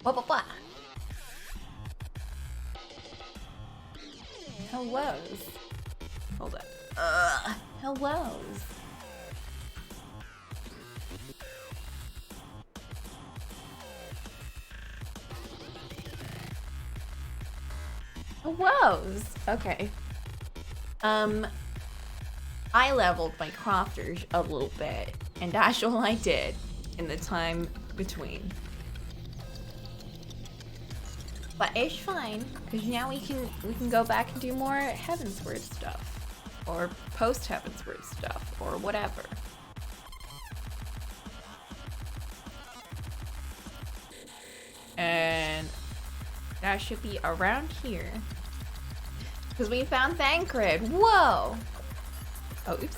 Blah, blah, blah. Hellos. Hold up. Hellos. Hellos. Okay. I leveled my crafters a little bit, and that's all I did in the time between. But it's fine, because now we can go back and do more Heavensward stuff. Or post-Heavensward stuff, or whatever. And that should be around here. Because we found Thancred. Whoa! Oh, oops.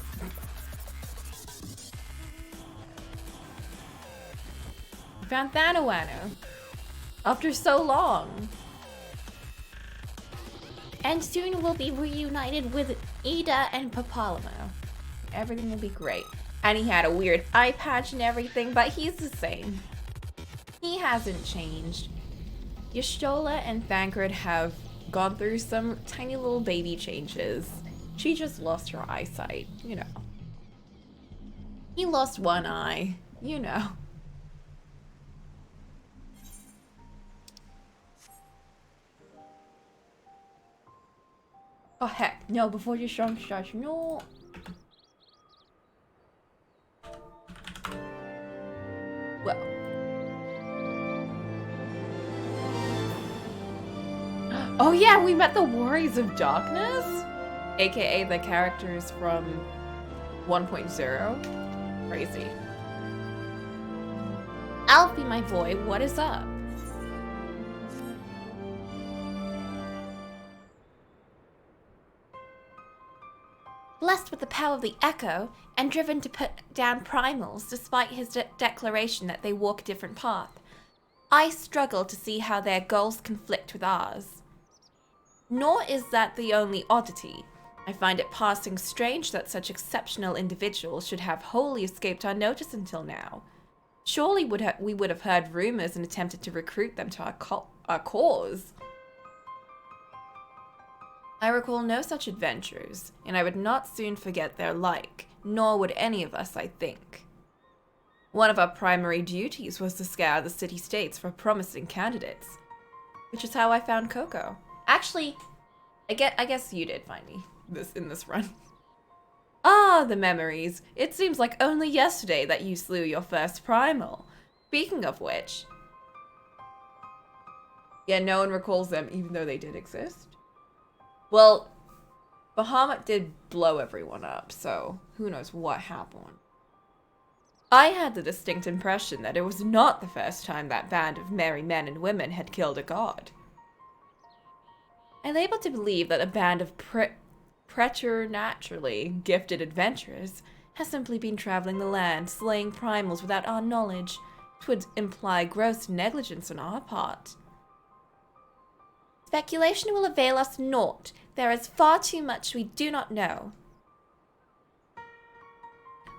We found Thanawano. After so long. And soon we'll be reunited with Ida and Cocolamoco. Everything will be great. And he had a weird eye patch and everything, but he's the same. He hasn't changed. Y'shtola and Thancred have gone through some tiny little baby changes. She just lost her eyesight, you know. He lost one eye, you know. Oh heck, no, before your strong starts, no. Well. Oh yeah, we met the Warriors of Darkness? AKA the characters from 1.0. Crazy. Alfie, my boy, what is up? Blessed with the power of the Echo, and driven to put down primals despite his declaration that they walk a different path, I struggle to see how their goals conflict with ours. Nor is that the only oddity. I find it passing strange that such exceptional individuals should have wholly escaped our notice until now. Surely we would have heard rumors and attempted to recruit them to our cause. I recall no such adventures, and I would not soon forget their like, nor would any of us, I think. One of our primary duties was to scour the city-states for promising candidates, which is how I found Coco. Actually, I guess you did find me in this run. Ah, the memories. It seems like only yesterday that you slew your first primal. Speaking of which... Yeah, no one recalls them, even though they did exist. Well, Bahamut did blow everyone up, so who knows what happened. I had the distinct impression that it was not the first time that band of merry men and women had killed a god. I'm able to believe that a band of preternaturally gifted adventurers has simply been traveling the land, slaying primals without our knowledge. 'Twould imply gross negligence on our part. Speculation will avail us naught. There is far too much we do not know.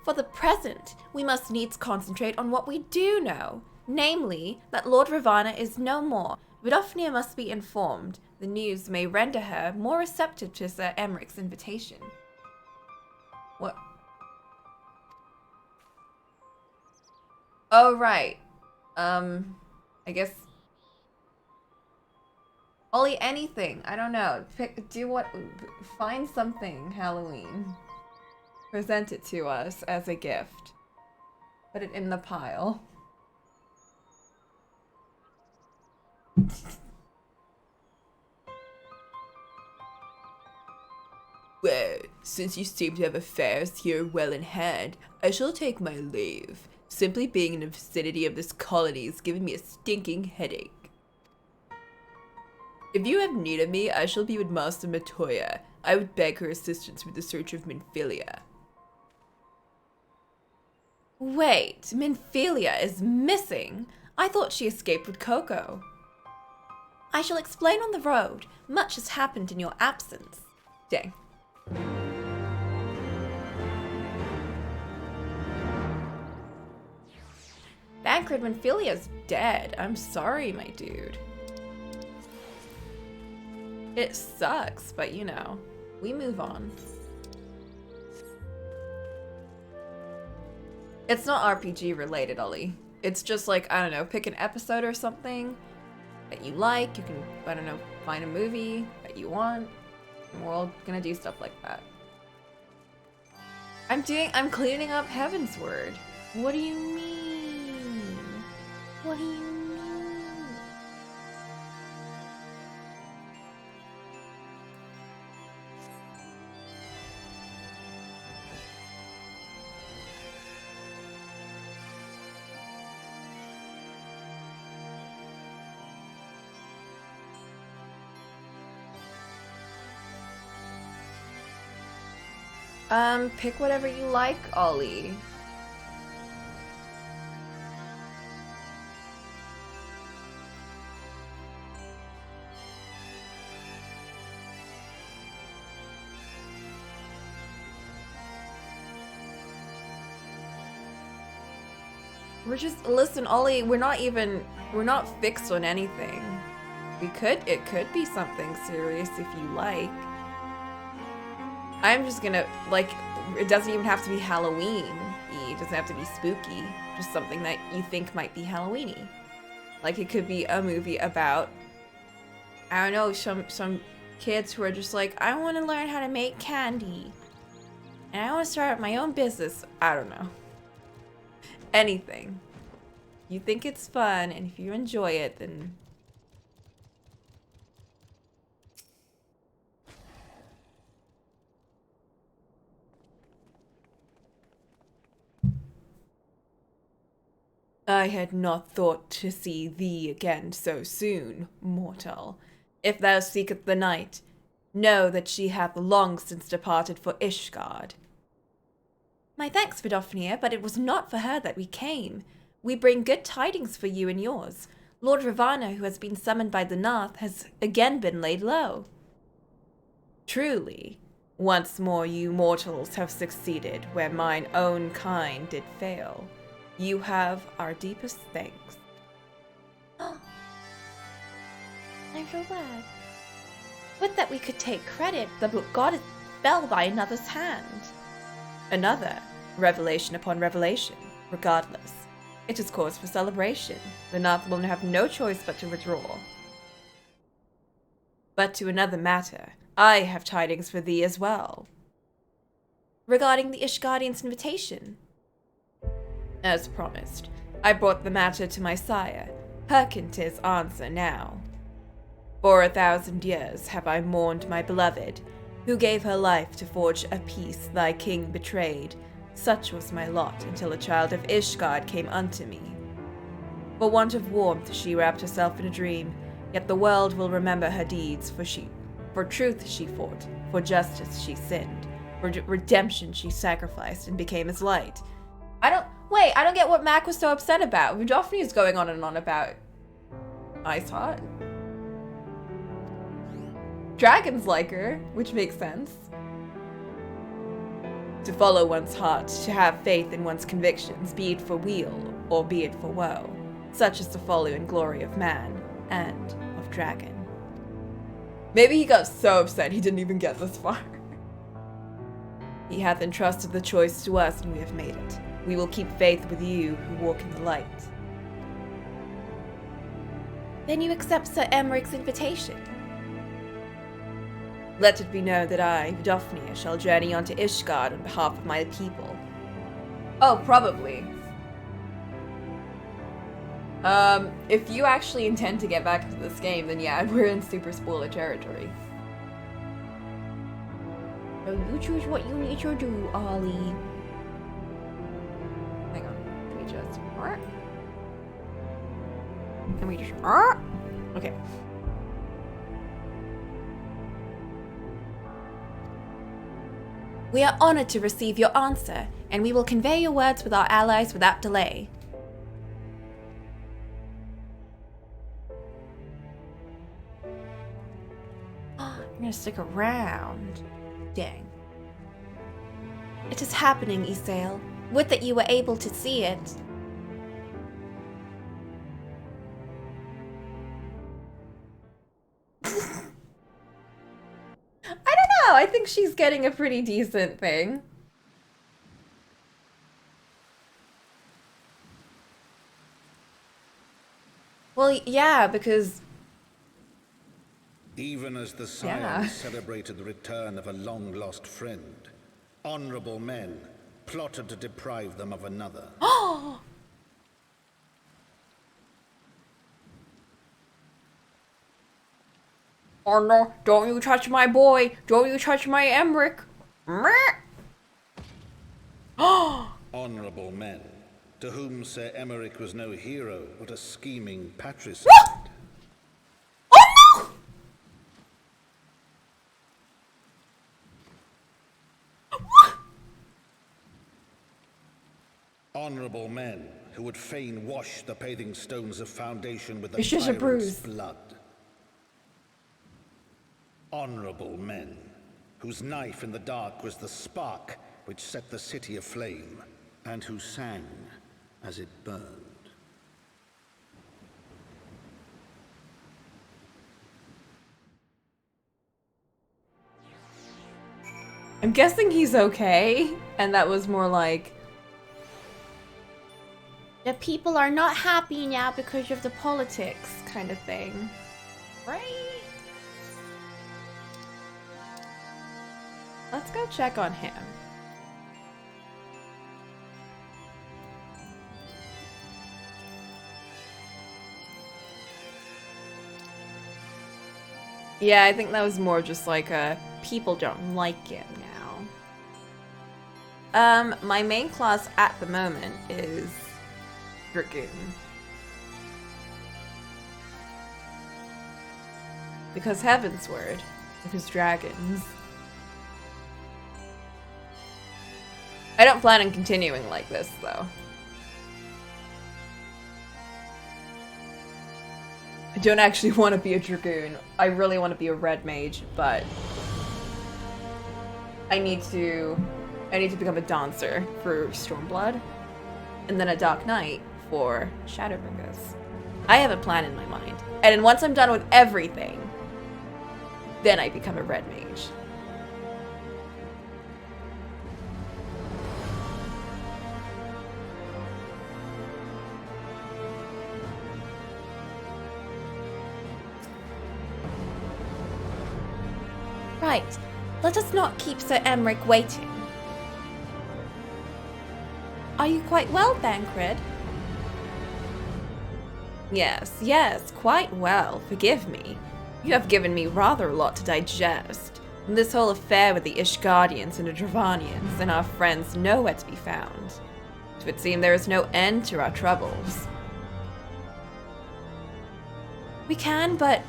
For the present, we must needs concentrate on what we do know, namely, that Lord Ravana is no more. Vidofnia must be informed. The news may render her more receptive to Sir Emmerich's invitation. What? Oh, right. I guess... Ollie, anything. I don't know. Find something Halloween. Present it to us as a gift. Put it in the pile. Well, since you seem to have affairs here well in hand, I shall take my leave. Simply being in the vicinity of this colony is giving me a stinking headache. If you have need of me, I shall be with Master Matoya. I would beg her assistance with the search of Minfilia. Wait, Minfilia is missing? I thought she escaped with Coco. I shall explain on the road. Much has happened in your absence. Dang. Tancred when Filia's dead. I'm sorry, my dude. It sucks, but you know, we move on. It's not RPG related, Ollie. It's just like, I don't know, pick an episode or something that you like. You can, I don't know, find a movie that you want. And we're all gonna do stuff like that. I'm cleaning up Heavensward. What do you mean? What do you mean? Pick whatever you like, Ollie. Listen, Ollie, we're not fixed on anything. It could be something serious if you like. I'm just gonna, like, it doesn't even have to be Halloween-y. It doesn't have to be spooky. Just something that you think might be Halloween-y. Like, it could be a movie about, I don't know, some kids who are just like, I want to learn how to make candy. And I want to start my own business. I don't know. Anything. You think it's fun, and if you enjoy it, then... I had not thought to see thee again so soon, mortal. If thou seekest the night, know that she hath long since departed for Ishgard. My thanks, Vidophnia, but it was not for her that we came. We bring good tidings for you and yours. Lord Ravana, who has been summoned by the Nath, has again been laid low. Truly, once more you mortals have succeeded where mine own kind did fail. You have our deepest thanks. I'm so glad. Would that we could take credit, the goddess fell by another's hand. Another, revelation upon revelation. Regardless, it is cause for celebration. The Nath will have no choice but to withdraw. But to another matter, I have tidings for thee as well. Regarding the Ishgardian's invitation. As promised, I brought the matter to my sire. Hearken to his answer now. For 1,000 years have I mourned my beloved, who gave her life to forge a peace thy king betrayed. Such was my lot until a child of Ishgard came unto me. For want of warmth she wrapped herself in a dream, yet the world will remember her deeds, for truth she fought, for justice she sinned, for redemption she sacrificed and became as light. I don't get what Mac was so upset about. Vidophnia is going on and on about Ice Hot. Dragons like her, which makes sense. To follow one's heart, to have faith in one's convictions, be it for weal or be it for woe. Such is the folly and glory of man and of dragon. Maybe he got so upset he didn't even get this far. He hath entrusted the choice to us, and we have made it. We will keep faith with you who walk in the light. Then you accept Sir Emeric's invitation. Let it be known that I, Vidophnia, shall journey on to Ishgard on behalf of my people. Oh, probably. If you actually intend to get back into this game, then yeah, we're in super spoiler territory. So you choose what you need to do, Ollie. Hang on. Can we just... Can we just... Okay. We are honored to receive your answer, and we will convey your words with our allies without delay. You're gonna stick around. Dang. It is happening, Isael. Would that you were able to see it. I think she's getting a pretty decent thing. Well, yeah, because... Even as the scions celebrated the return of a long-lost friend, honorable men plotted to deprive them of another. Oh! Oh no, don't you touch my boy! Don't you touch my Emmerich! Honorable men, to whom Sir Emmerich was no hero, but a scheming patricide. Oh no! Honorable men who would fain wash the paving stones of foundation with the It's just a tyrant's bruise. blood. Honorable men whose knife in the dark was the spark which set the city aflame, and who sang as it burned. I'm guessing he's okay, and that was more like... the people are not happy now because of the politics kind of thing. Right? Let's go check on him. Yeah, I think that was more just like a people don't like him now. My main class at the moment is Dragoon. Because Heavensward, because dragons. I don't plan on continuing like this, though. I don't actually want to be a Dragoon. I really want to be a Red Mage, but... I need to become a Dancer for Stormblood, and then a Dark Knight for Shadowbringers. I have a plan in my mind. And then once I'm done with everything, then I become a Red Mage. Right. Let us not keep Sir Emmerich waiting. Are you quite well, Thancred? Yes, quite well. Forgive me. You have given me rather a lot to digest. This whole affair with the Ishgardians and the Dravanians and our friends nowhere to be found. It would seem there is no end to our troubles. We can but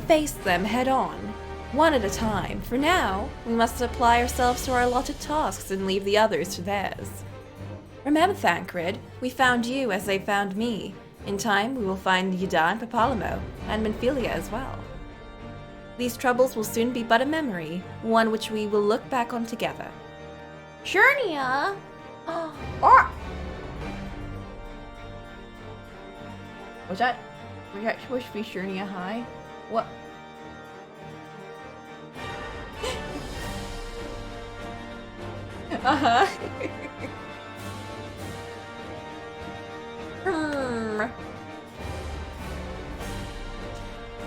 face them head on, one at a time. For now, we must apply ourselves to our allotted tasks and leave the others to theirs. Remember, Thancred, we found you as they found me. In time, we will find Yada and Cocolamoco, and Menphilia as well. These troubles will soon be but a memory, one which we will look back on together. Shurnia! Oh! Was that supposed to be Shurnia High? What? Uh-huh.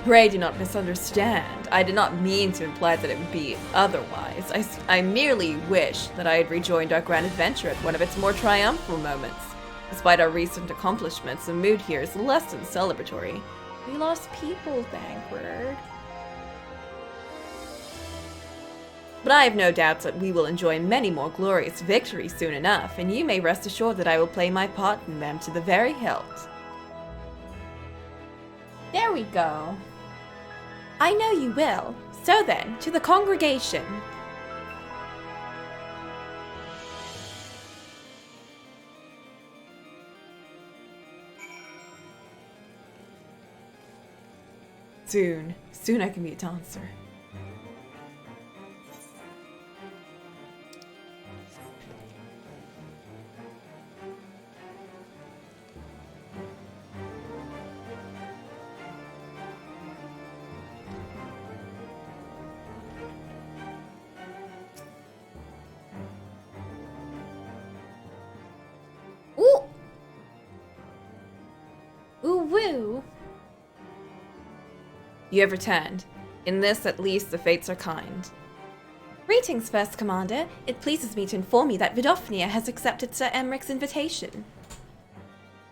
Pray do not misunderstand. I did not mean to imply that it would be otherwise. I merely wish that I had rejoined our grand adventure at one of its more triumphal moments. Despite our recent accomplishments, the mood here is less than celebratory. We lost people, Thancred. But I have no doubts that we will enjoy many more glorious victories soon enough, and you may rest assured that I will play my part in them to the very hilt. There we go. I know you will. So then, to the congregation. Soon I can be a dancer. Woo! You have returned. In this, at least, the fates are kind. Greetings, First Commander. It pleases me to inform you that Vidofnia has accepted Sir Emmeric's invitation.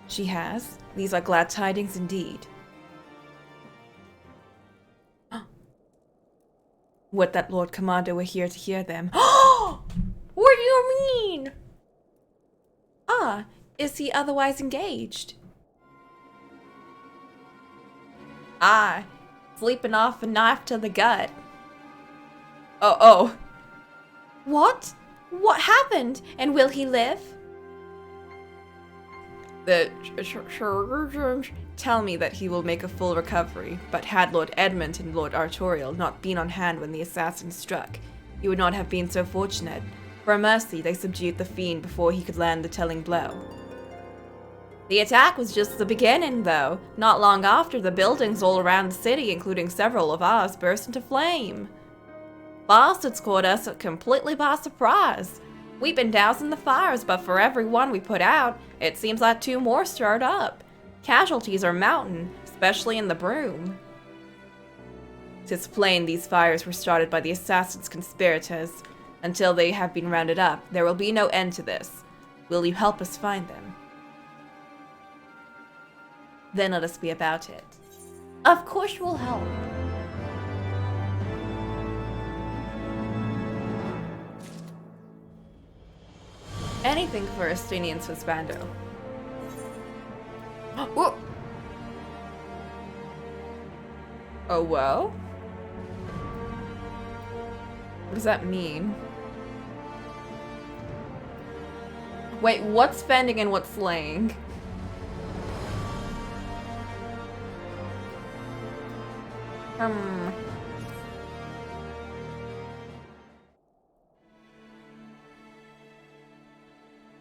She has? These are glad tidings indeed. Would that Lord Commander were here to hear them. What do you mean? Ah, is he otherwise engaged? Ah, sleeping off a knife to the gut. Oh. What? What happened? And will he live? The surgeons tell me that he will make a full recovery, but had Lord Edmund and Lord Artorial not been on hand when the assassin struck, he would not have been so fortunate. For a mercy, they subdued the fiend before he could land the telling blow. The attack was just the beginning, though. Not long after, the buildings all around the city, including several of ours, burst into flame. Bastards caught us completely by surprise. We've been dousing the fires, but for every one we put out, it seems like 2 more stirred up. Casualties are mounting, especially in the Broom. 'Tis plain these fires were started by the assassin's conspirators. Until they have been rounded up, there will be no end to this. Will you help us find them? Then let us be about it. Of course we'll help. Anything for Estinian Swisbando. Oh, well? What does that mean? Wait, what's fending and what's slaying?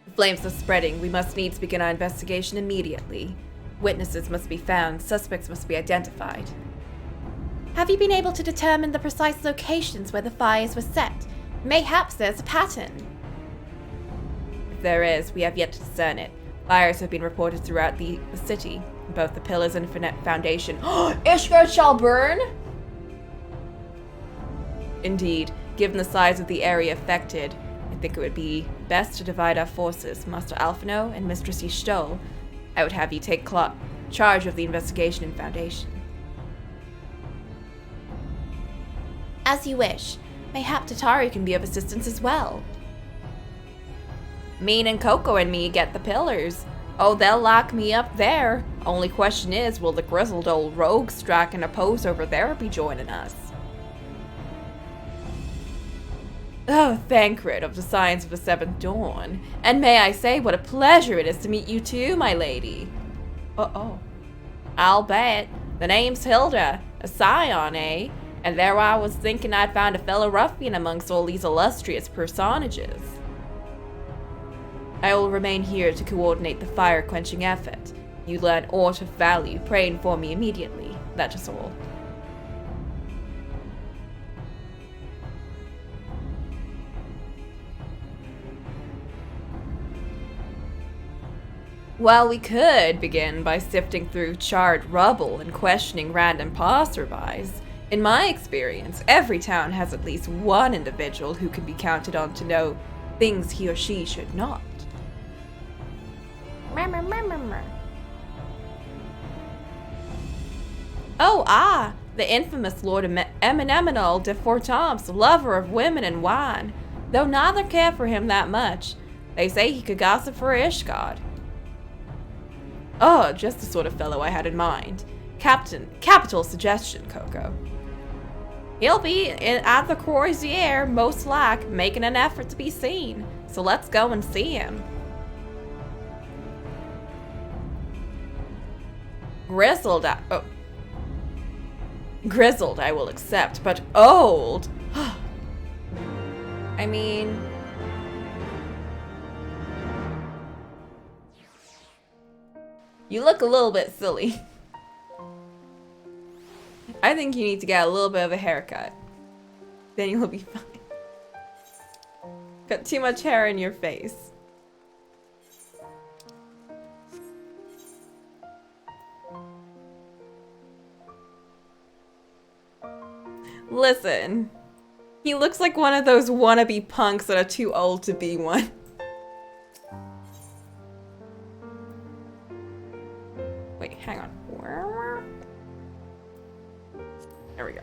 The flames are spreading. We must needs begin our investigation immediately. Witnesses must be found. Suspects must be identified. Have you been able to determine the precise locations where the fires were set? Mayhaps there's a pattern. If there is, we have yet to discern it. Fires have been reported throughout the city, both the pillars and foundation. Ishgard shall burn? Indeed, given the size of the area affected, I think it would be best to divide our forces. Master Alphino and Mistress Y'Stol, I would have you take charge of the investigation and foundation. As you wish. Mayhap Tataru can be of assistance as well. Mean and Coco and me get the pillars. Oh, they'll lock me up there. Only question is, will the grizzled old rogue Strack and a pose over there be joining us? Oh, Thancred of the Signs of the Seventh Dawn. And may I say what a pleasure it is to meet you too, my lady. Uh-oh. I'll bet. The name's Hilda. A scion, eh? And there I was thinking I'd found a fellow ruffian amongst all these illustrious personages. I will remain here to coordinate the fire-quenching effort. You learn aught of value, pray inform me immediately. That is all. Well, we could begin by sifting through charred rubble and questioning random passerbys. In my experience, every town has at least one individual who can be counted on to know things he or she should not. Oh, the infamous Lord Eminenminal de Fortamps, lover of women and wine. Though neither care for him that much, they say he could gossip for ishgard. Oh, just the sort of fellow I had in mind. Capital suggestion, Coco. He'll be at the Croisiere, most like, making an effort to be seen. So let's go and see him. Grizzled, Grizzled I will accept, but old? I mean... You look a little bit silly. I think you need to get a little bit of a haircut. Then you'll be fine. Got too much hair in your face. Listen. He looks like one of those wannabe punks that are too old to be one. Wait, hang on. There we go.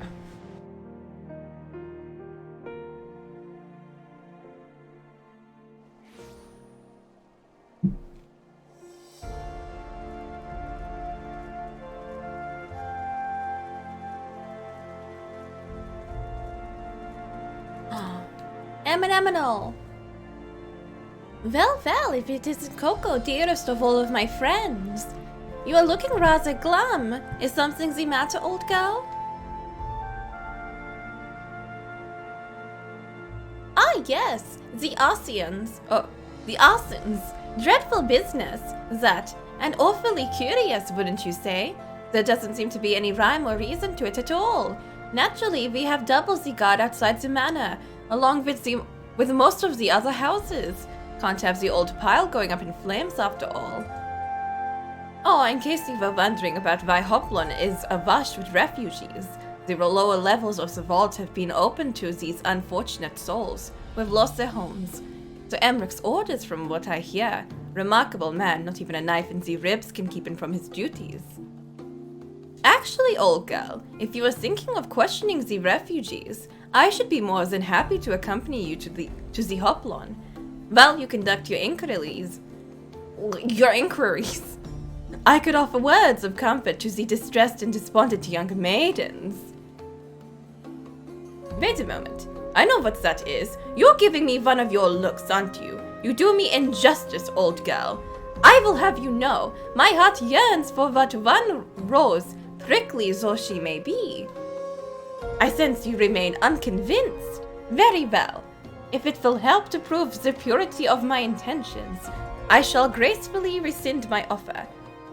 Eminal. Well, if it isn't Coco, dearest of all of my friends. You are looking rather glum. Is something the matter, old girl? Ah, yes, the Arsians. Oh, the Arsons. Dreadful business, that. And awfully curious, wouldn't you say? There doesn't seem to be any rhyme or reason to it at all. Naturally, we have double the guard outside the manor, along with most of the other houses. Can't have the old pile going up in flames after all. Oh, in case you were wondering about why Hoplon is awash with refugees, the lower levels of the vault have been opened to these unfortunate souls who have lost their homes. So Emrich's orders, from what I hear. Remarkable man, not even a knife in the ribs can keep him from his duties. Actually, old girl, if you are thinking of questioning the refugees, I should be more than happy to accompany you to the Hoplon. While you conduct your inquiries. I could offer words of comfort to the distressed and despondent young maidens. Wait a moment. I know what that is. You're giving me one of your looks, aren't you? You do me injustice, old girl. I will have you know, my heart yearns for but one rose, prickly though she may be. I sense you remain unconvinced. Very well. If it will help to prove the purity of my intentions, I shall gracefully rescind my offer.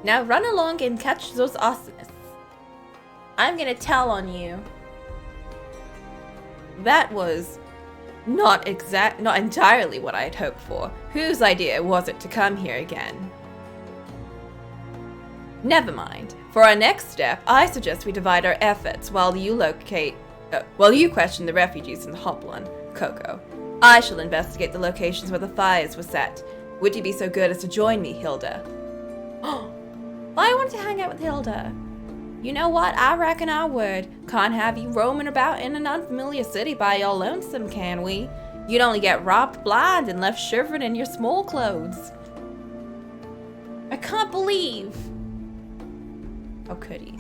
Now run along and catch those arsonists. I'm gonna tell on you. That was not entirely what I had hoped for. Whose idea was it to come here again? Never mind. For our next step, I suggest we divide our efforts while you question the refugees in the Hoplon, Coco. I shall investigate the locations where the fires were set. Would you be so good as to join me, Hilda? Oh, I want to hang out with Hilda. You know what? I reckon I would. Can't have you roaming about in an unfamiliar city by your lonesome, can we? You'd only get robbed blind and left shivering in your small clothes. I can't believe. How could he?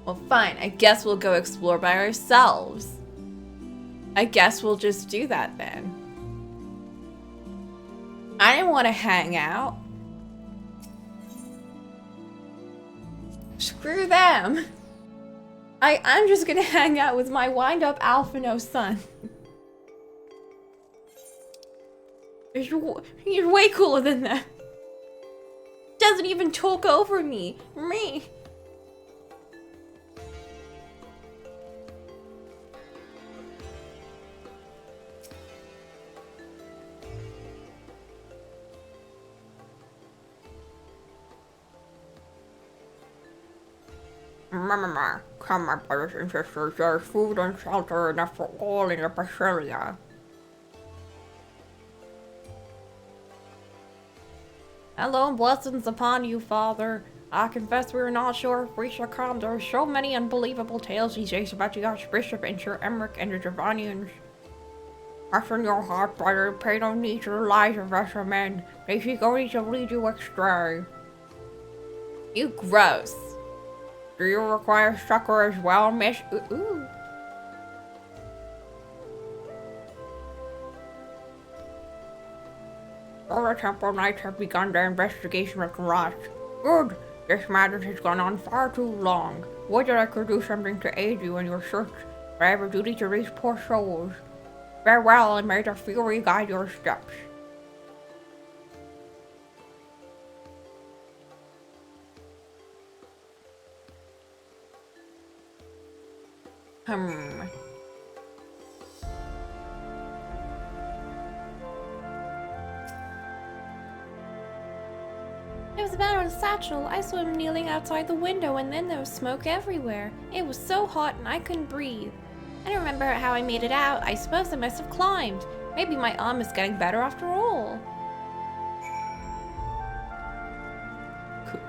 Well, fine. I guess we'll go explore by ourselves. I guess we'll just do that then. I didn't want to hang out. Screw them. I'm just gonna hang out with my wind-up Alphino son. He's way cooler than that. Doesn't even talk over me. Come, my brothers and sisters, there's food and shelter enough for all in the Basilia. Hello and blessings upon you, Father. I confess we're not sure if we shall come. There are so many unbelievable tales these days about the Archbishop and Sir Emmerich and the Javanians. Fasten your heart, brother. Pay no heed to the lies of lesser men. They seek only to lead you astray. You gross. Do you require succor as well, miss? Ooh. All the temple knights have begun their investigation of the rot. Good. This matter has gone on far too long. Would that I could do something to aid you in your search, but I have a duty to these poor souls. Farewell, and may the fury guide your steps. There was a man on a satchel. I saw him kneeling outside the window, and then there was smoke everywhere. It was so hot and I couldn't breathe. I don't remember how I made it out. I suppose I must have climbed. Maybe my arm is getting better after all.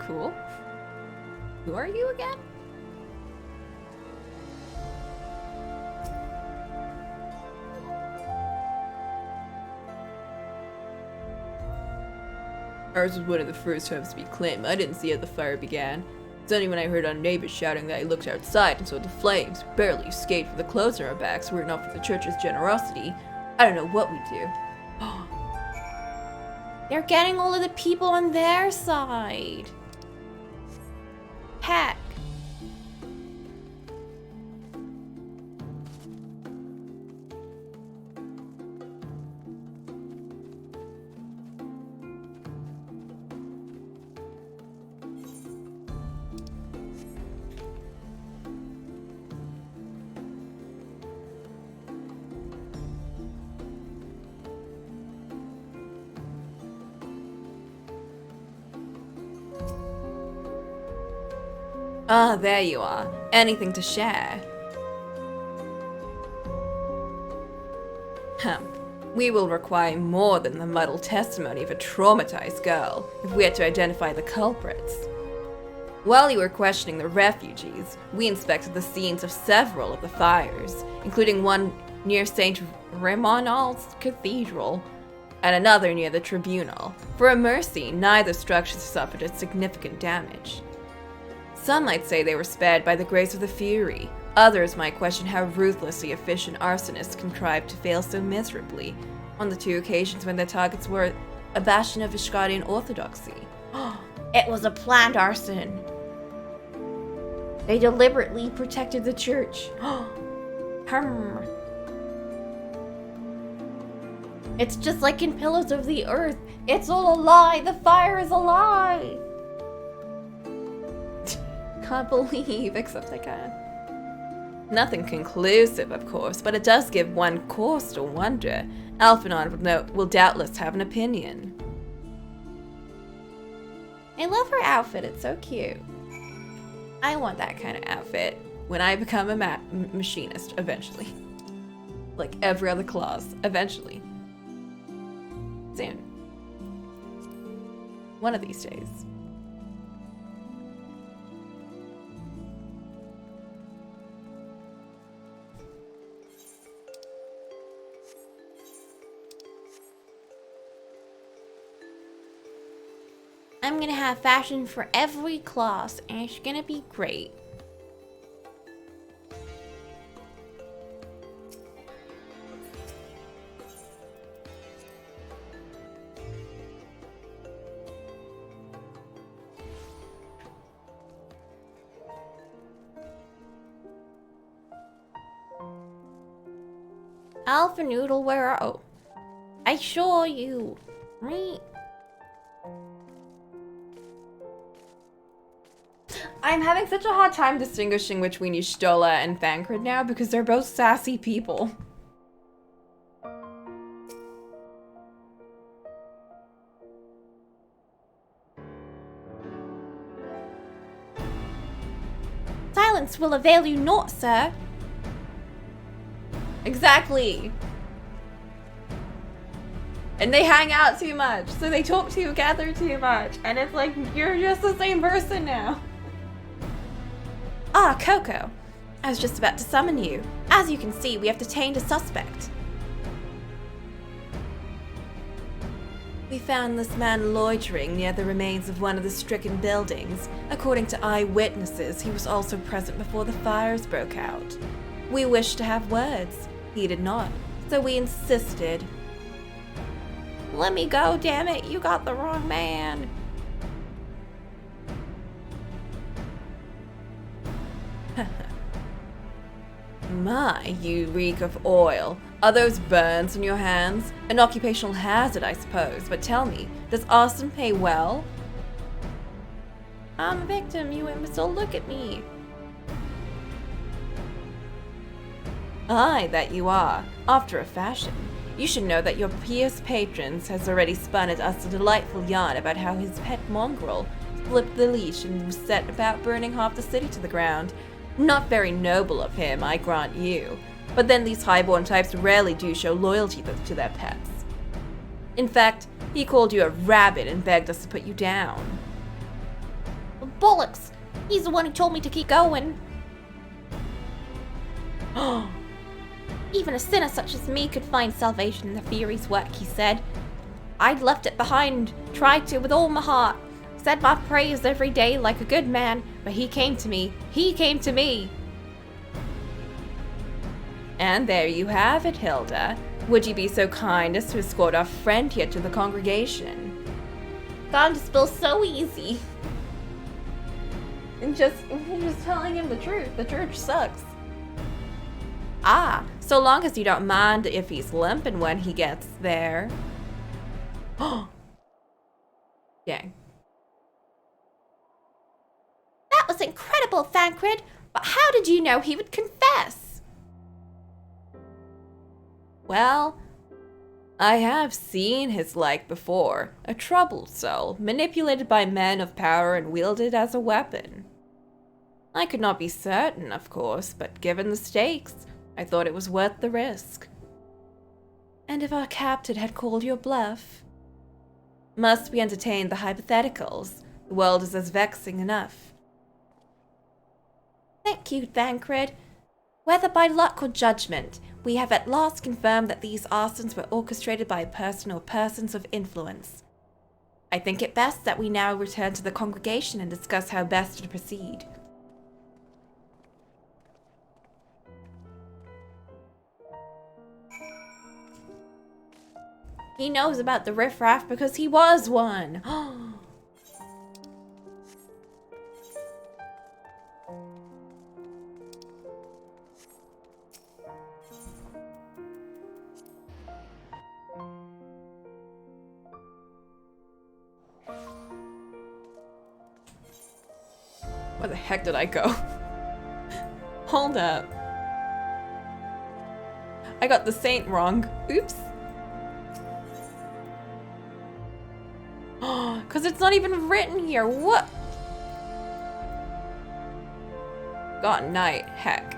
Cool. Who are you again? Ours was one of the first homes to be claimed. I didn't see how the fire began. It's only when I heard our neighbors shouting that I looked outside and saw the flames. Barely escaped with the clothes on our backs were it not for the church's generosity. I don't know what we'd do. They're getting all of the people on their side. Heck. Ah, there you are. Anything to share? We will require more than the muddled testimony of a traumatized girl if we are to identify the culprits. While you were questioning the refugees, we inspected the scenes of several of the fires, including one near St. Remonald's Cathedral and another near the Tribunal. For a mercy, neither structure suffered a significant damage. Some might say they were spared by the grace of the Fury. Others might question how ruthlessly efficient arsonists contrived to fail so miserably on the 2 occasions when their targets were a bastion of Ishgardian orthodoxy. It was a planned arson. They deliberately protected the church. It's just like in Pillars of the Earth. It's all a lie. The fire is a lie. Can't believe, except I can. Nothing conclusive, of course, but it does give one cause to wonder. Alphinaud will doubtless have an opinion. I love her outfit, it's so cute. I want that kind of outfit when I become a machinist, eventually. Like every other class, eventually. Soon. One of these days. I'm gonna have fashion for every class, and it's gonna be great. Alpha Noodle, where are... Oh. I saw you. Right? I'm having such a hard time distinguishing between Y'shtola and Thancred now because they're both sassy people. Silence will avail you naught, sir. Exactly. And they hang out too much, so they talk together too much. And it's like, you're just the same person now. Ah, Coco. I was just about to summon you. As you can see, we have detained a suspect. We found this man loitering near the remains of one of the stricken buildings. According to eyewitnesses, he was also present before the fires broke out. We wished to have words. He did not, so we insisted. Let me go, damn it. You got the wrong man. My, you reek of oil. Are those burns on your hands? An occupational hazard, I suppose, but tell me, does arson pay well? I'm a victim, you imbecile, look at me. Aye, that you are, after a fashion. You should know that your pious patrons has already spun at us a delightful yarn about how his pet mongrel slipped the leash and was set about burning half the city to the ground. Not very noble of him, I grant you, but then these highborn types rarely do show loyalty to their pets. In fact, he called you a rabbit and begged us to put you down. Bollocks! He's the one who told me to keep going. Even a sinner such as me could find salvation in the Fury's work, he said. I'd left it behind, tried to with all my heart, said my prayers every day like a good man, but he came to me. He came to me. And there you have it, Hilda. Would you be so kind as to escort our friend here to the congregation? God to spill so easy. And just telling him the truth. The church sucks. Ah, so long as you don't mind if he's limping when he gets there. Oh. Dang. That was incredible, Thancred, but how did you know he would confess? Well, I have seen his like before. A troubled soul, manipulated by men of power and wielded as a weapon. I could not be certain, of course, but given the stakes, I thought it was worth the risk. And if our captain had called your bluff? Must we entertain the hypotheticals? The world is as vexing enough. Thank you, Thancred. Whether by luck or judgment, we have at last confirmed that these arsons were orchestrated by a person or persons of influence. I think it best that we now return to the congregation and discuss how best to proceed. He knows about the riffraff because he was one. Where the heck did I go? Hold up. I got the saint wrong. Oops. Because it's not even written here. What? God, night. Heck.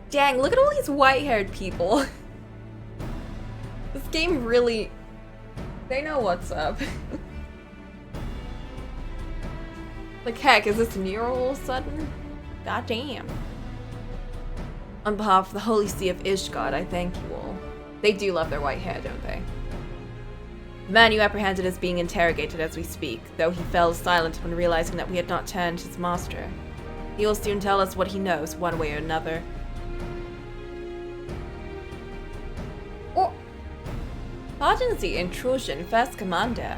Dang, look at all these white-haired people. This game really... They know what's up. Like, heck, is this Nero all of a sudden? God damn. On behalf of the Holy See of Ishgard, I thank you all. They do love their white hair, don't they? The man you apprehended is being interrogated as we speak, though he fell silent when realizing that we had not turned his master. He will soon tell us what he knows, one way or another. Oh! Pardon the intrusion, First Commander.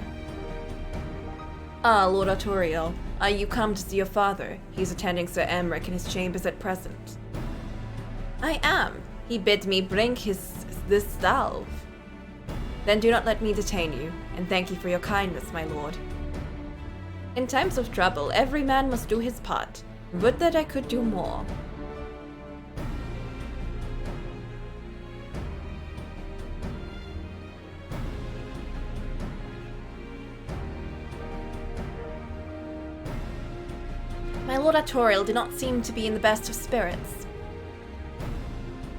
Ah, Lord Artorial, are you come to see your father? He's attending Sir Emmerich in his chambers at present. I am. He bid me bring this salve. Then do not let me detain you, and thank you for your kindness, my lord. In times of trouble, every man must do his part. Would that I could do more. My Lord Artorial did not seem to be in the best of spirits.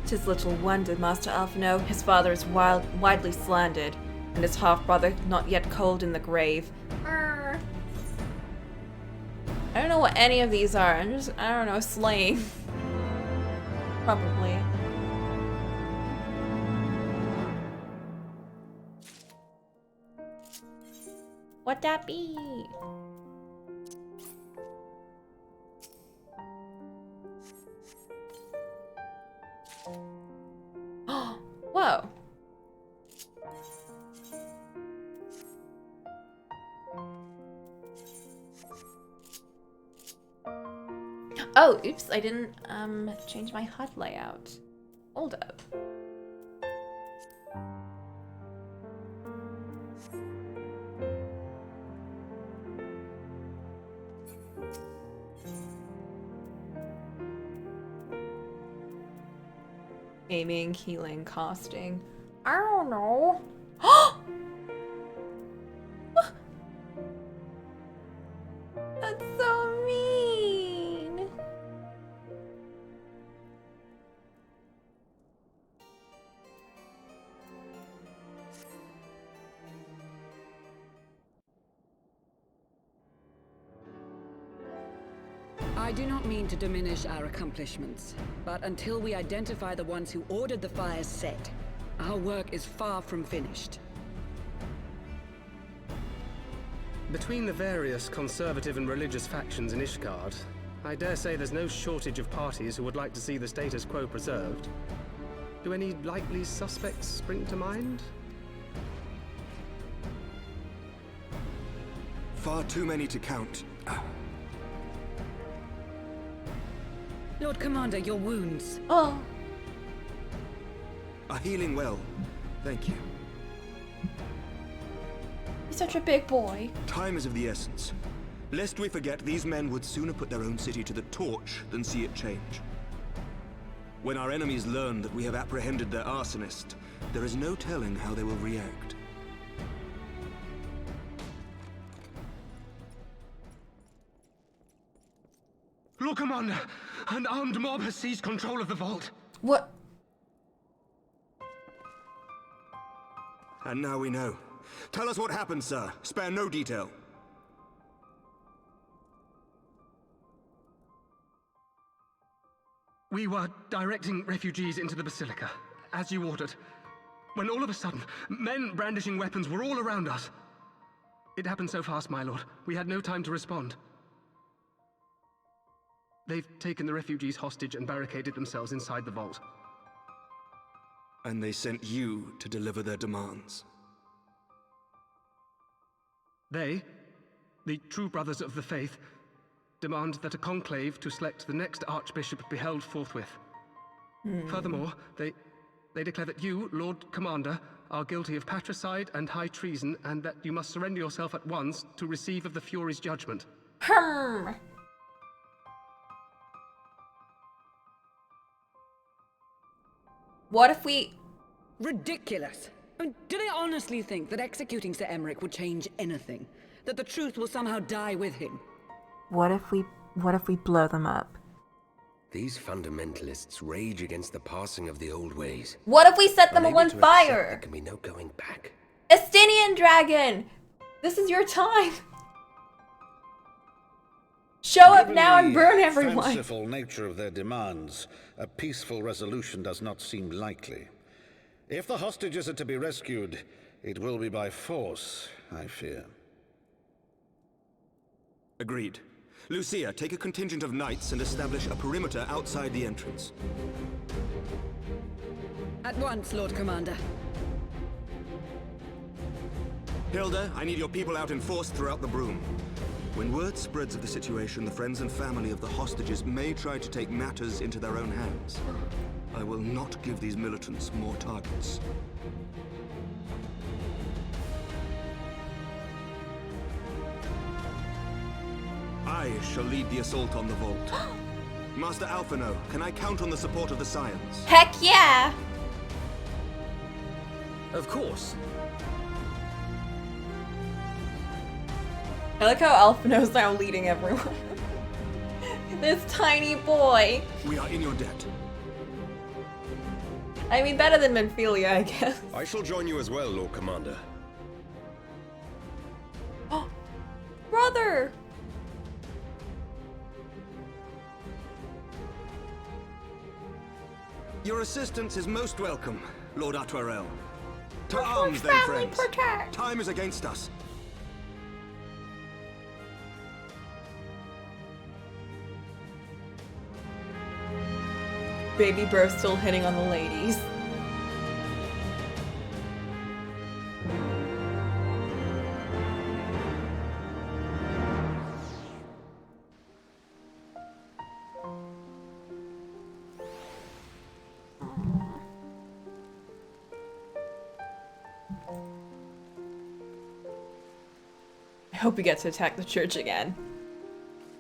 'Tis little wonder, Master Alphino, his father is widely slandered, and his half-brother not yet cold in the grave. I don't know what any of these are. I don't know, slaying. Probably. What'd that be? Whoa. Oh, oops, I didn't change my HUD layout. Hold up. Aiming, healing, casting. I don't know. That's so mean. I do not mean to diminish our accomplishments, but until we identify the ones who ordered the fires set, our work is far from finished. Between the various conservative and religious factions in Ishgard, I dare say there's no shortage of parties who would like to see the status quo preserved. Do any likely suspects spring to mind? Far too many to count. Lord Commander, your wounds. Oh. Are healing well. Thank you. He's such a big boy. Time is of the essence. Lest we forget, these men would sooner put their own city to the torch than see it change. When our enemies learn that we have apprehended their arsonist, there is no telling how they will react. Lord Commander, an armed mob has seized control of the vault. What? And now we know. Tell us what happened, sir. Spare no detail. We were directing refugees into the Basilica, as you ordered, when all of a sudden, men brandishing weapons were all around us. It happened so fast, my lord. We had no time to respond. They've taken the refugees hostage and barricaded themselves inside the vault. And they sent you to deliver their demands. They, the true brothers of the faith, demand that a conclave to select the next archbishop be held forthwith. Furthermore, they declare that you, Lord Commander, are guilty of patricide and high treason, and that you must surrender yourself at once to receive of the Fury's judgment. What if we... Ridiculous! I mean, do they honestly think that executing Sir Emmerich would change anything? That the truth will somehow die with him? What if we blow them up? These fundamentalists rage against the passing of the old ways. What if we set them Unable on to accept fire? There can be no going back. Estinian dragon! This is your time! Show up Given now and the burn everyone! fanciful nature of their demands, a peaceful resolution does not seem likely. If the hostages are to be rescued, it will be by force, I fear. Agreed. Lucia, take a contingent of knights and establish a perimeter outside the entrance. At once, Lord Commander. Hilda, I need your people out in force throughout the Broom. When word spreads of the situation, the friends and family of the hostages may try to take matters into their own hands. I will not give these militants more targets. I shall lead the assault on the vault. Master Alphino, can I count on the support of the Scions? Heck yeah! Of course. I like how Alphino's now leading everyone. This tiny boy. We are in your debt. I mean, better than Menphilia, I guess. I shall join you as well, Lord Commander. Oh, brother! Your assistance is most welcome, Lord Atwarel. To Protect, arms, then, family, friends. protect. Time is against us. Baby bro still hitting on the ladies. hope we get to attack the church again.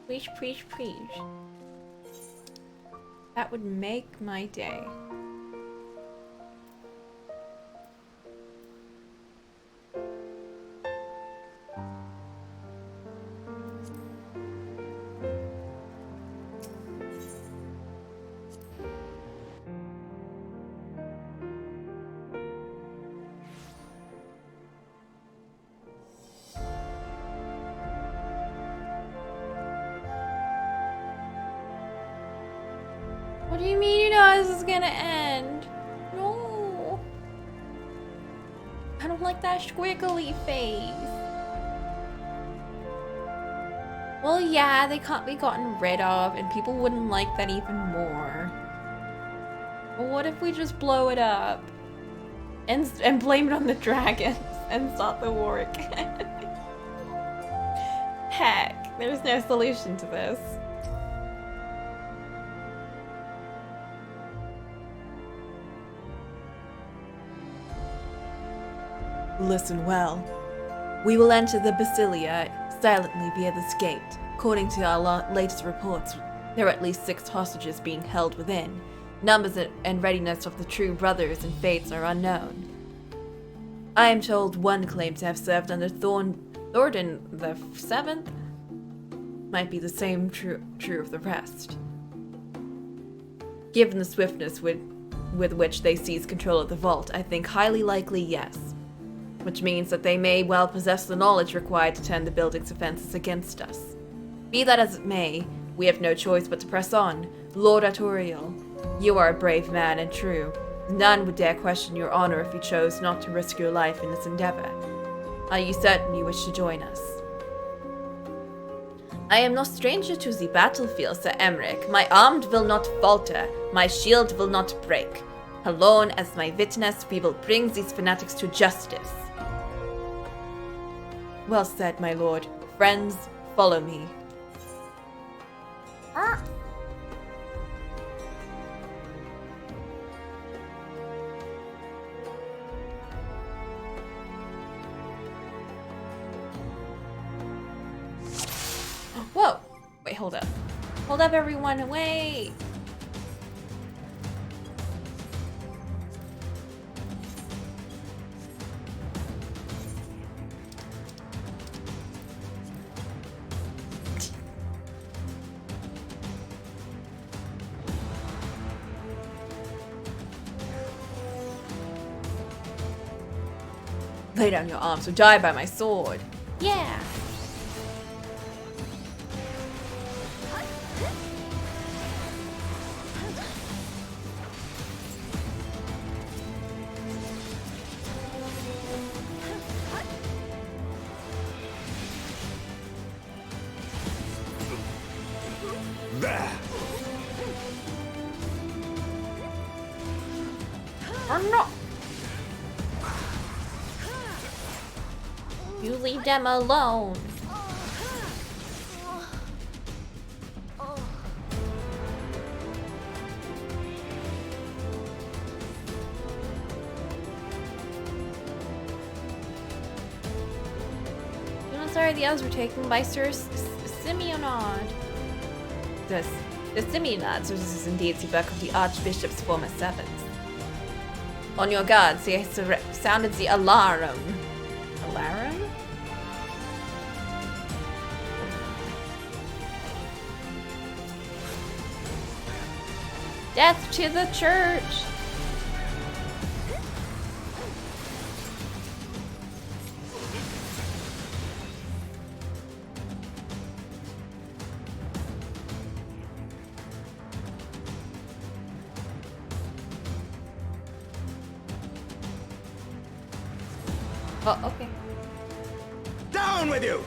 Preach, preach, preach. That would make my day. What do you mean you know how this is gonna end? No. I don't like that squiggly face. Well, yeah, they can't be gotten rid of, and people wouldn't like that even more. But what if we just blow it up? And blame it on the dragons and start the war again? Heck, there's no solution to this. Listen well. We will enter the Basilia silently via this gate. According to our latest reports, there are at least 6 hostages being held within. Numbers and readiness of the true brothers and fates are unknown. I am told one claimed to have served under Thornton the 7th. Might be the same true of the rest. Given the swiftness with which they seize control of the vault, I think highly likely yes. Which means that they may well possess the knowledge required to turn the building's offenses against us. Be that as it may, we have no choice but to press on. Lord Arturiel, you are a brave man and true. None would dare question your honor if you chose not to risk your life in this endeavor. Are you certain you wish to join us? I am no stranger to the battlefield, Sir Emmerich. My arm will not falter, my shield will not break. Alone as my witness, we will bring these fanatics to justice. Well said, my lord. Friends, follow me. Whoa! Wait, hold up. Hold up, everyone, wait! Lay down your arms or die by my sword. Yeah. There! Or not. You leave them alone. Sorry, the others were taken by Sir Simeonard. The Simeonards is indeed the work of the Archbishop's former servants. On your guards, they sounded the alarm. Alarm? Death to the church! Oh, okay. Down with you!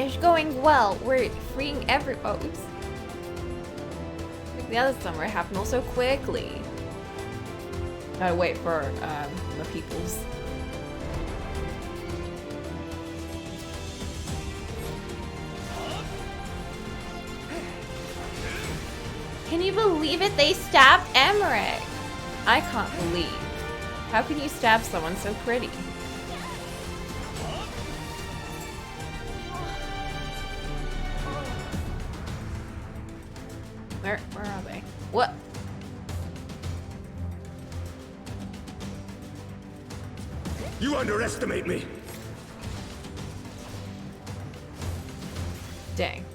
It's going well. We're freeing every. Oh, oops. Like the other summer happened all so quickly. Gotta wait for the peoples. Can you believe it? They stabbed Emmerich. I can't believe. How can you stab someone so pretty? Where are they? What? You underestimate me! Dang.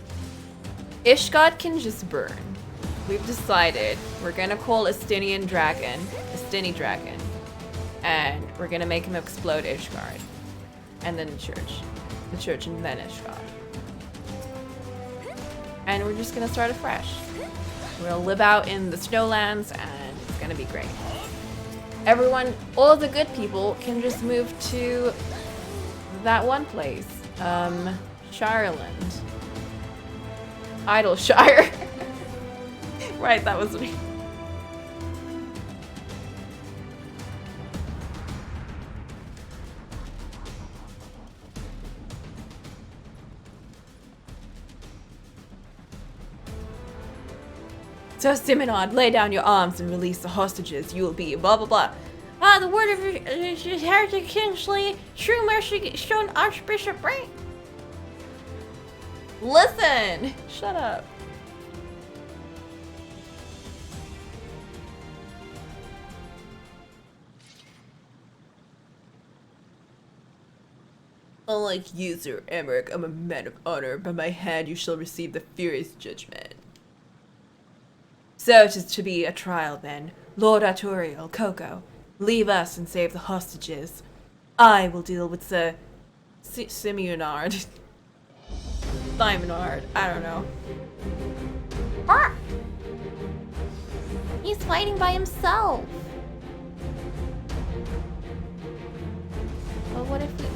Ishgard can just burn. We've decided we're gonna call Estinian Dragon, Estini Dragon. And we're gonna make him explode Ishgard. And then the church. The church and then Ishgard. And we're just gonna start afresh. We'll live out in the snowlands and it's gonna be great. Everyone, all the good people can just move to that one place. Shireland. Idleshire. Right, that was me. So Simonod, lay down your arms and release the hostages. You will be blah blah blah. The word of heretic Kingsley, true mercy shown Archbishop Brain. Listen! Shut up. Unlike you, Sir Emmerich, I'm a man of honor. By my hand you shall receive the furious judgment. So it is to be a trial then. Lord Arturiel, Coco, leave us and save the hostages. I will deal with Sir Simonard. Simonard, I don't know. Ah! He's fighting by himself. Well, what if we...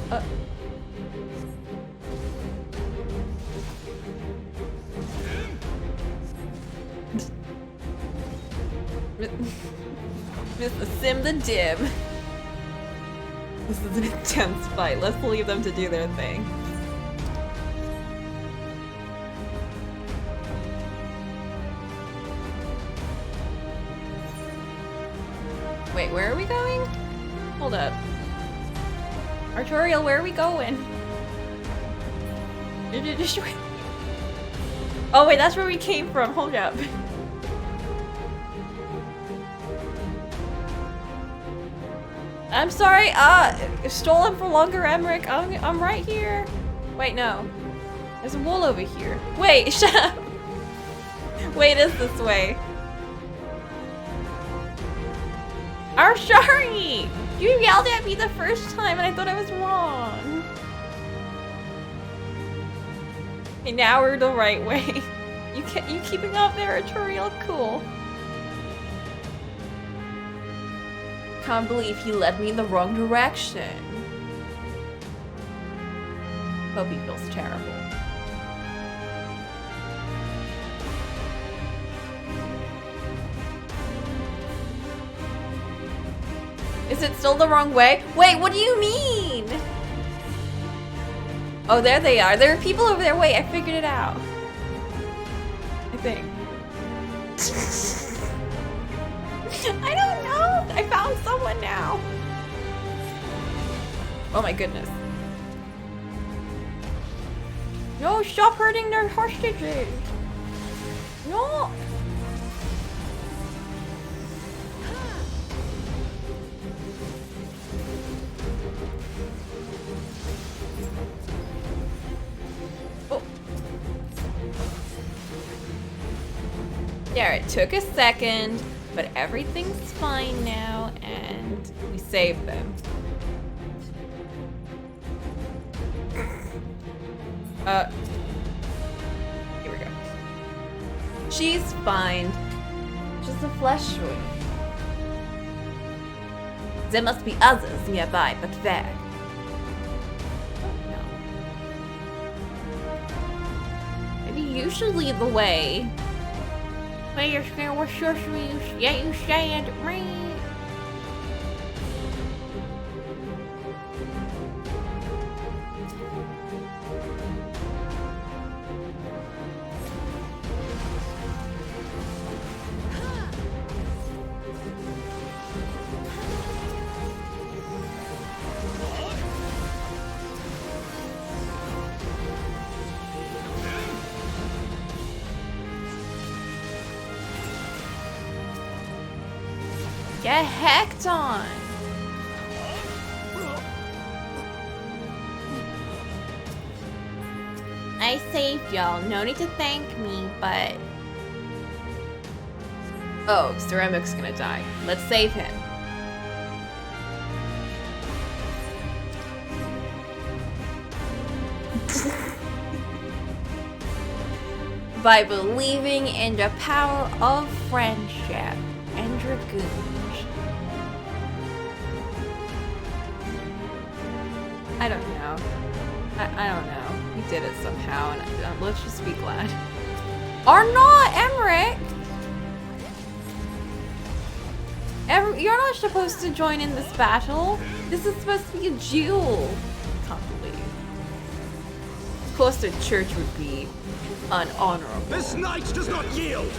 Mr. Sim the Dim. This is an intense fight. Let's leave them to do their thing. Wait, where are we going? Hold up. Arturiel, where are we going? Did you destroy? Oh wait, that's where we came from. Hold up. I'm sorry, stolen for longer, Emmerich. I'm right here. Wait, no. There's a wall over here. Wait, shut up. Wait, it is this way. I'm sorry. You yelled at me the first time and I thought I was wrong. Okay, now we're the right way. You keeping up there, Arturiel? Cool. Can't believe he led me in the wrong direction. Hope he feels terrible. Is it still the wrong way? Wait, what do you mean? Oh, there they are. There are people over there. Wait, I figured it out. I think. I don't know. I found someone now. Oh my goodness. No, stop hurting their hostages. No. Oh. There, it took a second. But everything's fine now, and we saved them. Here we go. She's fine. Just a flesh wound. There must be others nearby, but where? You should lead the way. But you're scared with sorcery, yet you stand me. Get hecked on! I saved y'all. No need to thank me, but... Oh, Ceramic's gonna die. Let's save him. By believing in the power of friendship and dragoons. I don't know. I don't know. We did it somehow, and let's just be glad. Or not, Emmerich! You're not supposed to join in this battle. This is supposed to be a duel. Can't believe. Of course the church would be unhonorable. This knight does not yield!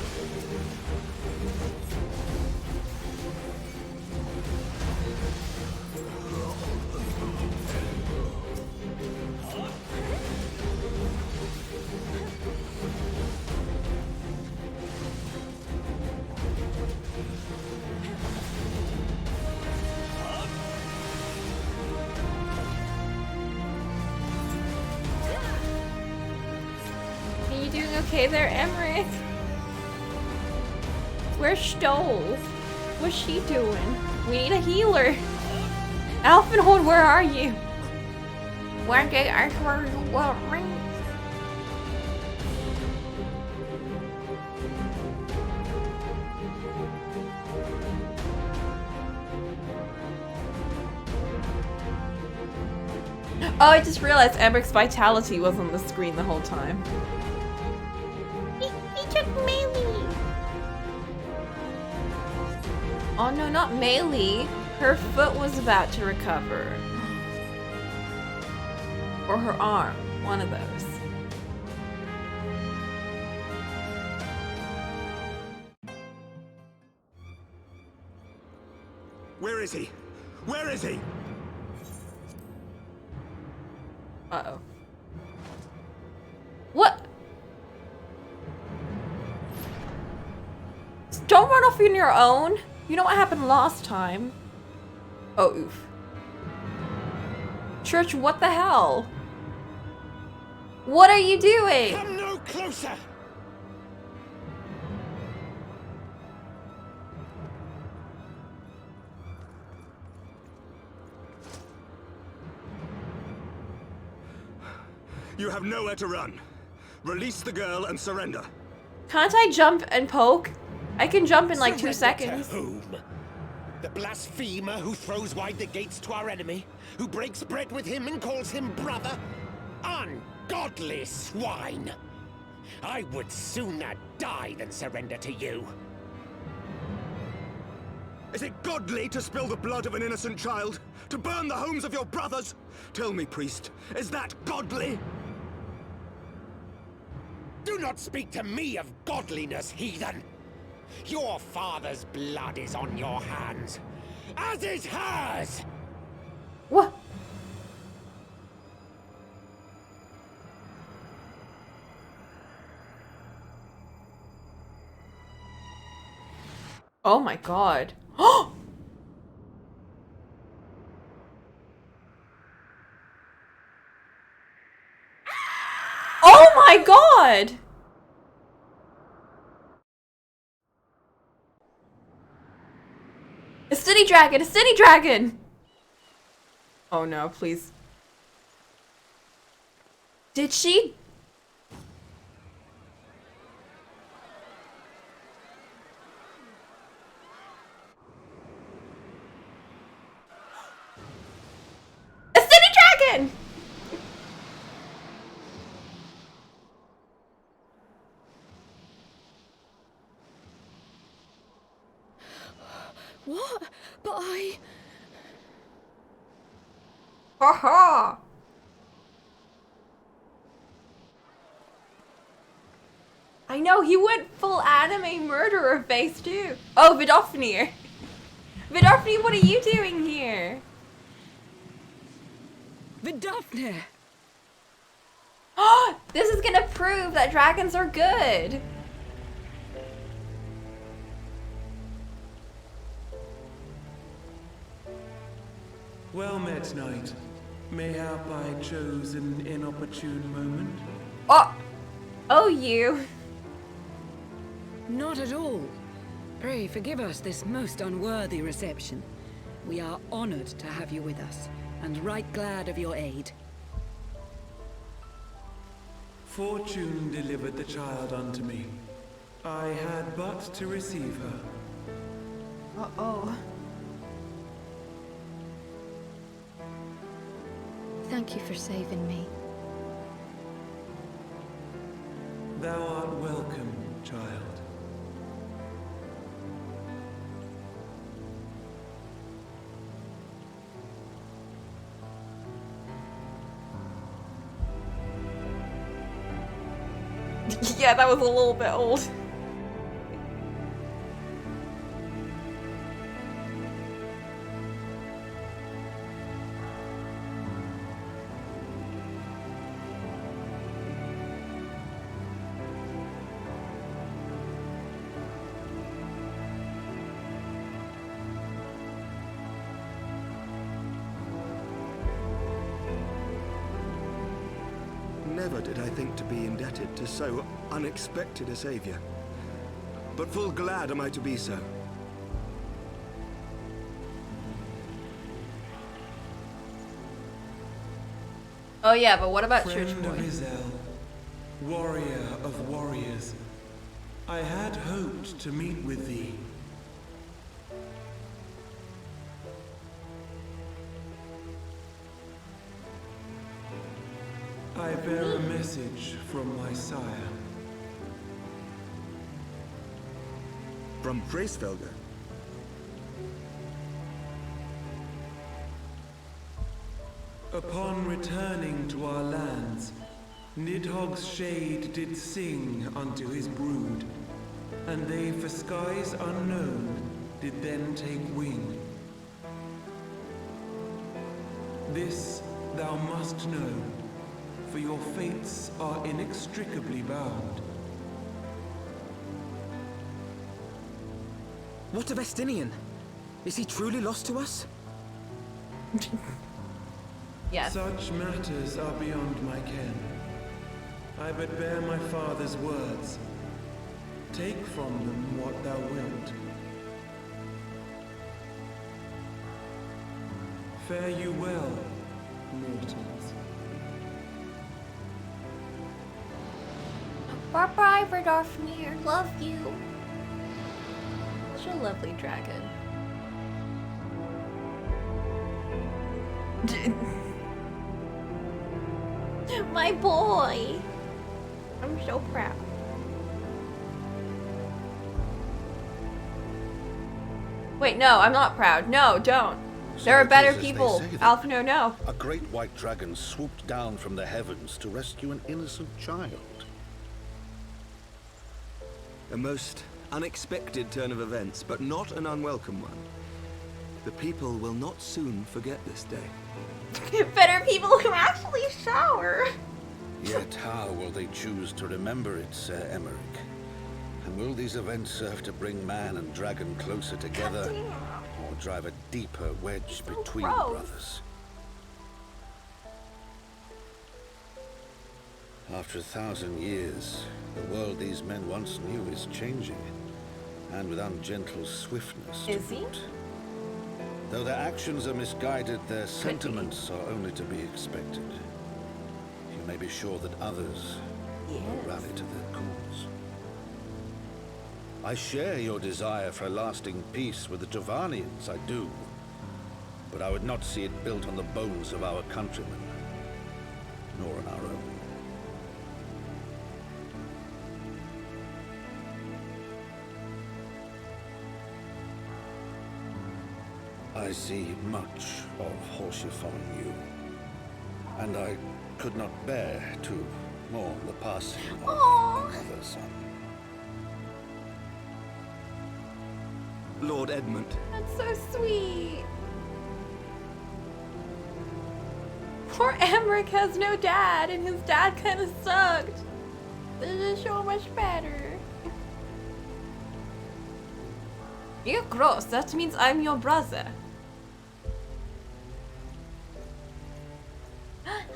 Okay there, Emmerich. Where's Stoll? What's she doing? We need a healer. Alphenhold, where are you? Where did I hear you want me? Oh, I just realized Emmerich's vitality was on the screen the whole time. He took melee. Oh no, not melee. Her foot was about to recover. Or her arm. One of those. Where is he? Where is he? Uh-oh. What? Don't run off on your own. You know what happened last time. Oh, oof. Church, what the hell? What are you doing? Come no closer! You have nowhere to run. Release the girl and surrender. Can't I jump and poke? I can jump in like 2 seconds. To whom? The blasphemer who throws wide the gates to our enemy? Who breaks bread with him and calls him brother? Ungodly swine! I would sooner die than surrender to you. Is it godly to spill the blood of an innocent child? To burn the homes of your brothers? Tell me, priest, is that godly? Do not speak to me of godliness, heathen! Your father's blood is on your hands, as is hers! What? Oh my god. Oh my god! A city dragon! A city dragon! Oh no, please. Did she? A city dragon! What? But I... Haha! I know, he went full anime murderer face too. Oh, Vidofnir. Vidofnir, what are you doing here? Vidofnir! This is gonna prove that dragons are good. Well met, knight. Mayhap I chose an inopportune moment. Oh, you. Not at all. Pray forgive us this most unworthy reception. We are honored to have you with us, and right glad of your aid. Fortune delivered the child unto me. I had but to receive her. Uh-oh. Thank you for saving me. Thou art welcome, child. Yeah, that was a little bit old. Never did I think to be indebted to so unexpected a savior. But full glad am I to be so. Oh yeah, but what about Church Friend of Boy? Izel, warrior of warriors, I had hoped to meet with thee. I bear a message from my sire. From Freysfelder. Upon returning to our lands, Nidhogg's shade did sing unto his brood, and they for skies unknown did then take wing. This thou must know, for your fates are inextricably bound. What of Estinian? Is he truly lost to us? Yes. Such matters are beyond my ken. I but bear my father's words. Take from them what thou wilt. Fare you well, mortals. Bye-bye, Vidofnir. Love you. Such a lovely dragon. My boy. I'm so proud. Wait, no, I'm not proud. No, don't. So There are it better is as they people. say then. Alphino, no. A great white dragon swooped down from the heavens to rescue an innocent child. A most unexpected turn of events, but not an unwelcome one. The people will not soon forget this day. Better people who actually shower. Yet how will they choose to remember it, Sir Emmerich? And will these events serve to bring man and dragon closer together, or drive a deeper wedge between gross. brothers? After 1,000 years, the world these men once knew is changing, and with ungentle swiftness to Is he? boot. Though their actions are misguided, their sentiments are only to be expected. You may be sure that others will rally to their cause. I share your desire for a lasting peace with the Tavanians, I do. But I would not see it built on the bones of our countrymen, nor on our own. I see much of Horschiff on you, and I could not bear to mourn the passing of another son. Lord Edmund. That's so sweet. Poor Emmerich has no dad, and his dad kind of sucked. This is so much better. You're gross. That means I'm your brother.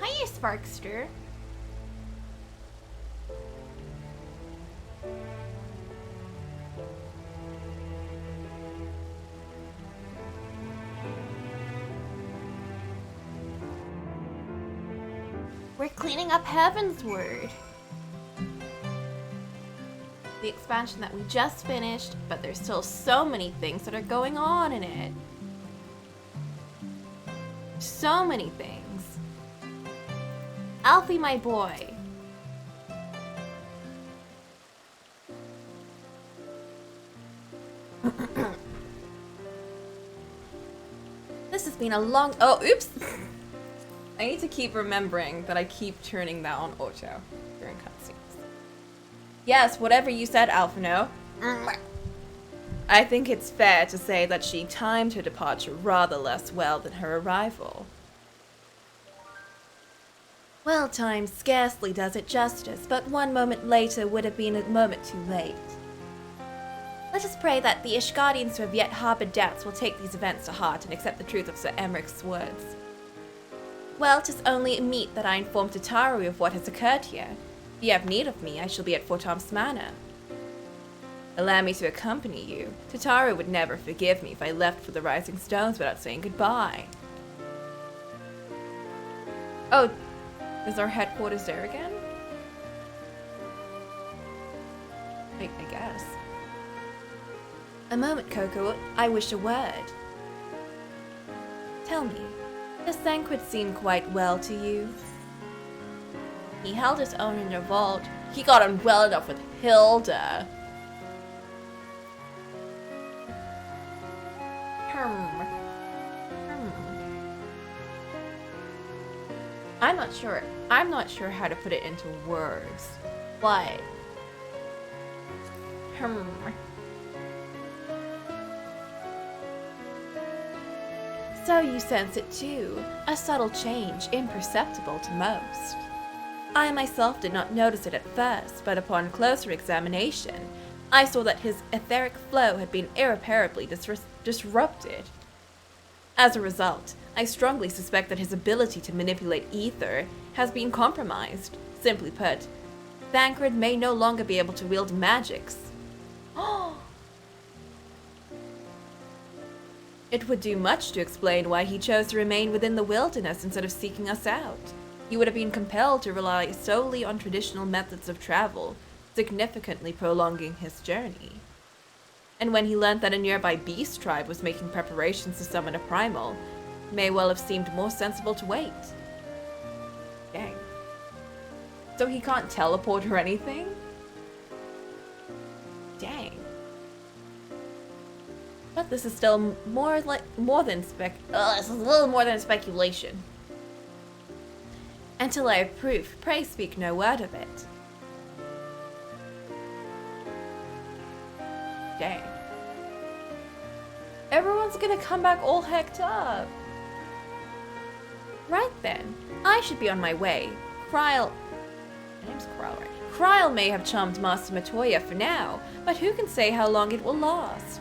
Hiya, Sparkster. We're cleaning up Heavensward. The expansion that we just finished, but there's still so many things that are going on in it. So many things. Alfie, my boy. This has been a long... Oh, oops! I need to keep remembering that I keep turning that on auto during cutscenes. Yes, whatever you said, Alphino. I think it's fair to say that she timed her departure rather less well than her arrival. Well, time scarcely does it justice, but one moment later would have been a moment too late. Let us pray that the Ishgardians who have yet harbored doubts will take these events to heart and accept the truth of Sir Emmerich's words. Well, 'tis only meet that I inform Tataru of what has occurred here. If you have need of me, I shall be at Fort Tom's Manor. Allow me to accompany you. Tataru would never forgive me if I left for the Rising Stones without saying goodbye. Oh, is our headquarters there again? I guess. A moment, Coco. I wish a word. Tell me, does Thancred seem quite well to you? He held his own in the vault. He got on well enough with Hilda. I'm not sure how to put it into words. What? So you sense it too, a subtle change imperceptible to most. I myself did not notice it at first, but upon closer examination, I saw that his etheric flow had been irreparably disrupted. As a result, I strongly suspect that his ability to manipulate ether has been compromised. Simply put, Thancred may no longer be able to wield magics. It would do much to explain why he chose to remain within the wilderness instead of seeking us out. He would have been compelled to rely solely on traditional methods of travel, significantly prolonging his journey. And when he learned that a nearby beast tribe was making preparations to summon a primal, it may well have seemed more sensible to wait. Dang. So he can't teleport or anything? Dang. But this is still more than this is a little more than speculation. Until I have proof, pray speak no word of it. Dang. Everyone's gonna come back all hecked up. Right then, I should be on my way. Kryle... My name's Kryle, right? Kryle may have charmed Master Matoya for now, but who can say how long it will last?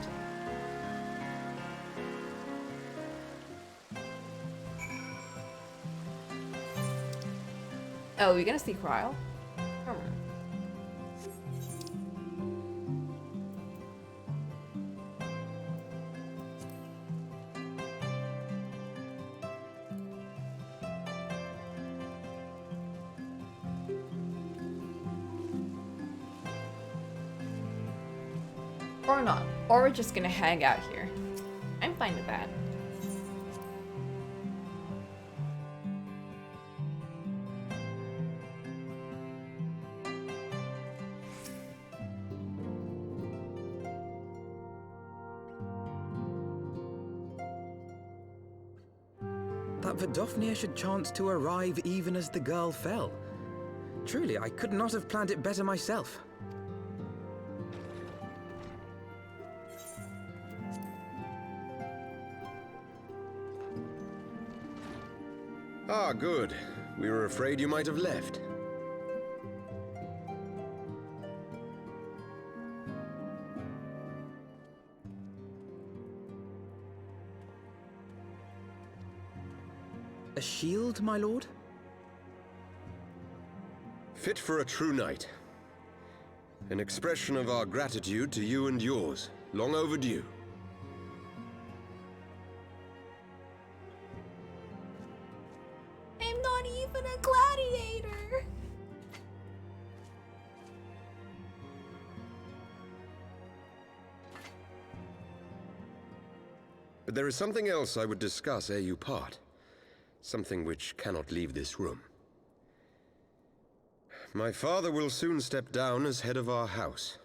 Oh, we're gonna see Kryle? Or not. Or we're just gonna hang out here. I'm fine with that. that Vidofnir should chance to arrive even as the girl fell. Truly, I could not have planned it better myself. Ah, good. We were afraid you might have left. A shield, my lord? Fit for a true knight. An expression of our gratitude to you and yours, long overdue. I'm not even a gladiator. But there is something else I would discuss ere you part. Something which cannot leave this room. My father will soon step down as head of our house.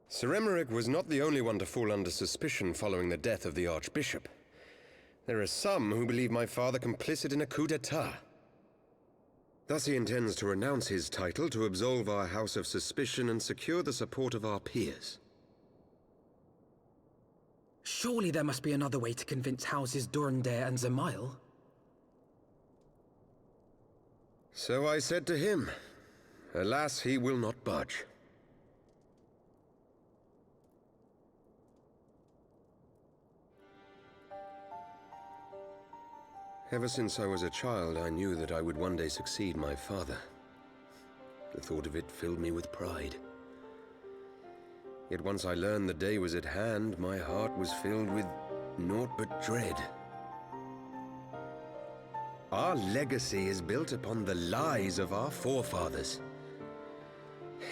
Sir Emeric was not the only one to fall under suspicion following the death of the Archbishop. There are some who believe my father complicit in a coup d'etat. Thus he intends to renounce his title to absolve our house of suspicion and secure the support of our peers. Surely there must be another way to convince houses Durandare and Zamail. So I said to him. Alas, he will not budge. Ever since I was a child, I knew that I would one day succeed my father. The thought of it filled me with pride. Yet once I learned the day was at hand, my heart was filled with naught but dread. Our legacy is built upon the lies of our forefathers.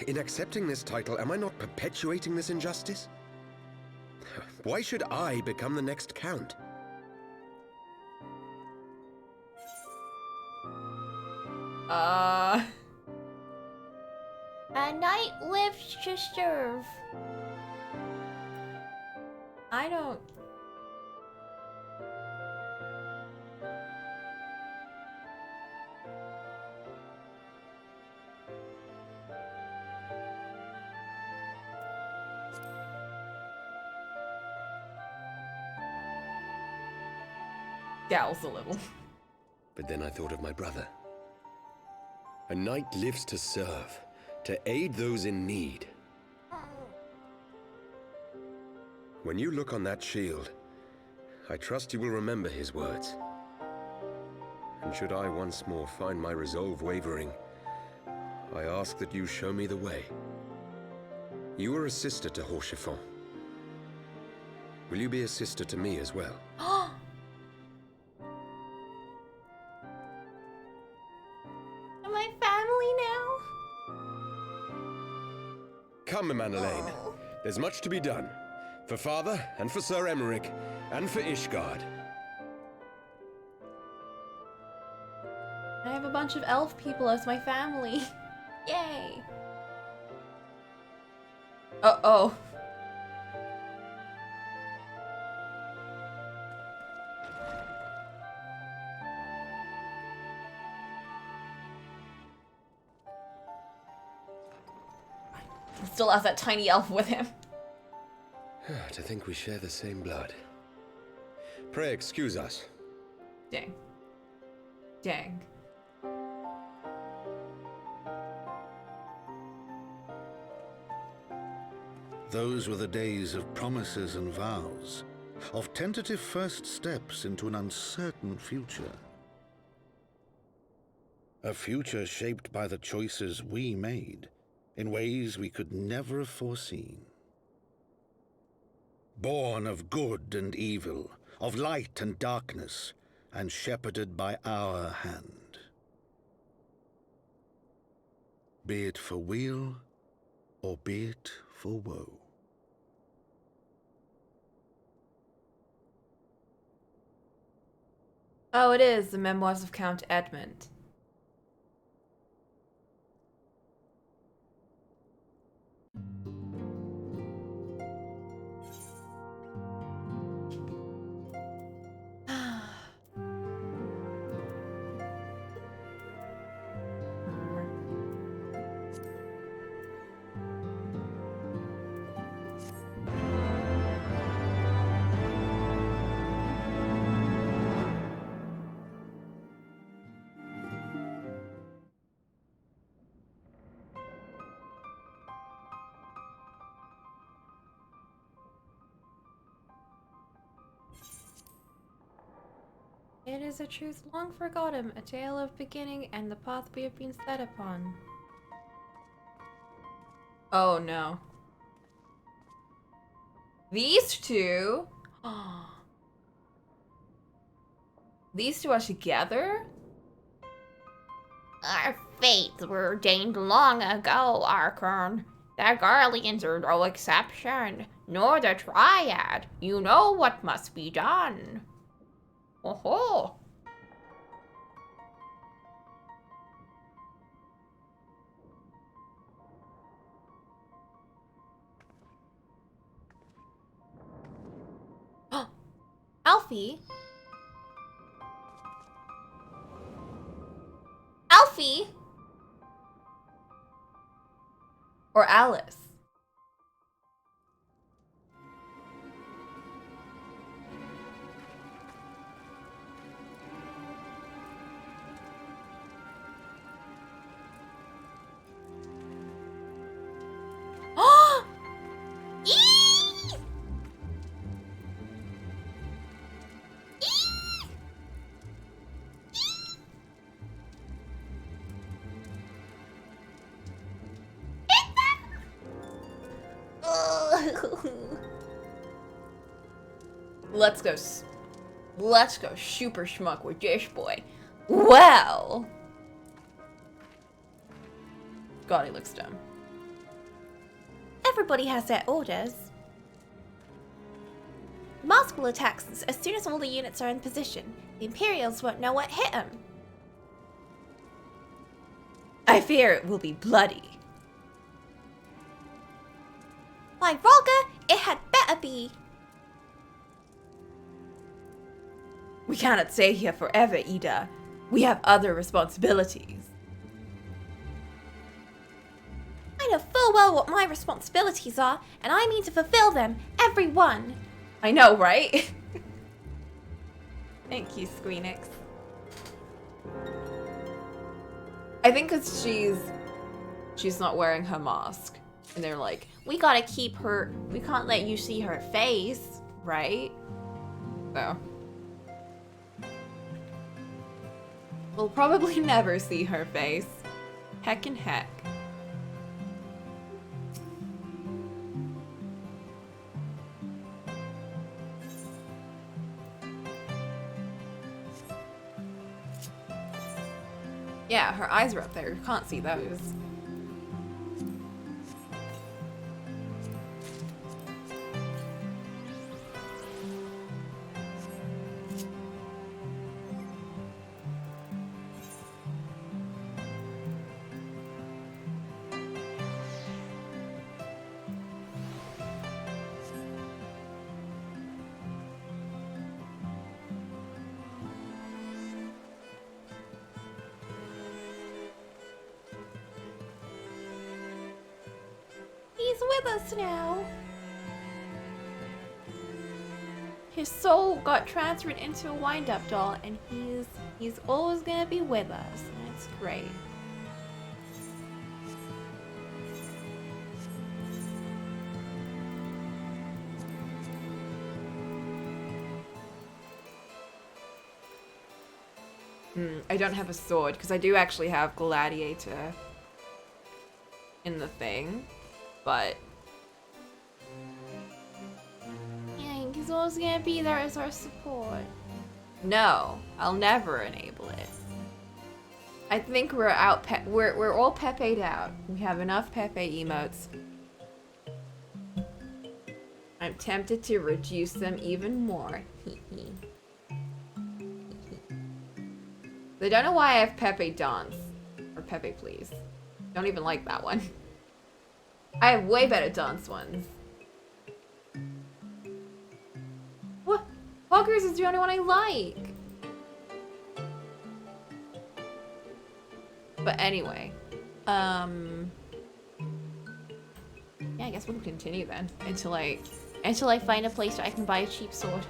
In accepting this title, am I not perpetuating this injustice? Why should I become the next count? A knight lives to serve. I don't... Scowls a little. But then I thought of my brother. A knight lives to serve, to aid those in need. When you look on that shield, I trust you will remember his words. And should I once more find my resolve wavering, I ask that you show me the way. You are a sister to Haurchefant. Will you be a sister to me as well? Am I family now? Come, Manelaine. There's much to be done. For father, and for Sir Emeric, and for Ishgard. I have a bunch of elf people as my family. Yay! Uh-oh. He still has that tiny elf with him. To think we share the same blood. Pray excuse us. Dang. Dang. Those were the days of promises and vows, of tentative first steps into an uncertain future. A future shaped by the choices we made, in ways we could never have foreseen. Born of good and evil, of light and darkness, and shepherded by our hand. Be it for weal, or be it for woe. Oh, it is the Memoirs of Count Edmund. It is a truth long forgotten, a tale of beginning and the path we have been set upon. Oh no. These two? These two are together? Our fates were ordained long ago, Archon. The Guardians are no exception, nor the Triad. You know what must be done. Oh-ho! Alfie? Alfie? Or Alice? Let's go super schmuck with this boy. Well. God, he looks dumb. Everybody has their orders. The mask will attack as soon as all the units are in position. The Imperials won't know what hit them. I fear it will be bloody. By Volga, it had better be. We cannot stay here forever, Ida. We have other responsibilities. I know full well what my responsibilities are, and I mean to fulfill them, every one. I know, right? Thank you, Squeenix. I think because she's not wearing her mask. And they're like, we gotta keep her, we can't let you see her face, right? So. We'll probably never see her face. Heck and heck. Yeah, her eyes are up there. You can't see those. He's with us now. His soul got transferred into a wind-up doll, and he's always gonna be with us. That's great. I don't have a sword, because I do actually have Gladiator in the thing, but yeah, he's always gonna be there as our support. No, I'll never enable it. I think we're out. We're all Pepe'd out. We have enough Pepe emotes. I'm tempted to reduce them even more. I don't know why I have Pepe Dance. Or Pepe Please. Don't even like that one. I have way better dance ones. What? Walkers is the only one I like. But anyway. Yeah, I guess we'll continue then. Until I find a place where I can buy a cheap sword.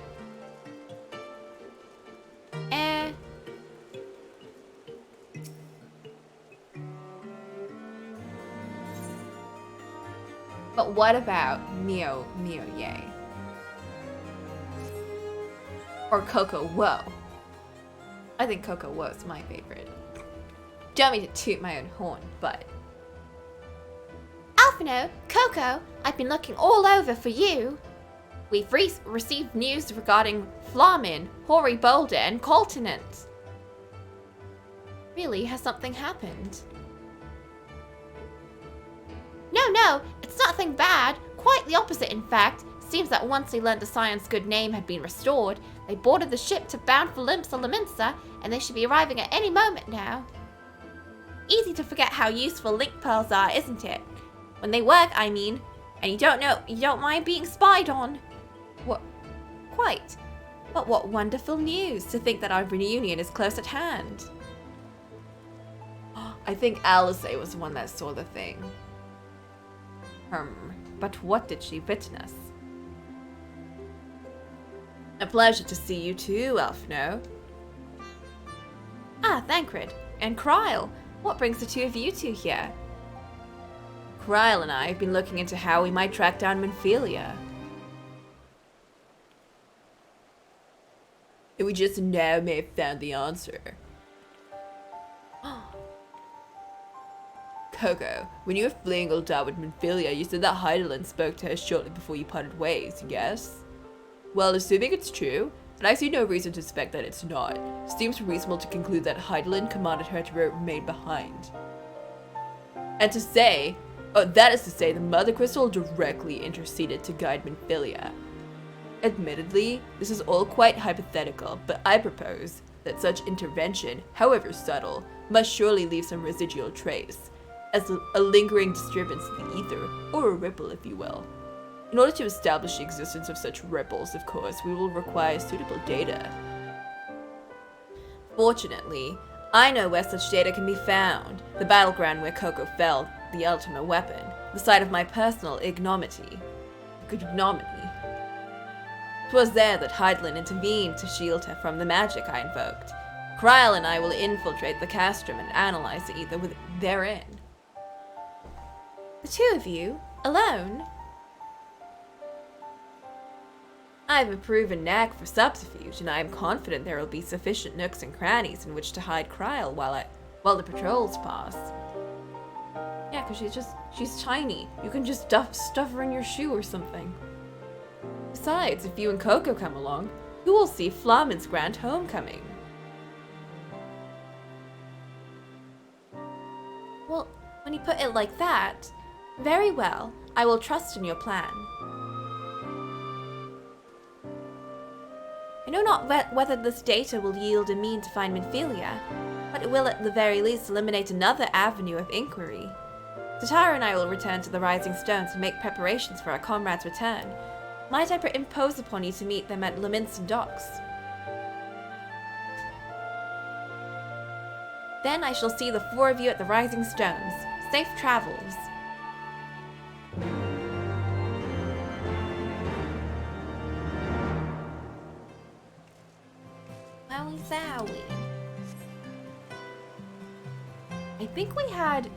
But what about Mio Ye? Or Coco Whoa? I think Coco was my favorite. Don't mean to toot my own horn, but... Alphino, Coco, I've been looking all over for you. We've received news regarding Flamin, Hoary Boulder, and Continent. Really, has something happened? No, it's nothing bad. Quite the opposite, in fact. Seems that once they learned the Scion's good name had been restored, they boarded the ship to bound for Limsa Laminsa, and they should be arriving at any moment now. Easy to forget how useful link pearls are, isn't it? When they work, I mean, and you don't mind being spied on. What? Quite. But what wonderful news to think that our reunion is close at hand. I think Alice was the one that saw the thing. But what did she witness? A pleasure to see you too, Alphino. Ah, Thancred. And Kryle. What brings the two of you two here? Kryle and I have been looking into how we might track down Minfilia. And we just now may have found the answer. Coco, when you were fleeing Ul'dah with Minfilia, you said that Hydaelyn spoke to her shortly before you parted ways, yes? Well, assuming it's true, and I see no reason to suspect that it's not, seems reasonable to conclude that Hydaelyn commanded her to remain behind. And to say, that is to say, the Mother Crystal directly interceded to guide Minfilia. Admittedly, this is all quite hypothetical, but I propose that such intervention, however subtle, must surely leave some residual trace, as a lingering disturbance in the ether, or a ripple if you will. In order to establish the existence of such ripples, of course, we will require suitable data. Fortunately, I know where such data can be found, the battleground where Coco fell, the ultimate weapon, the site of my personal ignominy. 'Twas there that Hydaelyn intervened to shield her from the magic I invoked. Kryle and I will infiltrate the castrum and analyze the ether therein. The two of you? Alone? I have a proven knack for subterfuge, and I am confident there will be sufficient nooks and crannies in which to hide Kryle while the patrols pass. Yeah, because she's tiny. You can just stuff her in your shoe or something. Besides, if you and Coco come along, you will see Flamin's grand homecoming. Well, when you put it like that, very well. I will trust in your plan. I know not whether this data will yield a mean to find Minfilia, but it will at the very least eliminate another avenue of inquiry. Tatara and I will return to the Rising Stones and make preparations for our comrade's return. Might I impose upon you to meet them at Laminson Docks? Then I shall see the four of you at the Rising Stones. Safe travels. Wowie zowie. I think we had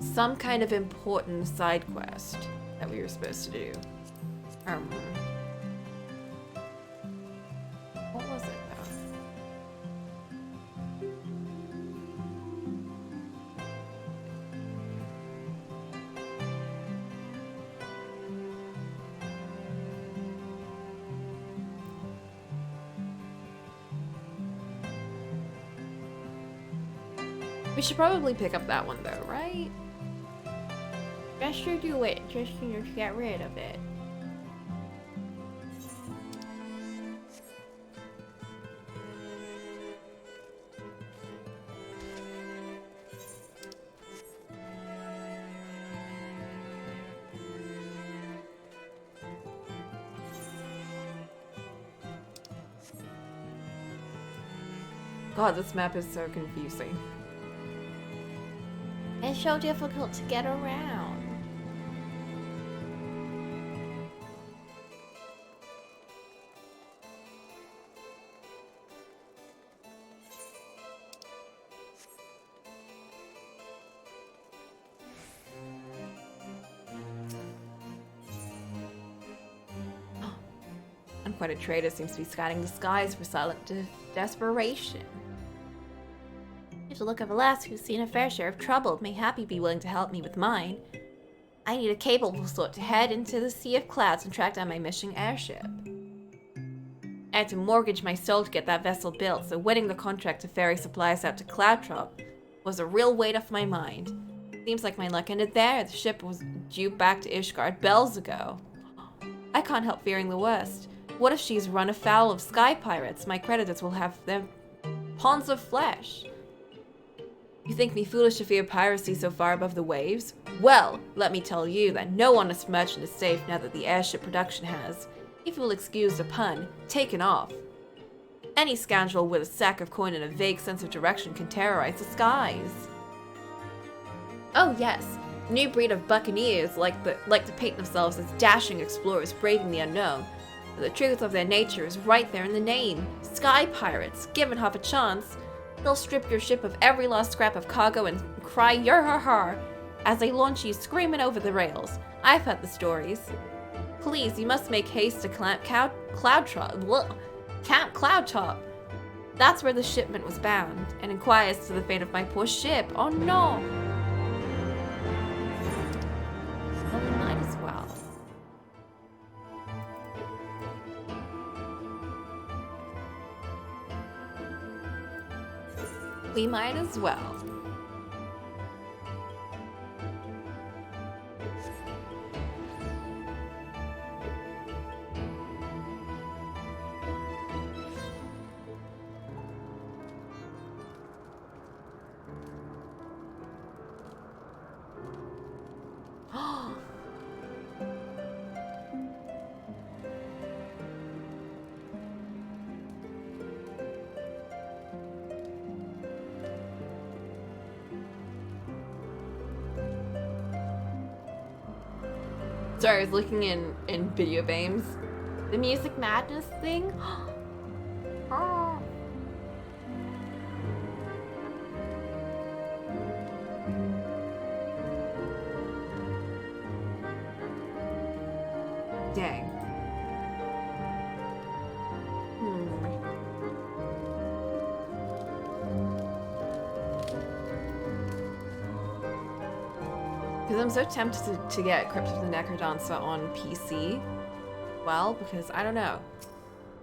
some kind of important side quest that we were supposed to do. What was it though? We should probably pick up that one though, right? Just to do it, just to get rid of it. God, this map is so confusing. It's so difficult to get around. I'm quite a traitor, seems to be scanning the skies for silent desperation. Here's a look of a lass who's seen a fair share of trouble, may happy be willing to help me with mine. I need a capable sort to head into the sea of clouds and track down my missing airship. I had to mortgage my soul to get that vessel built, so winning the contract to ferry supplies out to Cloudtrop was a real weight off my mind. Seems like my luck ended there. The ship was due back to Ishgard bells ago. I can't help fearing the worst. What if she's run afoul of sky pirates? My creditors will have their ponds of flesh. You think me foolish to fear piracy so far above the waves? Well, let me tell you that no honest merchant is safe now that the airship production has, if you will excuse the pun, taken off. Any scoundrel with a sack of coin and a vague sense of direction can terrorize the skies. Oh yes, a new breed of buccaneers like to paint themselves as dashing explorers braving the unknown. But the truth of their nature is right there in the name. Sky pirates, given half a chance, they'll strip your ship of every last scrap of cargo and cry yer-har-har as they launch you screaming over the rails. I've heard the stories. Please, you must make haste to Camp Cloudtop. That's where the shipment was bound, and inquire as to the fate of my poor ship. Oh no! Well, we might as well. We might as well. Sorry, I was looking in video games. The music madness thing? Oh. Dang. Because I'm so tempted to get Crypt of the Necrodancer on PC. Well, because I don't know.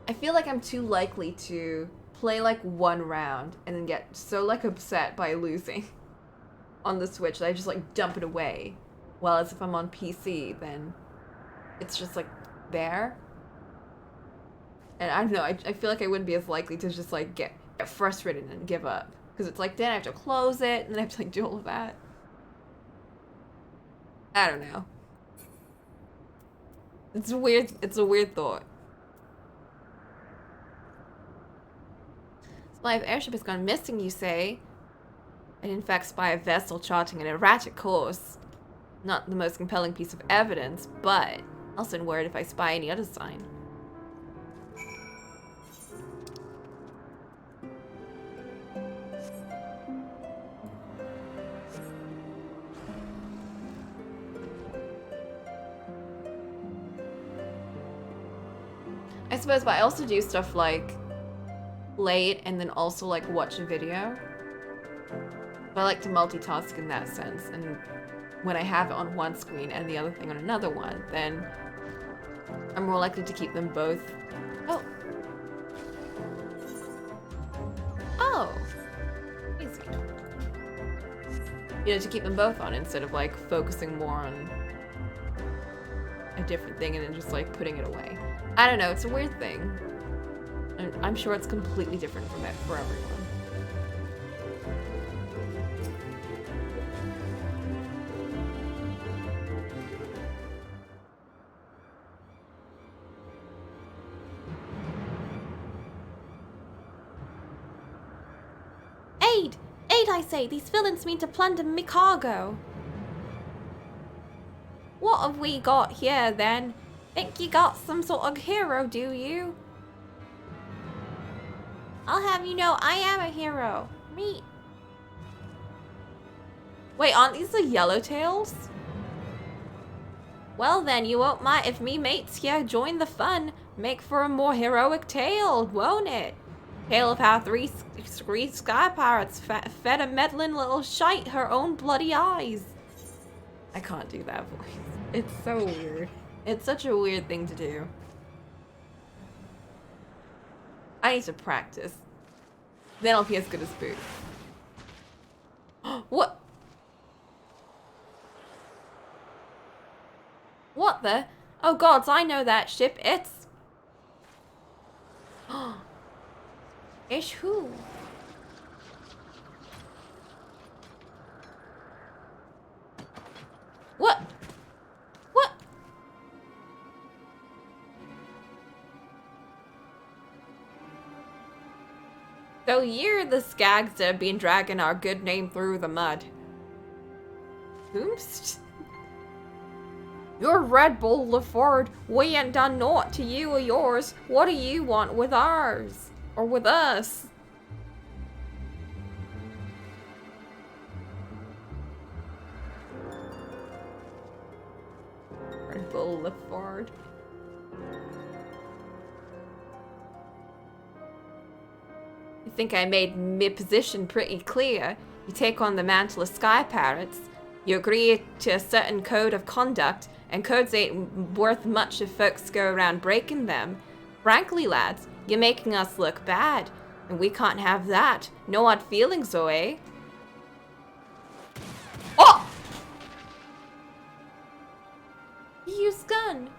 I feel like I'm too likely to play like one round and then get so like upset by losing on the Switch that I just like dump it away. Whereas if I'm on PC, then it's just like there. And I don't know, I feel like I wouldn't be as likely to just like get frustrated and give up. Because it's like then I have to close it and then I have to like do all of that. I don't know. It's weird. It's a weird thought. Spy of airship has gone missing, you say? And in fact spy a vessel charting an erratic course. Not the most compelling piece of evidence, but I'll send word if I spy any other sign. I suppose, but I also do stuff like play it and then also like watch a video. But I like to multitask in that sense, and when I have it on one screen and the other thing on another one, then I'm more likely to keep them both. Oh. Oh. Easy. You know, to keep them both on instead of like focusing more on a different thing and then just like putting it away. I don't know, it's a weird thing. I'm sure it's completely different from it for everyone. Aid! Aid, I say! These villains mean to plunder me cargo! What have we got here, then? Think you got some sort of hero, do you? I'll have you know, I am a hero. Me. Wait, aren't these the yellowtails? Well then, you won't mind if me mates here join the fun. make for a more heroic tale, won't it? Tale of how three sky pirates fed a meddling little shite her own bloody eyes. I can't do that voice. It's so weird. It's such a weird thing to do. I need to practice. Then I'll be as good as Boo. What? What the? Oh gods, I know that ship. It's... Ish who? What? What? So you're the skags that have been dragging our good name through the mud. Whomst? You're Red Bull LaFord. We ain't done naught to you or yours. What do you want with ours? Or with us? Red Bull LaFord. I think I made my position pretty clear. You take on the mantle of Sky Pirates. You agree to a certain code of conduct, and codes ain't worth much if folks go around breaking them. Frankly, lads, you're making us look bad, and we can't have that. No odd feelings, eh? Oh! He used gun.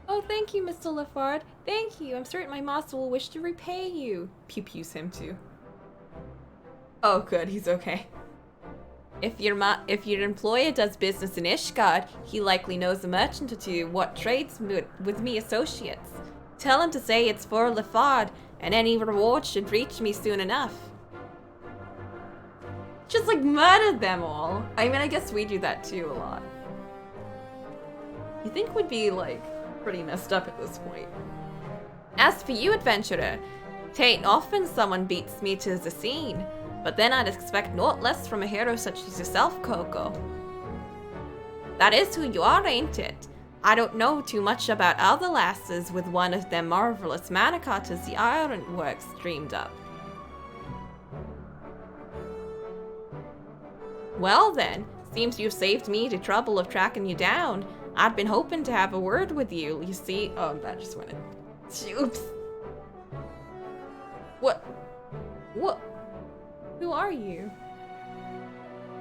Oh, thank you, Mr. LaFard. Thank you. I'm certain my master will wish to repay you. Pew-pews him too. Oh, good. He's okay. If your employer does business in Ishgard, he likely knows a merchant or two what trades with me associates. Tell him to say it's for LaFard, and any reward should reach me soon enough. Just like murdered them all. I mean, I guess we do that too a lot. You think we'd be like pretty messed up at this point. As for you, adventurer, 'tain't often someone beats me to the scene, but then I'd expect naught less from a hero such as yourself, Coco. That is who you are, ain't it? I don't know too much about other lasses with one of them marvelous manicotters the ironworks dreamed up. Well then, seems you've saved me the trouble of tracking you down. I'd been hoping to have a word with you, you see. Oh, that just went in. Oops. What? Who are you?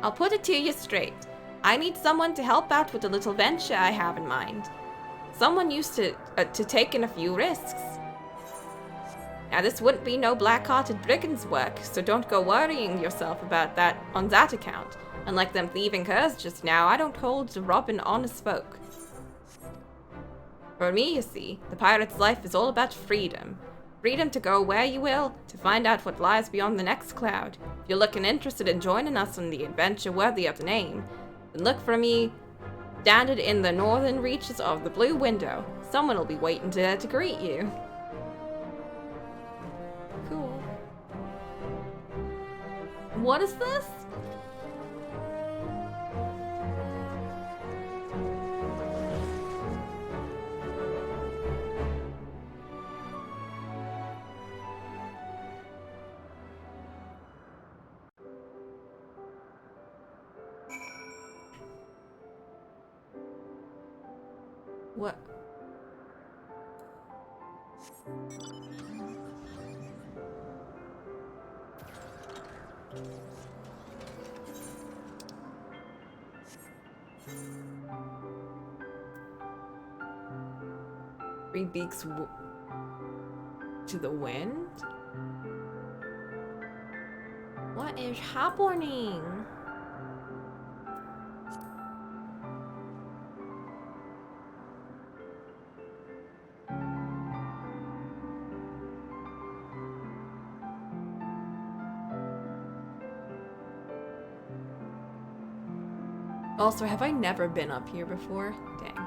I'll put it to you straight. I need someone to help out with a little venture I have in mind. Someone used to taking a few risks. Now this wouldn't be no black-hearted brigand's work, so don't go worrying yourself about that on that account. Unlike them thieving curs just now, I don't hold to robbing honest folk. For me, you see, the pirate's life is all about freedom. Freedom to go where you will, to find out what lies beyond the next cloud. If you're looking interested in joining us on the adventure worthy of the name, then look for me standing in the northern reaches of the Blue Window. Someone will be waiting there to greet you. Cool. What is this? What? Three beaks to the wind? What is happening? Also, have I never been up here before? Dang.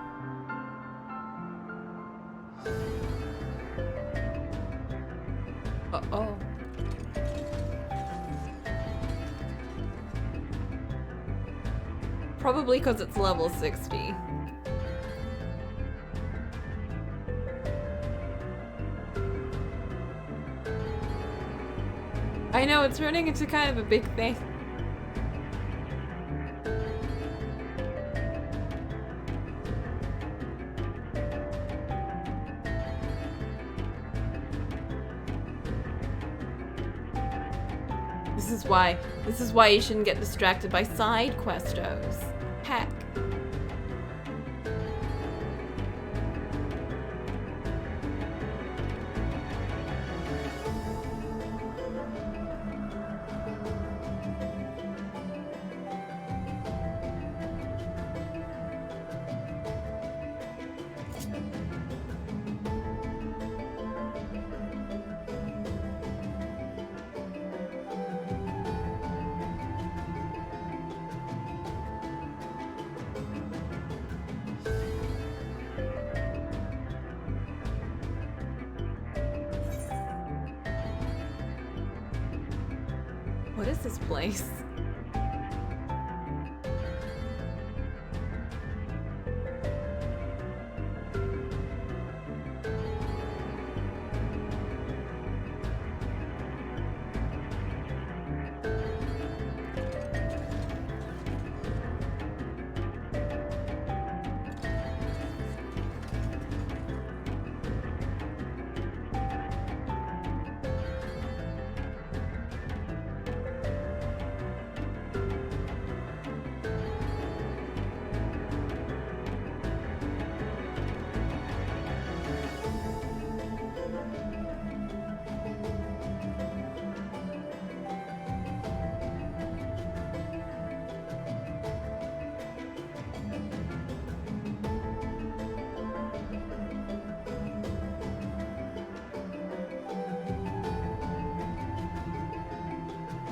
Uh-oh. Probably because it's level 60. I know, it's turning into kind of a big thing. This is why you shouldn't get distracted by side questos. Heck. What is this place?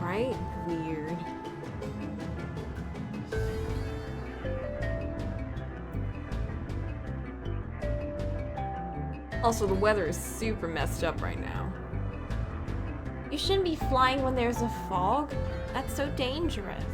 Right? Weird. Also, the weather is super messed up right now. You shouldn't be flying when there's a fog. That's so dangerous.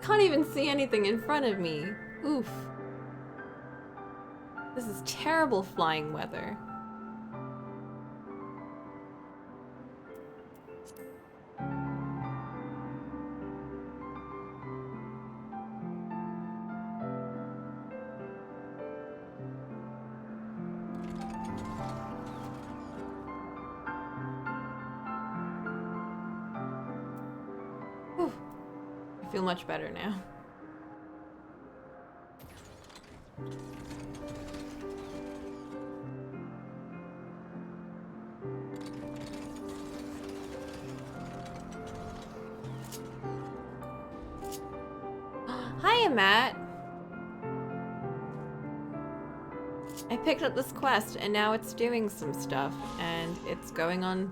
Can't even see anything in front of me. Oof. This is terrible flying weather. I feel much better now. Hiya, Matt. I picked up this quest and now it's doing some stuff and it's going on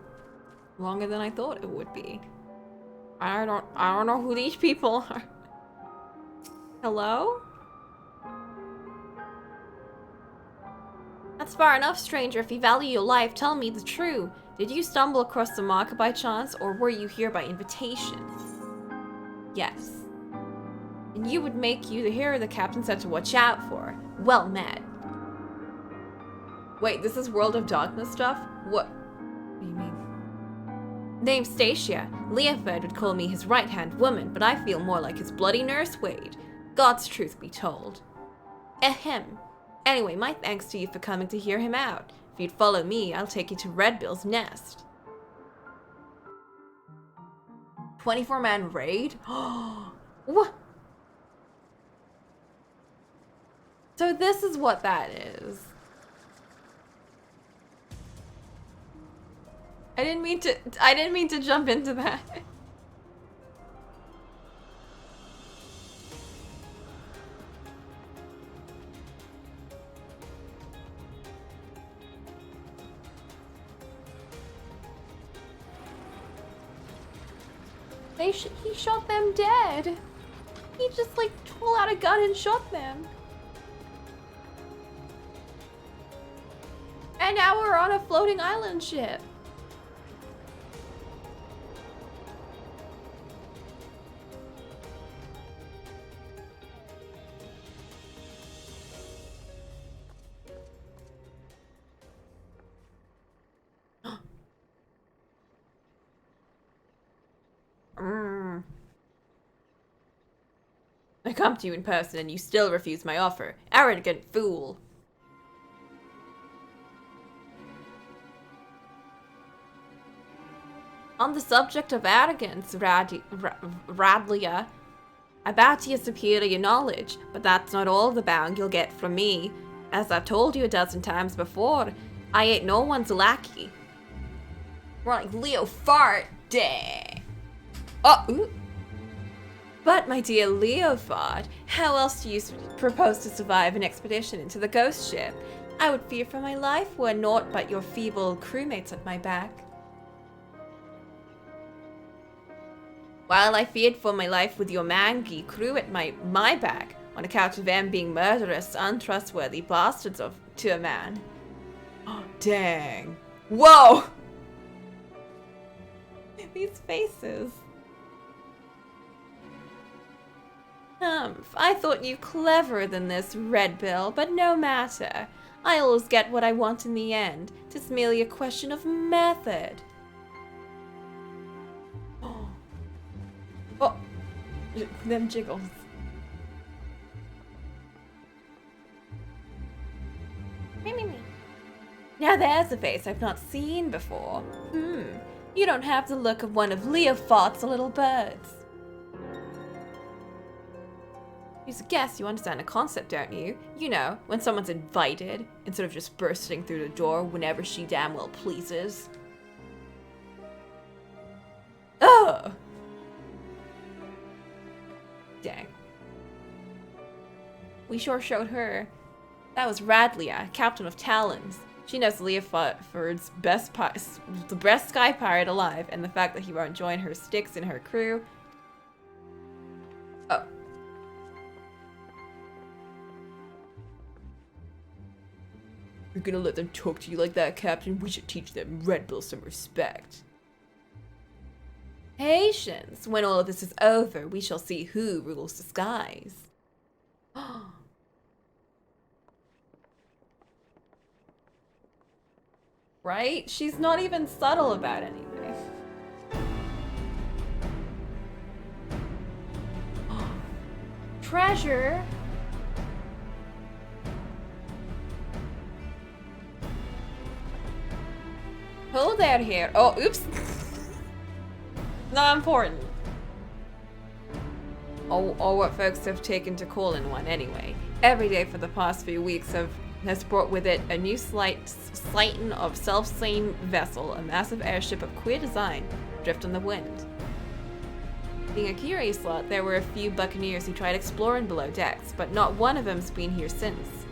longer than I thought it would be. I don't know who these people are. Hello? That's far enough, stranger. If you value your life, tell me the truth. Did you stumble across the market by chance, or were you here by invitation? Yes. And you would make you the hero the captain said to watch out for. Well met. Wait, this is World of Darkness stuff? What do you mean? Name's Stacia. Leoford would call me his right-hand woman, but I feel more like his bloody nurse Wade. God's truth be told. Ahem. Anyway, my thanks to you for coming to hear him out. If you'd follow me, I'll take you to Red Bill's nest. 24-man raid? What? So this is what that is. I didn't mean to jump into that. he shot them dead. He just like pulled out a gun and shot them. And now we're on a floating island ship. I come to you in person and you still refuse my offer. Arrogant fool. On the subject of arrogance, Radlia, I bow to your superior knowledge, but that's not all the bowing you'll get from me. As I've told you a dozen times before, I ain't no one's lackey. Right, Leo fart. Dang. Oh, ooh. But, my dear Leofard, how else do you propose to survive an expedition into the ghost ship? I would fear for my life were naught but your feeble crewmates at my back. While I feared for my life with your mangy crew at my back, on account of them being murderous, untrustworthy bastards to a man. Oh, dang. Whoa! These faces. I thought you cleverer than this, Red Bill, but no matter. I always get what I want in the end. 'Tis merely a question of method. Oh, them jiggles. Me. Now there's a face I've not seen before. You don't have the look of one of Leofard's little birds. As a guest, you understand the concept, don't you? You know, when someone's invited, instead of just bursting through the door whenever she damn well pleases. Oh! Dang. We sure showed her. That was Radlia, captain of Talons. She knows Leofard's the best sky pirate alive, and the fact that he won't join her sticks in her crew. Oh. You're gonna let them talk to you like that, Captain? We should teach them Red Bull some respect. Patience. When all of this is over, we shall see who rules the skies. Right? She's not even subtle about anything. Treasure? Hold that here. Oh, oops. Not important. Or what folks have taken to call in one anyway. Every day for the past few weeks has brought with it a new slighting of self-same vessel, a massive airship of queer design, drift on the wind. Being a curious lot, there were a few buccaneers who tried exploring below decks, but not one of them's been here since.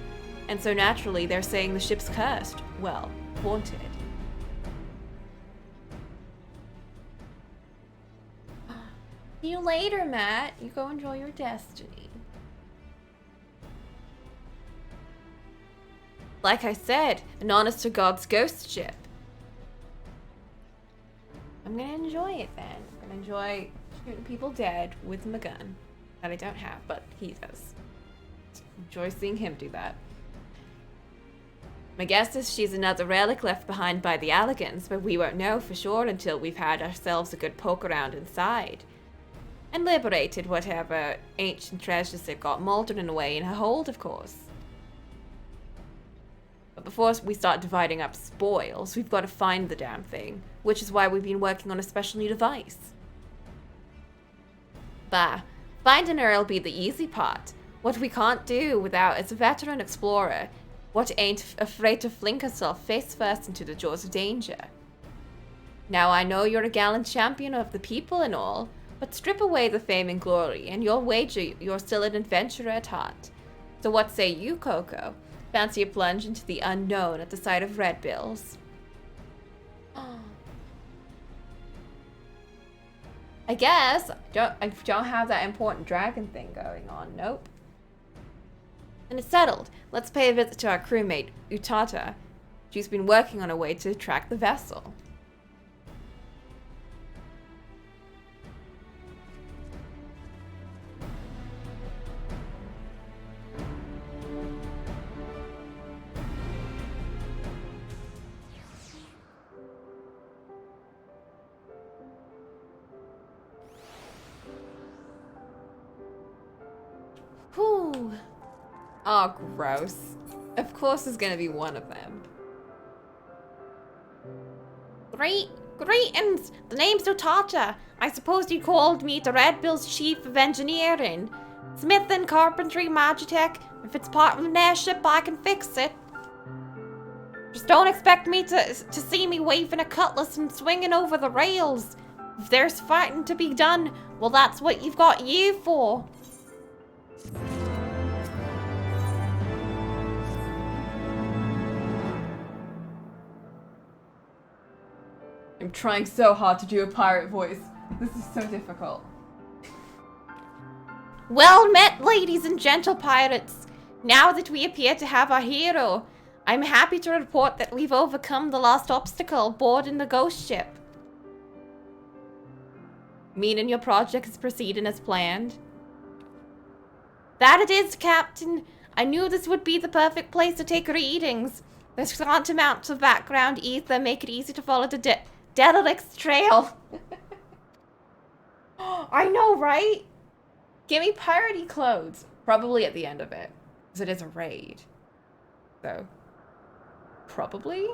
And so naturally, they're saying the ship's cursed. Well, haunted. See you later, Matt. You go enjoy your destiny. Like I said, an honest-to-God's ghost ship. I'm gonna enjoy it then. I'm gonna enjoy shooting people dead with my gun. That I don't have, but he does. Enjoy seeing him do that. My guess is she's another relic left behind by the Alligans, but we won't know for sure until we've had ourselves a good poke around inside. And liberated whatever ancient treasures they've got moldering away in her hold, of course. But before we start dividing up spoils, we've got to find the damn thing, which is why we've been working on a special new device. Bah, finding her'll be the easy part. What we can't do without is a veteran explorer, what ain't afraid to fling herself face first into the jaws of danger. Now I know you're a gallant champion of the people and all, but strip away the fame and glory, and you'll wager you're still an adventurer at heart. So what say you, Coco? Fancy a plunge into the unknown at the sight of Red Bills? I guess. I don't have that important dragon thing going on. Nope. And it's settled. Let's pay a visit to our crewmate, Utata. She's been working on a way to track the vessel. Whew. Oh, gross. Of course there's gonna be one of them. Greetings! The name's Utata. I suppose you called me the Red Bill's Chief of Engineering. Smith and Carpentry, Magitech. If it's part of an airship, I can fix it. Just don't expect me to see me waving a cutlass and swinging over the rails. If there's fighting to be done, well, that's what you've got you for. I'm trying so hard to do a pirate voice. This is so difficult. Well met, ladies and gentle pirates. Now that we appear to have our hero, I'm happy to report that we've overcome the last obstacle boarding the ghost ship. Meaning your project is proceeding as planned? That it is, Captain. I knew this would be the perfect place to take readings. The scant amounts of background ether make it easy to follow the Derelict's trail. I know, right? Give me piratey clothes. Probably at the end of it. Because it is a raid. So. Probably?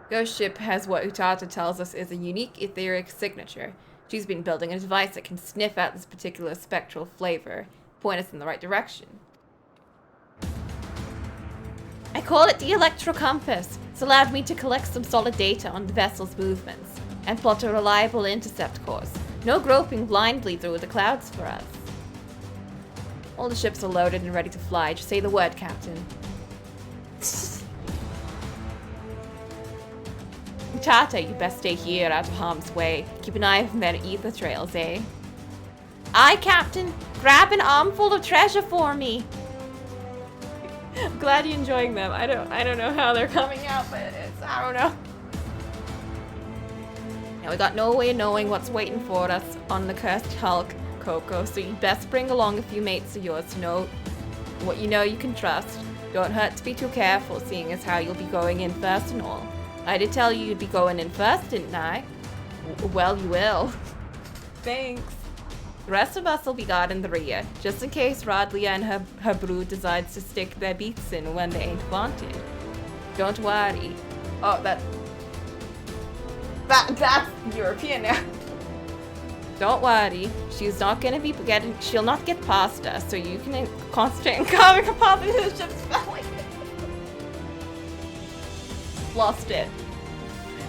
Ghost Ship has what Utata tells us is a unique etheric signature. She's been building a device that can sniff out this particular spectral flavor. Point us in the right direction. I call it the Electro Compass. It's allowed me to collect some solid data on the vessel's movements and plot a reliable intercept course. No groping blindly through the clouds for us. All the ships are loaded and ready to fly. Just say the word, Captain. Tata, you best stay here out of harm's way. Keep an eye on their ether trails, eh? Aye, Captain. Grab an armful of treasure for me. I'm glad you're enjoying them. I don't know how they're coming out, but I don't know. Now we got no way of knowing what's waiting for us on the cursed hulk, Coco, so you best bring along a few mates of yours to know what you know you can trust. Don't hurt to be too careful, seeing as how you'll be going in first and all. I did tell you you'd be going in first, didn't I? Well, you will. Thanks. The rest of us will be guarding the rear, just in case Rodlia and her brood decides to stick their beaks in when they ain't wanted. Don't worry. Oh, that's European now. Don't worry. She'll not get past us, so you can concentrate on carving apart the ship's spelling. Lost it.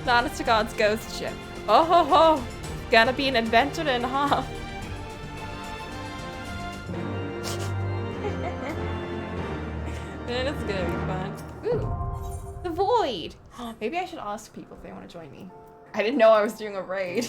The honest to God's ghost ship. Oh ho ho! Gonna be an adventure and a half. It's gonna be fun. Ooh, the void. Maybe I should ask people if they want to join me. I didn't know I was doing a raid.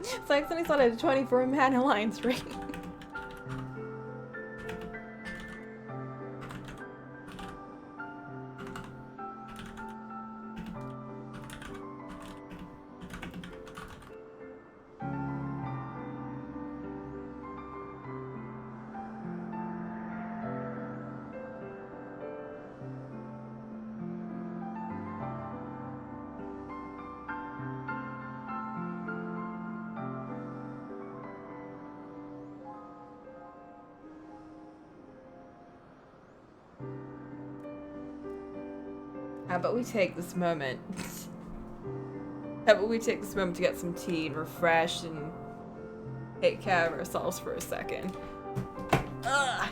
It's like somebody started a 24-man alliance raid. How about we take this moment? How about we take this moment to get some tea and refresh and take care of ourselves for a second? Ugh.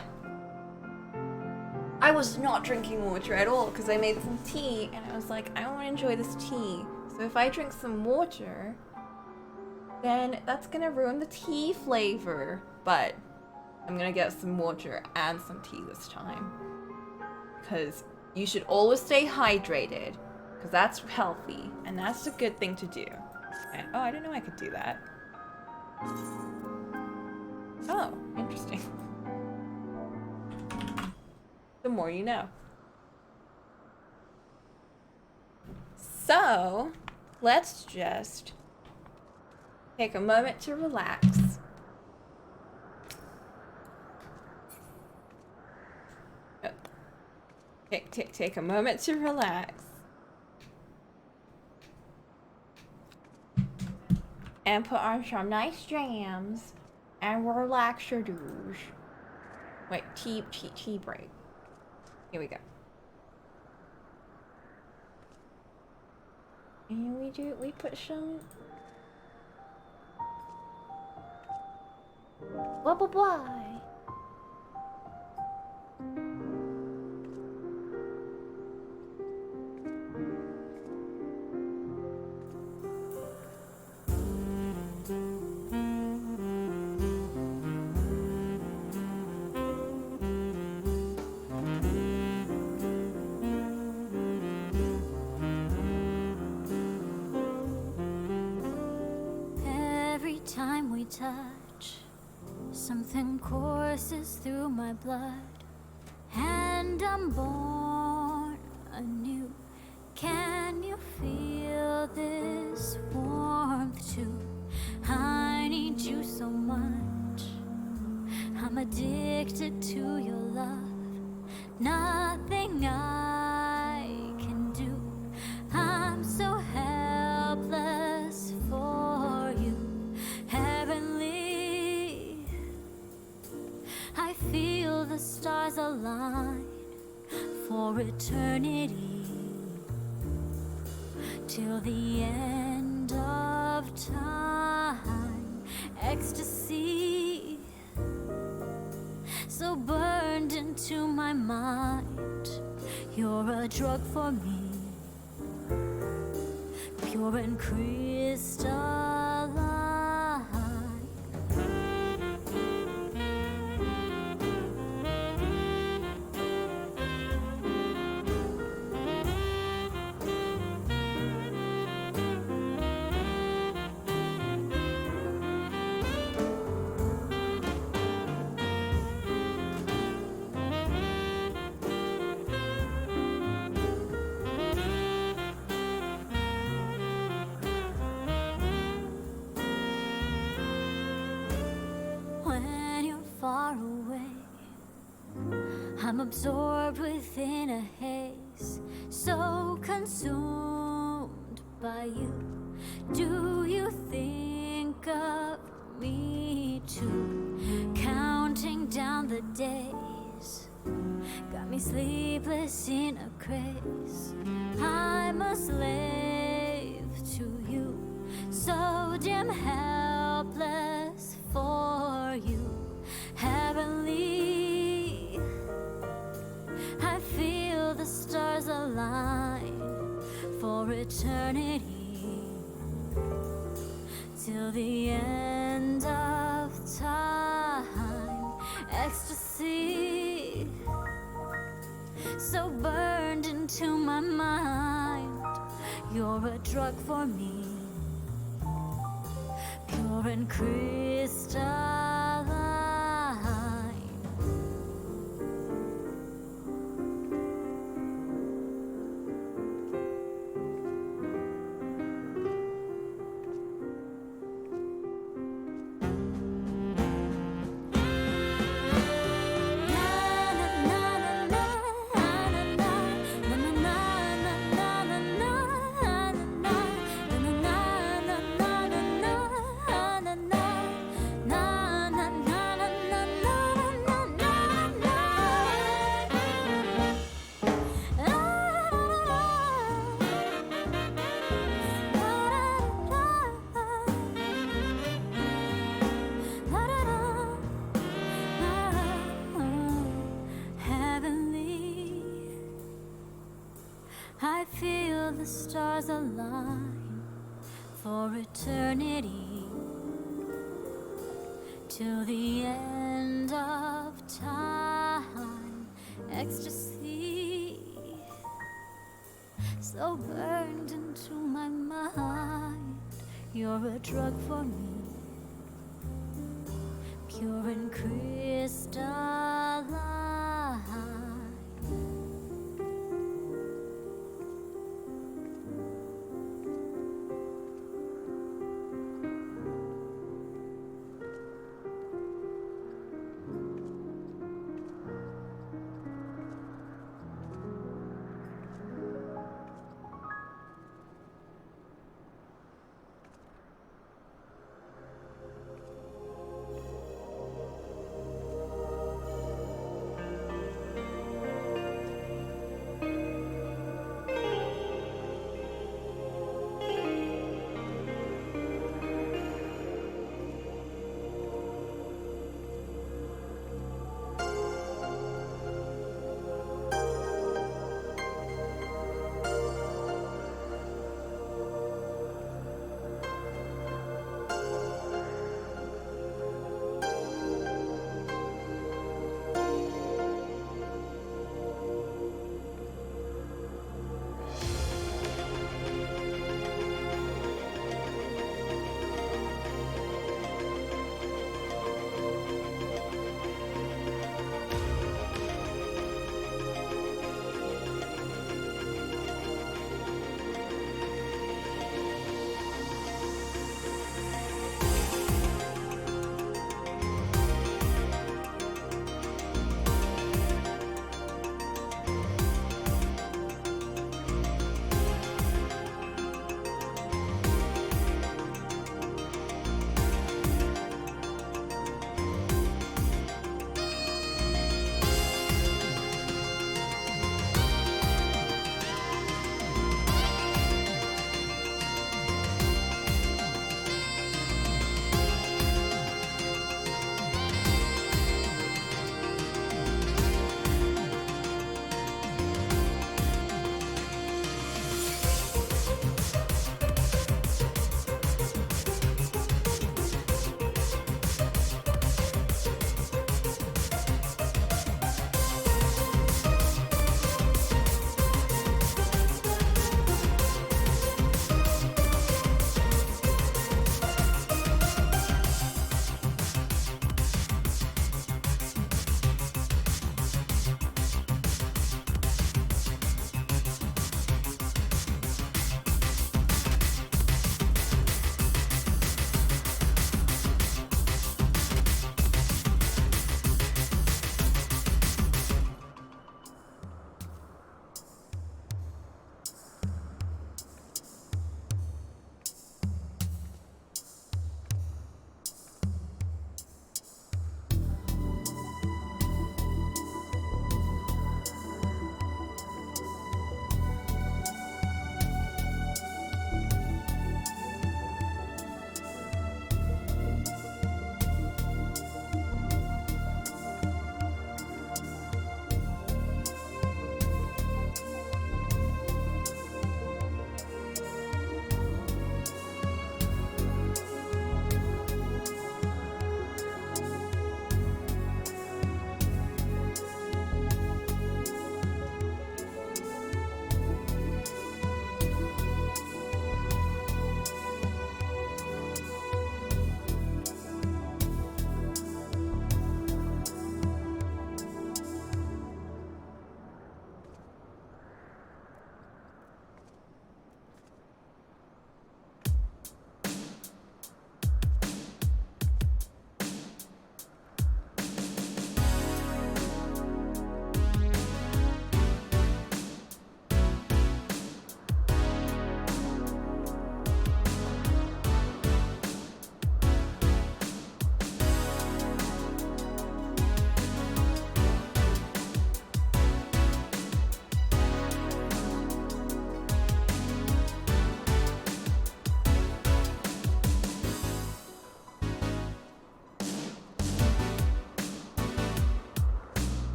I was not drinking water at all because I made some tea and I was like, I want to enjoy this tea. So if I drink some water, then that's gonna ruin the tea flavor. But I'm gonna get some water and some tea this time. Because you should always stay hydrated. Because that's healthy. And that's a good thing to do. And, oh, I didn't know I could do that. Oh, interesting. The more you know. So, let's just take a moment to relax. Take a moment to relax. And put on some nice jams and relax your douche. Wait, tea break. Here we go. And we put some blah blah blah. Time we touch, something courses through my blood, and I'm born anew. Can you feel this warmth too? I need you so much. I'm addicted to your love. Nothing I can do. I'm so helpless for you. Heavenly, I feel the stars align for eternity, till the end of time. Ecstasy, so burned into my mind. You're a drug for me, pure and crystalline. I'm absorbed within a haze, so consumed by you. Do you think of me too? Counting down the days, got me sleepless in a craze. I'm a slave to you, so damn helpless for you. Heavenly, I feel the stars align for eternity, till the end of time. Ecstasy, so burned into my mind. You're a drug for me, pure and crystalline. I feel the stars align for eternity, till the end of time. Ecstasy, so burned into my mind. You're a drug for me, pure and crystalline.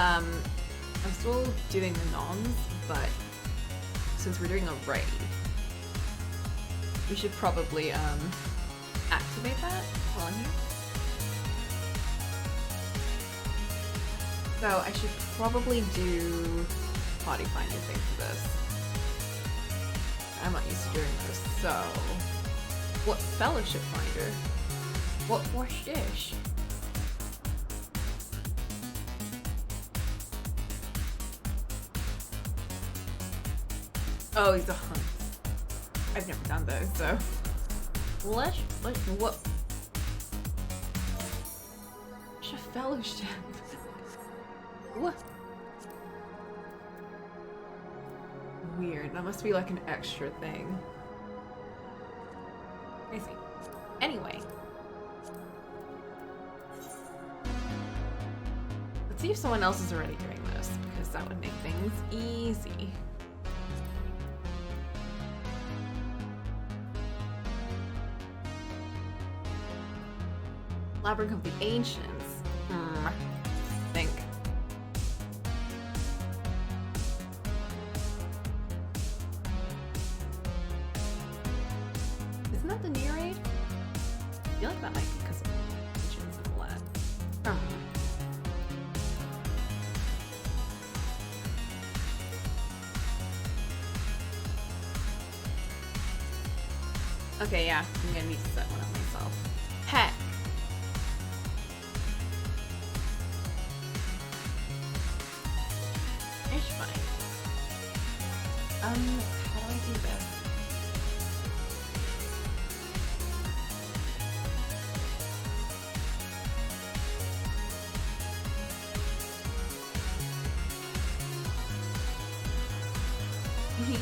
I'm still doing the noms, but since we're doing a raid, we should probably activate that while I'm here. So I should probably do party finder thing for this. I'm not used to doing this, so what fellowship finder? What wash dish? Oh, he's a hunt. I've never done those, so let's what? What's a fellowship? What? Weird. That must be like an extra thing. I see. Anyway. Let's see if someone else is already doing this, because that would make things easy. Labyrinth of the Ancients. Think. Isn't that the new raid? I feel like that might be because of Ancients and all that. Okay, yeah, I'm gonna need to set one up myself. Heck. How do I do this?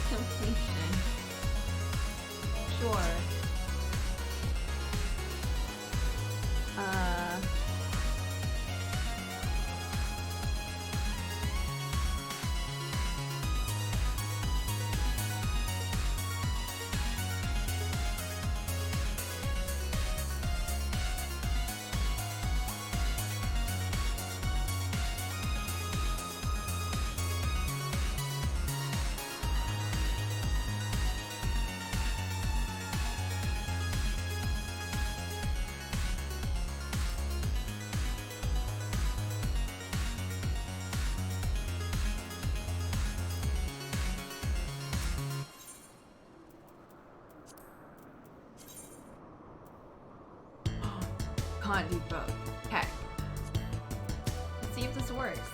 Completion. Sure. Can't do both. Heck. Let's see if this works.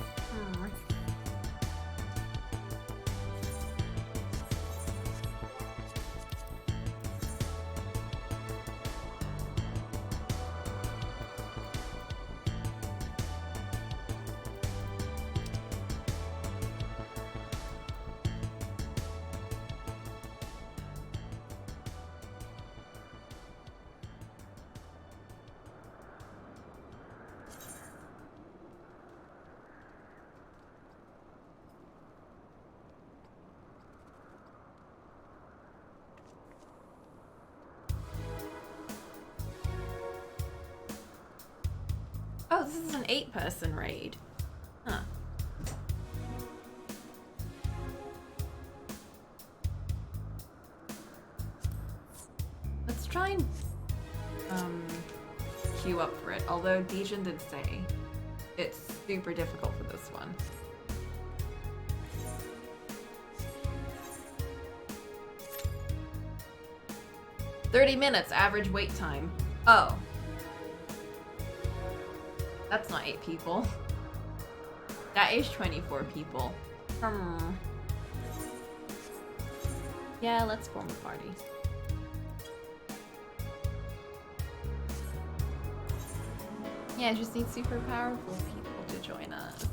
Oh, this is an 8-person raid. Huh. Let's try and queue up for it. Although Dijon did say it's super difficult for this one. "30 minutes average wait time." Oh. That's not 8 people. That is 24 people. Yeah, let's form a party. Yeah, I just need super powerful people to join us.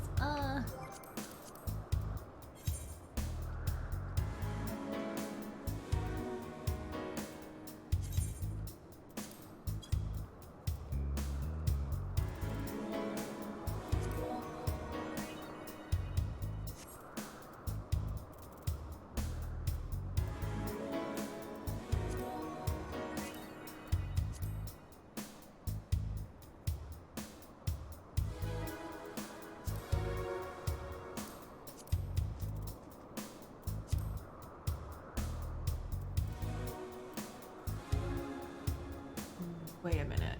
Wait a minute.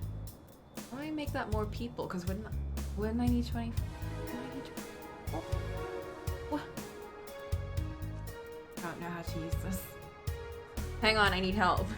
How do I make that more people? Because wouldn't I need 20? Oh. What? I don't know how to use this. Hang on, I need help.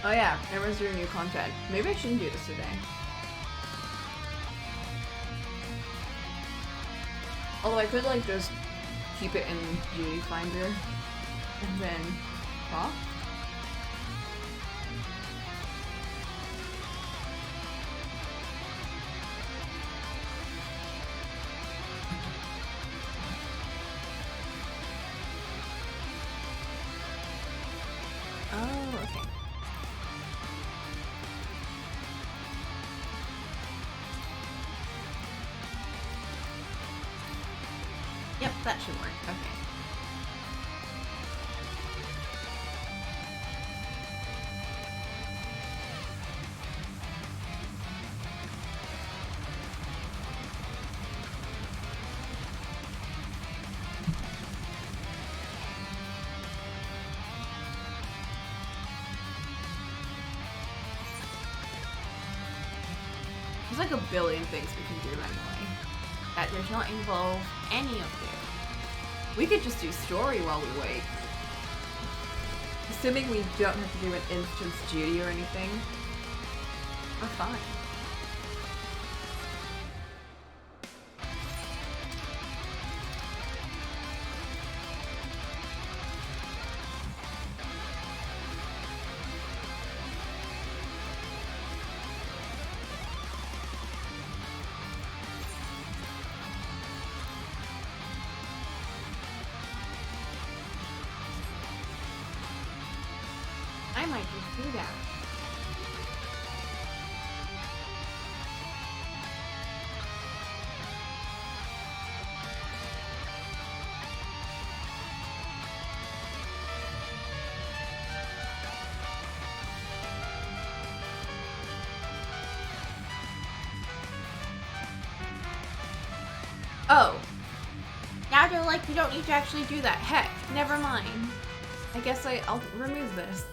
Oh yeah, everyone's doing new content. Maybe I shouldn't do this today. Although I could like just keep it in Beauty Finder and then huh? Oh, okay. Yep, that should work. Okay. There's like a billion things we can do anyway that does not involve any of you. We could just do story while we wait. Assuming we don't have to do an instance duty or anything, we're fine. I might just do that. Oh. Now they're like, you don't need to actually do that. Heck, never mind. I guess I'll remove this.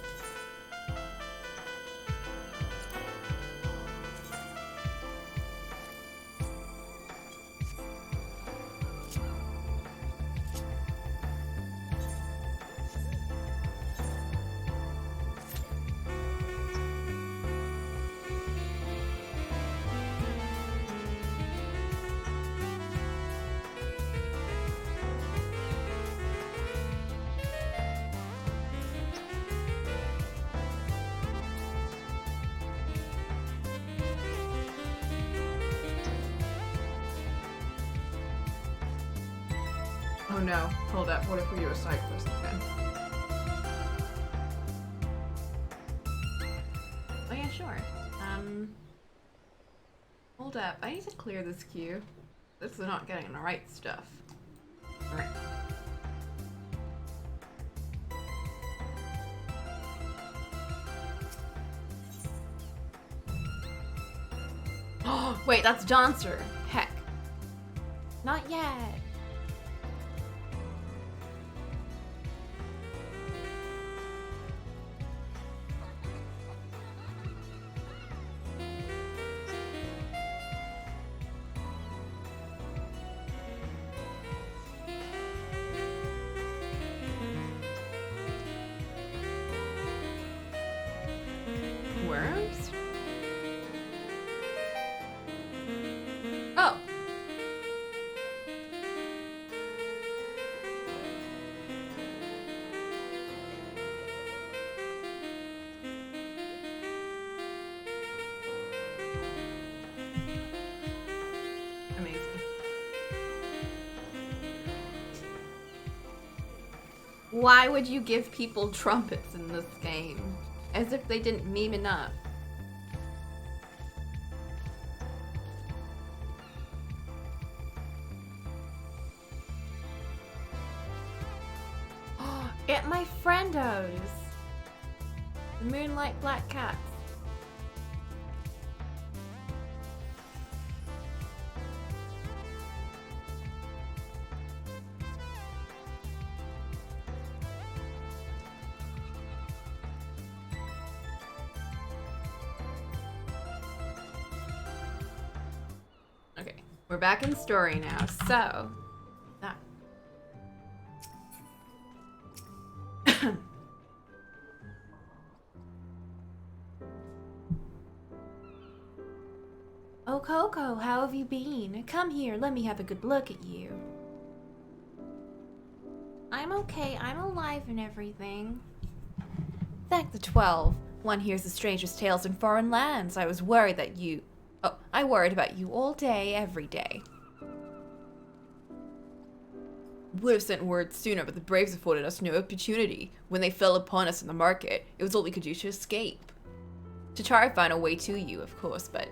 Oh no, hold up, what if we do a side quest again? Oh yeah, sure. Hold up, I need to clear this queue. This is not getting the right stuff. Alright. Oh, wait, that's Dancer. Heck. Not yet. Worms? Oh. Amazing. Why would you give people trumpets in this game? As if they didn't meme enough. At my friendos. The Moonlight Black Cats. Okay, we're back in story now, so... That. Oh, Coco, how have you been? Come here, let me have a good look at you. I'm okay, I'm alive and everything. Thank the 12. One hears the strangest tales in foreign lands. I was worried that you... Oh, I worried about you all day, every day. Would have sent word sooner, but the Braves afforded us no opportunity. When they fell upon us in the market, it was all we could do to escape. To try to find a way to you, of course, but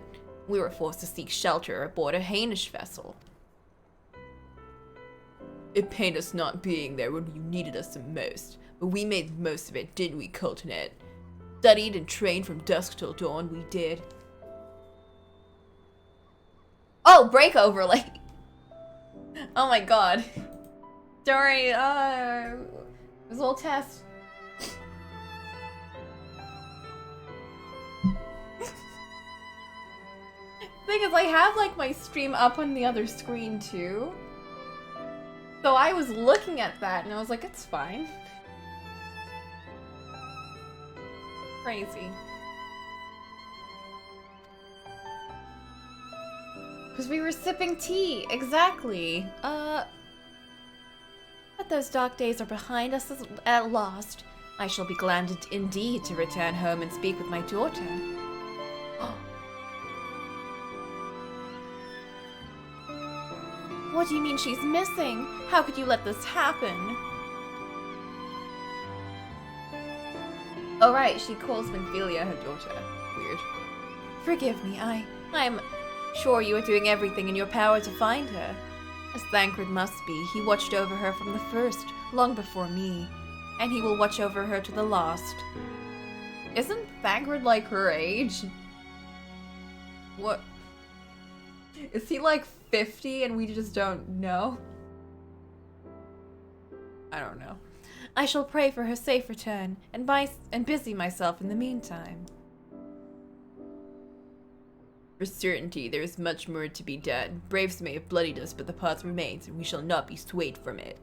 we were forced to seek shelter aboard a Hainish vessel. It pained us not being there when you needed us the most, but we made the most of it, didn't we, Coltonet? Studied and trained from dusk till dawn, we did. Oh, break overlay! Oh my god. Sorry, it was a little test. Thing is, I have like my stream up on the other screen too. So I was looking at that and I was like, it's fine. Crazy. Because we were sipping tea, exactly. But those dark days are behind us at last. I shall be glad indeed to return home and speak with my daughter. What do you mean she's missing? How could you let this happen? Oh right, she calls Minfilia her daughter. Weird. Forgive me, I'm sure you are doing everything in your power to find her. As Thancred must be, he watched over her from the first, long before me. And he will watch over her to the last. Isn't Thancred like her age? What? Is he like 50 and we just don't know? I don't know. I shall pray for her safe return and busy myself in the meantime. For certainty, there is much more to be done. Braves may have bloodied us, but the past remains, and we shall not be swayed from it.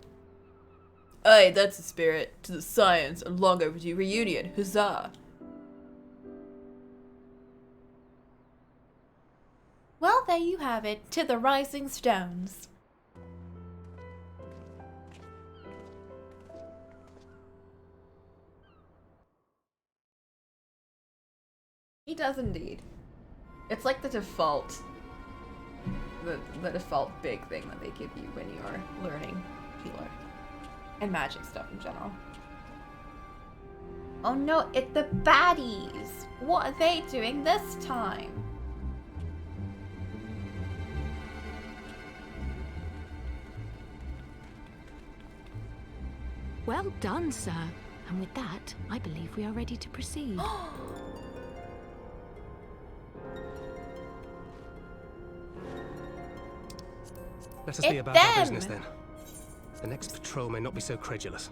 Aye, that's the spirit. To the science, a long overdue reunion. Huzzah! Well, there you have it. To the rising stones. He does indeed. It's like the default, the default big thing that they give you when you are learning healer. And magic stuff in general. Oh no, it's the baddies! What are they doing this time? Well done, sir. And with that, I believe we are ready to proceed. Let us be about our business then. The next patrol may not be so credulous.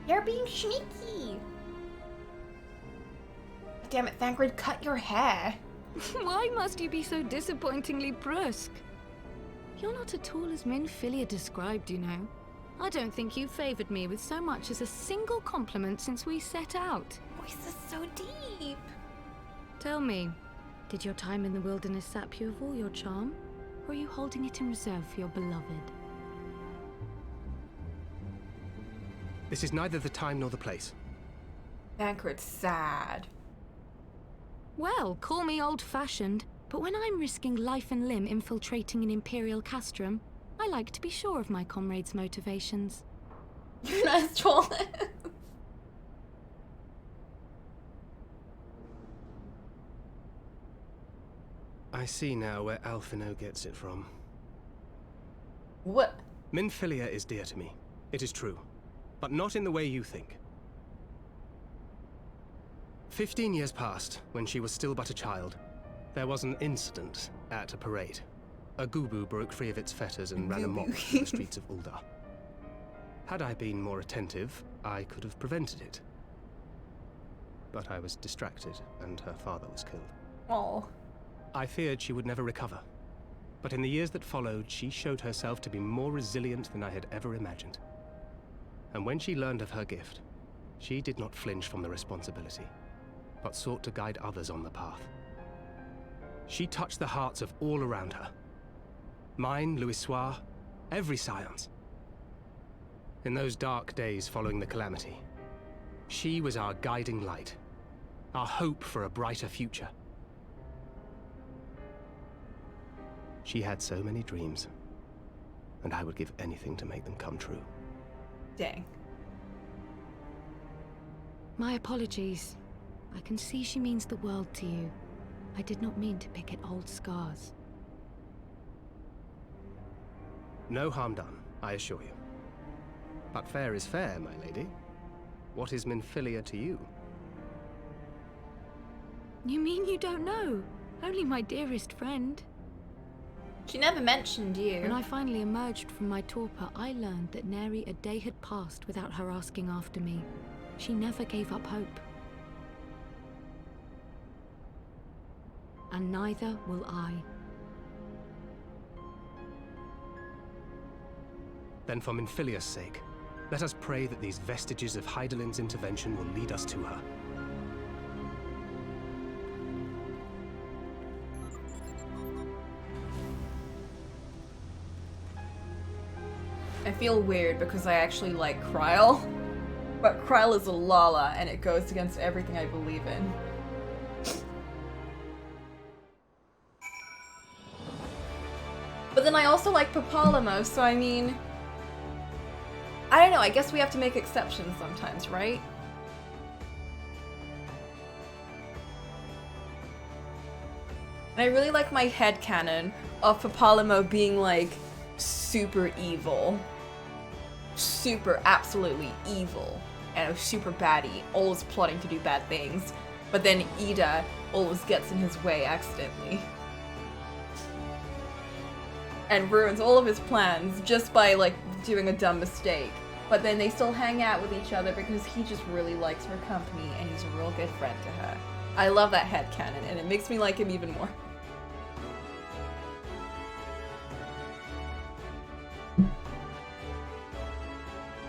You're being sneaky! Damn it, Thancred, cut your hair. Why must you be so disappointingly brusque? You're not at all as Minfilia described, you know. I don't think you've favoured me with so much as a single compliment since we set out. Voice is so deep. Tell me, did your time in the wilderness sap you of all your charm? Or are you holding it in reserve for your beloved? This is neither the time nor the place. Thancred's sad. Well, call me old-fashioned, but when I'm risking life and limb infiltrating an Imperial castrum, I like to be sure of my comrades' motivations. You're not as tall. I see now where Alphino gets it from. What? Minfilia is dear to me. It is true. But not in the way you think. 15 years passed, when she was still but a child. There was an incident at a parade. A Gubu broke free of its fetters and ran amok through the streets of Ul'dah. Had I been more attentive, I could have prevented it. But I was distracted, and her father was killed. Oh. I feared she would never recover. But in the years that followed, she showed herself to be more resilient than I had ever imagined. And when she learned of her gift, she did not flinch from the responsibility, but sought to guide others on the path. She touched the hearts of all around her. Mine, Louisoix, every science. In those dark days following the calamity, she was our guiding light, our hope for a brighter future. She had so many dreams, and I would give anything to make them come true. Dang. My apologies. I can see she means the world to you. I did not mean to pick at old scars. No harm done, I assure you. But fair is fair, my lady. What is Minfilia to you? You mean you don't know? Only my dearest friend. She never mentioned you. When I finally emerged from my torpor, I learned that nary a day had passed without her asking after me. She never gave up hope. And neither will I. Then for Minfilia's sake, let us pray that these vestiges of Hydaelyn's intervention will lead us to her. I feel weird because I actually like Kryle, but Kryle is a Lala and it goes against everything I believe in. But then I also like Cocolamoco, so I mean, I don't know, I guess we have to make exceptions sometimes, right? And I really like my headcanon of Cocolamoco being like super evil. Super absolutely evil. And a super baddie, always plotting to do bad things. But then Ida always gets in his way accidentally. And ruins all of his plans just by like doing a dumb mistake. But then they still hang out with each other because he just really likes her company and he's a real good friend to her. I love that headcanon and it makes me like him even more.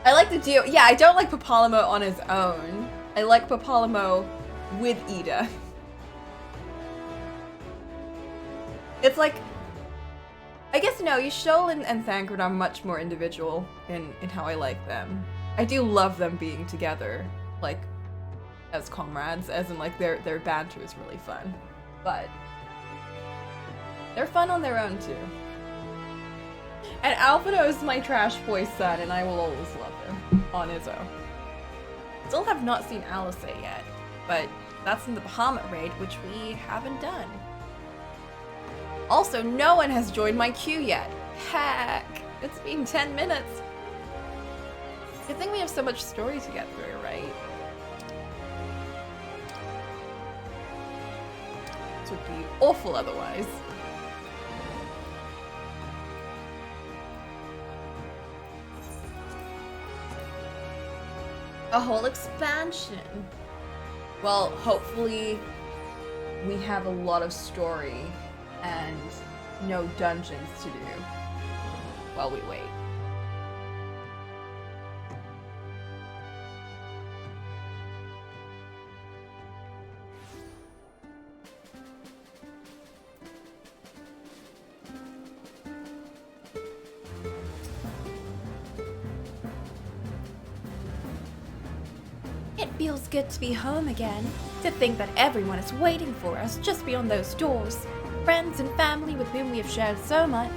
I like the duo. Yeah, I don't like Cocolamoco on his own. I like Cocolamoco with Ida. It's like, I guess no, Ysholl and Thancred are much more individual in how I like them. I do love them being together, like, as comrades, as in like their banter is really fun. But they're fun on their own too. And Alfredo is my trash boy son, and I will always love him on his own. Still have not seen Alice yet, but that's in the Bahamut raid, which we haven't done. Also, no one has joined my queue yet. Heck, it's been 10 minutes. Good thing we have so much story to get through, right? This would be awful otherwise. A whole expansion. Well, hopefully we have a lot of story and no dungeons to do while we wait. It feels good to be home again. To think that everyone is waiting for us just beyond those doors. Friends and family with whom we have shared so much.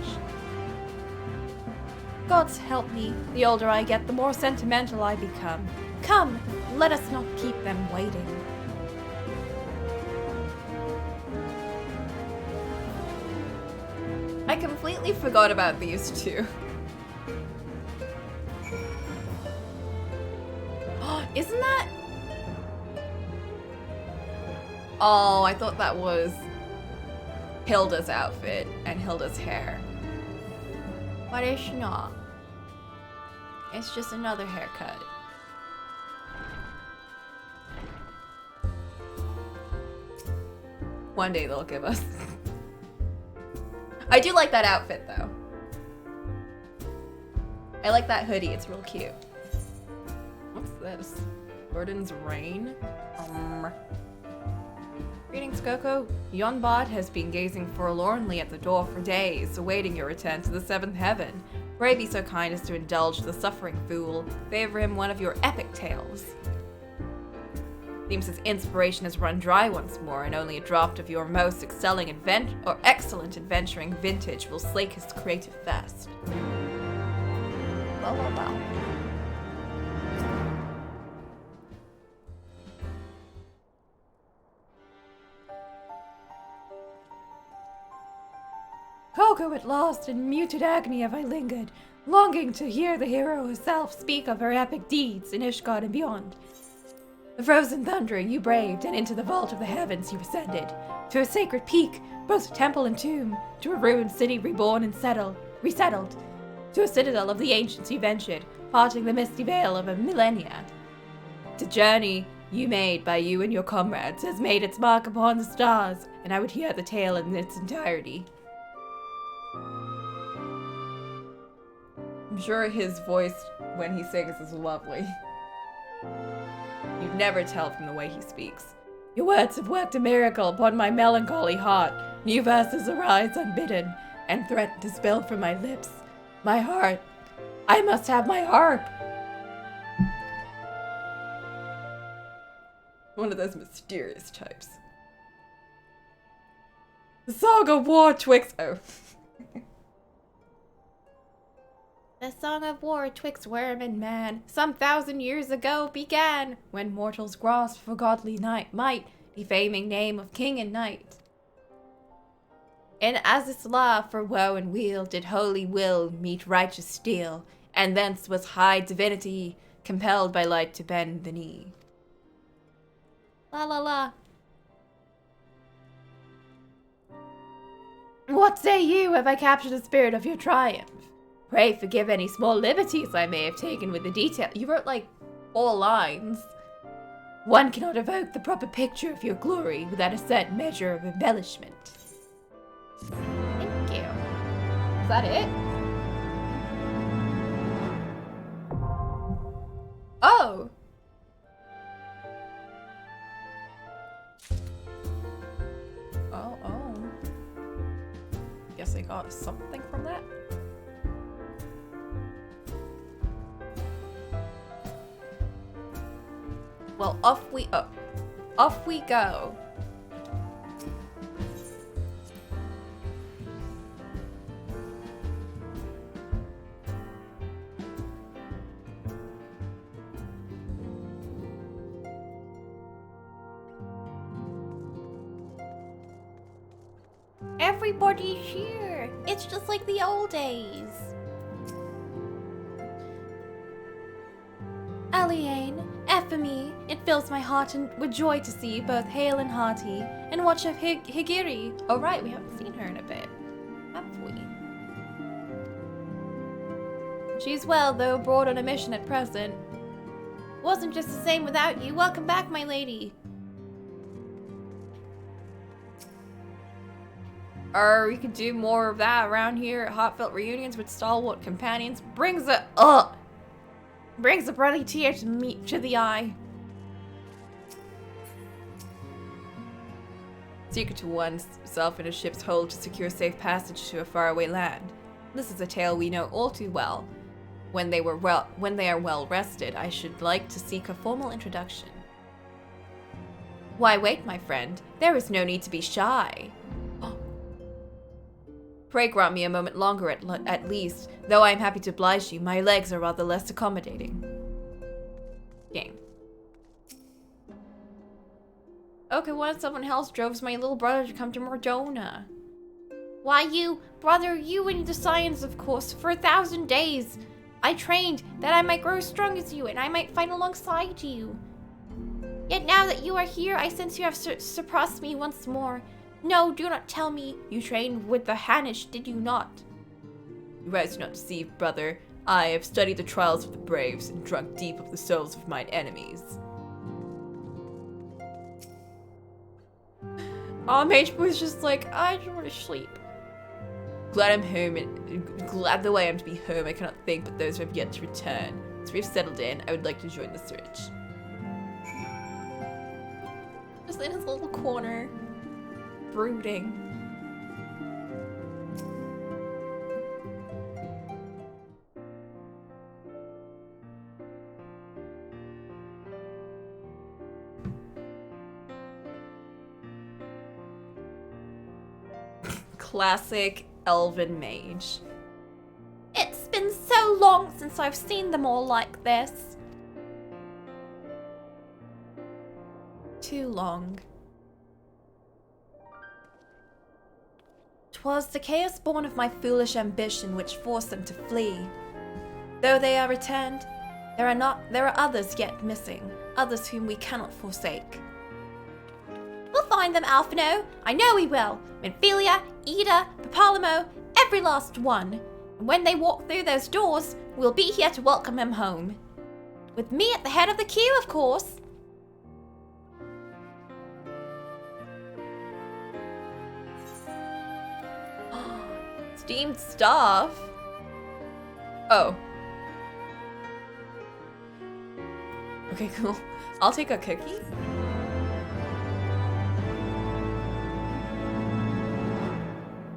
God's help me, the older I get, the more sentimental I become. Come, let us not keep them waiting. I completely forgot about these two. Isn't that... Oh, I thought that was Hilda's outfit and Hilda's hair. But it's not. It's just another haircut. One day they'll give us. I do like that outfit though. I like that hoodie, it's real cute. What's this? Gordon's Rain? Greetings, Coco. Yonbot has been gazing forlornly at the door for days, awaiting your return to the seventh heaven. Pray be so kind as to indulge the suffering fool. Favor him one of your epic tales. Seems his inspiration has run dry once more, and only a draught of your most excellent adventuring vintage will slake his creative thirst. Well. Coco at last, in muted agony have I lingered, longing to hear the hero herself speak of her epic deeds in Ishgard and beyond. The frozen thunder you braved, and into the vault of the heavens you ascended, to a sacred peak, both temple and tomb, to a ruined city reborn and resettled, to a citadel of the ancients you ventured, parting the misty veil of a millennia. The journey you made by you and your comrades has made its mark upon the stars, and I would hear the tale in its entirety. I'm sure his voice when he sings is lovely. You'd never tell from the way he speaks. Your words have worked a miracle upon my melancholy heart. New verses arise unbidden, and threaten to spill from my lips. My heart. I must have my harp. One of those mysterious types. The song of war twixt... Oh. The song of war twixt worm and man, some 1,000 years ago began, when mortals grasped for godly might, defaming name of king and knight. In Azisla for woe and weal did holy will meet righteous steel, and thence was high divinity compelled by light to bend the knee. La la la. What say you? Have I captured the spirit of your triumph? Pray forgive any small liberties I may have taken with the detail. You wrote like 4 lines. One cannot evoke the proper picture of your glory without a certain measure of embellishment. Thank you. Is that it? Oh! Oh. Guess I got something from that. Well, off we go. Everybody's here. It's just like the old days. Aliane, Ephemy, it fills my heart with joy to see you both hale and hearty, and watch of Higiri. Oh right, we haven't seen her in a bit, have we? She's well, though abroad on a mission at present. Wasn't just the same without you. Welcome back, my lady. We could do more of that around here at heartfelt reunions with stalwart companions. Brings a bloody tear to the eye. Secret to oneself in a ship's hold to secure safe passage to a faraway land. This is a tale we know all too well. When they are well rested, I should like to seek a formal introduction. Why wait, my friend? There is no need to be shy. Pray grant me a moment longer at least. Though I am happy to oblige you, my legs are rather less accommodating. Dang. Okay, what if someone else drove my little brother to come to Mordona? Why you, brother, you and the science, of course, for 1,000 days. I trained that I might grow as strong as you and I might fight alongside you. Yet now that you are here, I sense you have surpassed me once more. No, do not tell me you trained with the Hanish, did you not? You rise not deceived, brother. I have studied the trials of the braves and drunk deep of the souls of mine enemies. Mage Boy's just like, I just want to sleep. Glad I'm home and glad though I am to be home, I cannot think but those who have yet to return. As we've settled in, I would like to join the search. Just in his little corner. Brooding. Classic elven mage. It's been so long since I've seen them all like this. Too long. 'Twas the chaos born of my foolish ambition which forced them to flee. Though they are returned, there are others yet missing, others whom we cannot forsake. We'll find them, Alphino. I know we will. Minfilia, Ida, Cocolamoco, every last one. And when they walk through those doors, we'll be here to welcome them home. With me at the head of the queue, of course. Steamed stuff? Oh. Okay, cool. I'll take a cookie.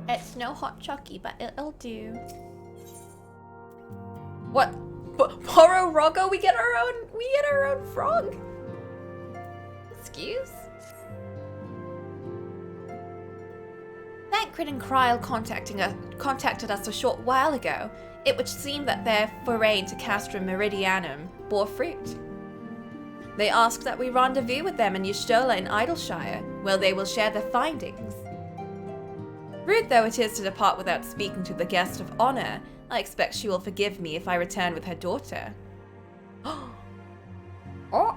It's no hot chocolate, but it'll do. What? Poro Rocco? We get our own frog. Excuse? Thancred and Kryl contacted us a short while ago. It would seem that their foray into Castra Meridianum bore fruit. They asked that we rendezvous with them in Y'shtola in Idleshire, where they will share their findings. Rude though it is to depart without speaking to the guest of honor, I expect she will forgive me if I return with her daughter. Oh!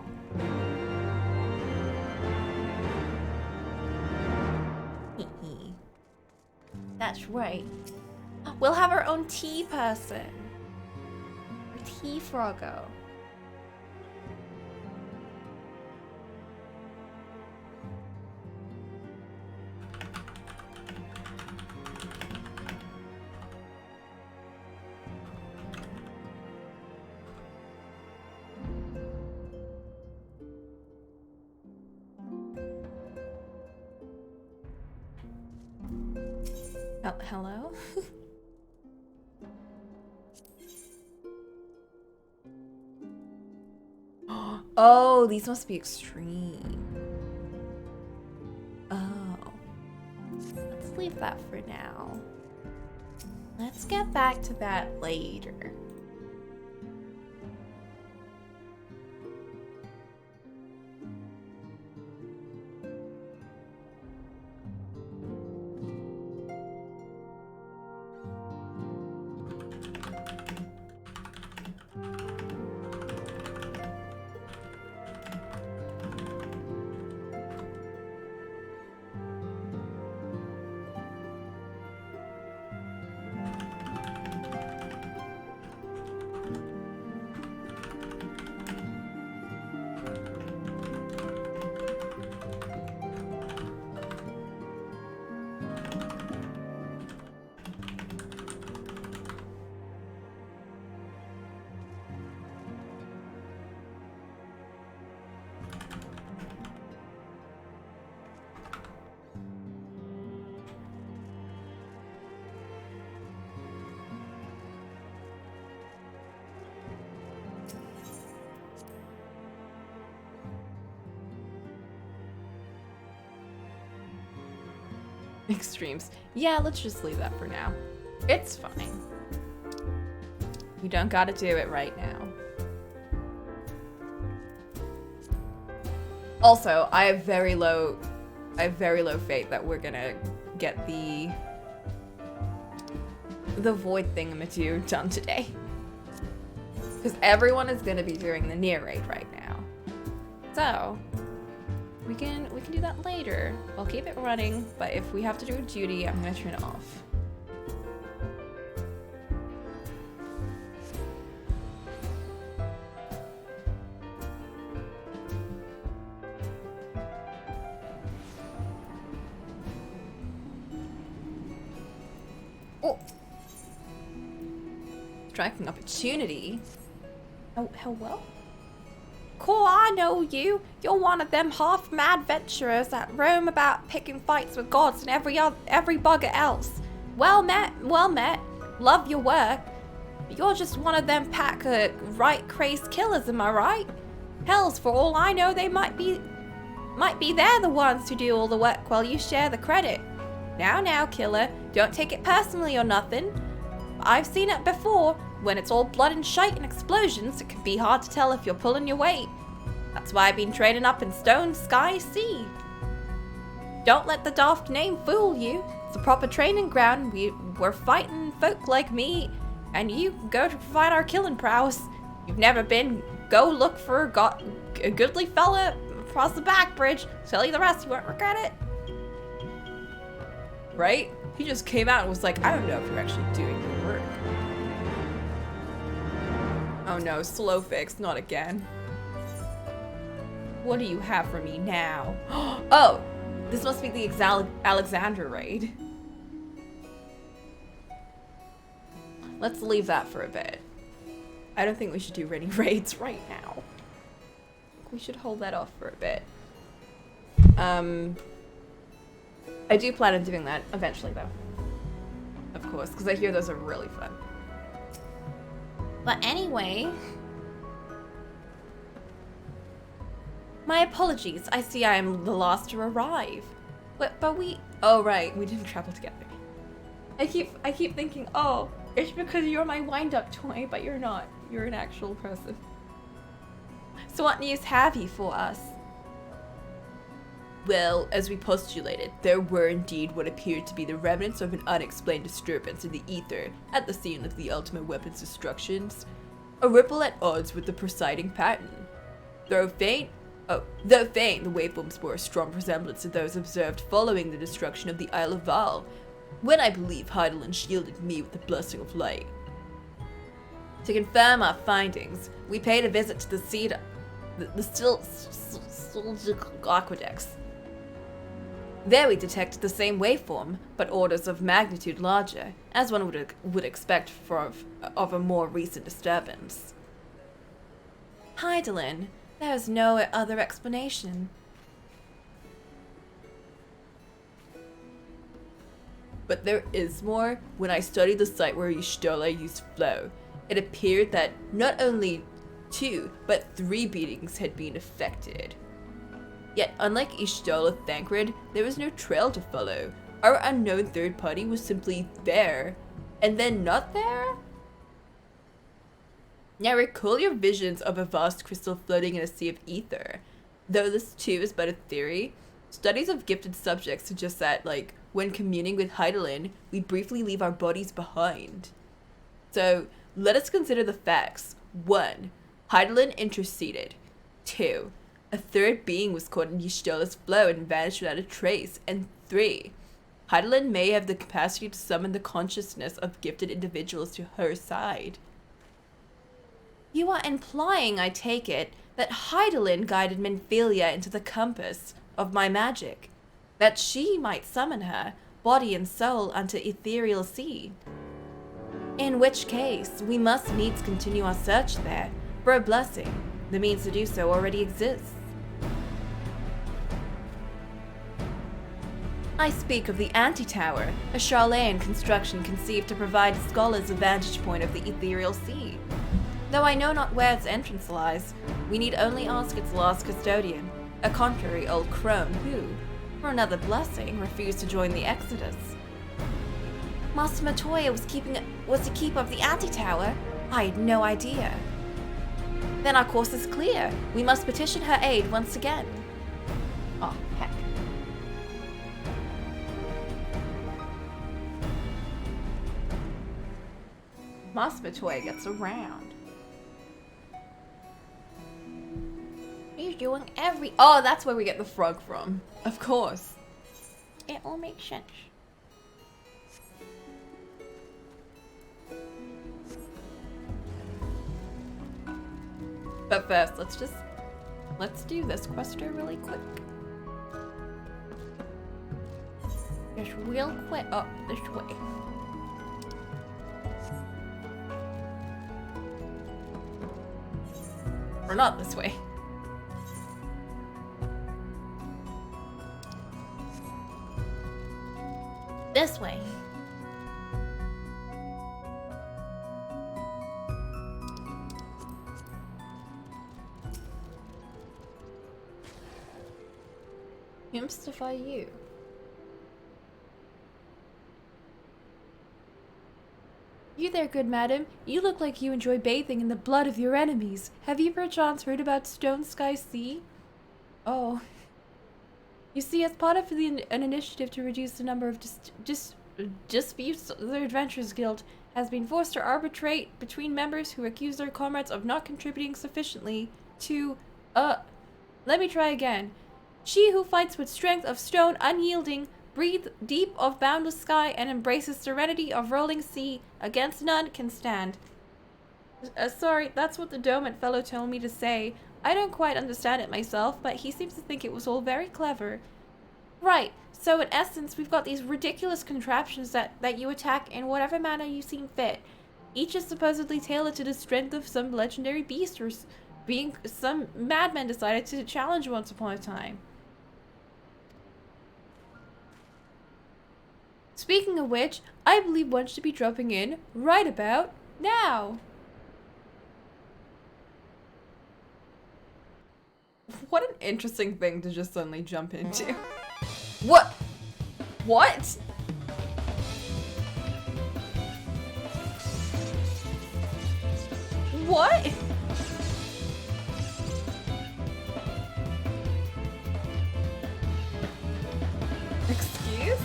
That's right. We'll have our own tea person. Or tea froggo. Oh, hello? Oh, these must be extreme. Oh. Let's leave that for now. Let's get back to that later. Extremes. Yeah, let's just leave that for now. It's fine. You don't gotta do it right now. Also, I have very low faith that we're gonna get the void thingamajig done today. Because everyone is gonna be doing the near raid right now. So we can do that later. I'll keep it running, but if we have to do a duty, I'm gonna turn it off. Oh! Striking opportunity. Oh, hello? Cool, I know you. You're one of them half-mad venturers that roam about picking fights with gods and every bugger else. Well met, well met. Love your work. You're just one of them pack of right-crazed killers, am I right? Hells, for all I know, they might be they're the ones who do all the work while you share the credit. Now, killer, don't take it personally or nothing. I've seen it before. When it's all blood and shite and explosions, it can be hard to tell if you're pulling your weight. That's why I've been training up in Stone Sky Sea. Don't let the daft name fool you. It's a proper training ground. We're fighting folk like me, and you go to provide our killing prowess. You've never been. Go look for a goodly fella across the back bridge. Tell you the rest, you won't regret it. Right? He just came out and was like, I don't know if you're actually doing your work. Oh no, slow fix, not again. What do you have for me now? Oh, this must be the Alexandra raid. Let's leave that for a bit. I don't think we should do any raids right now. We should hold that off for a bit. I do plan on doing that eventually though. Of course, because I hear those are really fun. But anyway, my apologies. I see I am the last to arrive. But we, oh right, we didn't travel together. I keep thinking, oh, it's because you're my wind-up toy, but you're not. You're an actual person. So what news have you for us? Well, as we postulated, there were indeed what appeared to be the remnants of an unexplained disturbance in the ether at the scene of the ultimate weapon's destructions. A ripple at odds with the presiding pattern. Though faint, the waveforms bore a strong resemblance to those observed following the destruction of the Isle of Val, when I believe Heidelin shielded me with the blessing of light. To confirm our findings, we paid a visit to the aqueducts. There we detected the same waveform, but orders of magnitude larger, as one would expect of a more recent disturbance. Heidelin, there is no other explanation. But there is more. When I studied the site where Y'shtola used flow, it appeared that not only 2, but 3 beatings had been affected. Yet, unlike Y'shtola Thancred, there was no trail to follow. Our unknown third party was simply there, and then not there? Now recall your visions of a vast crystal floating in a sea of ether. Though this too is but a theory, studies of gifted subjects suggest that, like, when communing with Heidelin, we briefly leave our bodies behind. So, let us consider the facts. 1. Heidelin interceded. 2. A third being was caught in Y'shtola's flow and vanished without a trace. And 3. Heidelin may have the capacity to summon the consciousness of gifted individuals to her side. You are implying, I take it, that Heidelin guided Minfilia into the compass of my magic, that she might summon her, body and soul, unto ethereal sea. In which case, we must needs continue our search there, for a blessing. The means to do so already exists. I speak of the Anti-Tower, a Charlayan construction conceived to provide scholars a vantage point of the ethereal sea. Though I know not where its entrance lies, we need only ask its last custodian, a contrary old crone who, for another blessing, refused to join the Exodus. Master Matoya was the keeper of the anti-tower? I had no idea. Then our course is clear. We must petition her aid once again. Oh, heck. Master Matoya gets around. He's doing Oh, that's where we get the frog from. Of course. It all makes sense. But first, let's do this quest really quick. Just real quick. Oh, this way. Or not this way. This way. Mystify you. You there, good madam. You look like you enjoy bathing in the blood of your enemies. Have you perchance heard about Stone Sky Sea? Oh. You see, as part of an initiative to reduce the number of disputes, the Adventurers Guild has been forced to arbitrate between members who accuse their comrades of not contributing sufficiently to, let me try again. She who fights with strength of stone unyielding, breathes deep of boundless sky, and embraces serenity of rolling sea, against none can stand. Sorry, that's what the Domant fellow told me to say. I don't quite understand it myself, but he seems to think it was all very clever. Right, so in essence, we've got these ridiculous contraptions that you attack in whatever manner you seem fit. Each is supposedly tailored to the strength of some legendary beast or being some madman decided to challenge once upon a time. Speaking of which, I believe one should be dropping in right about now. What an interesting thing to just suddenly jump into. What? What? What? Excuse?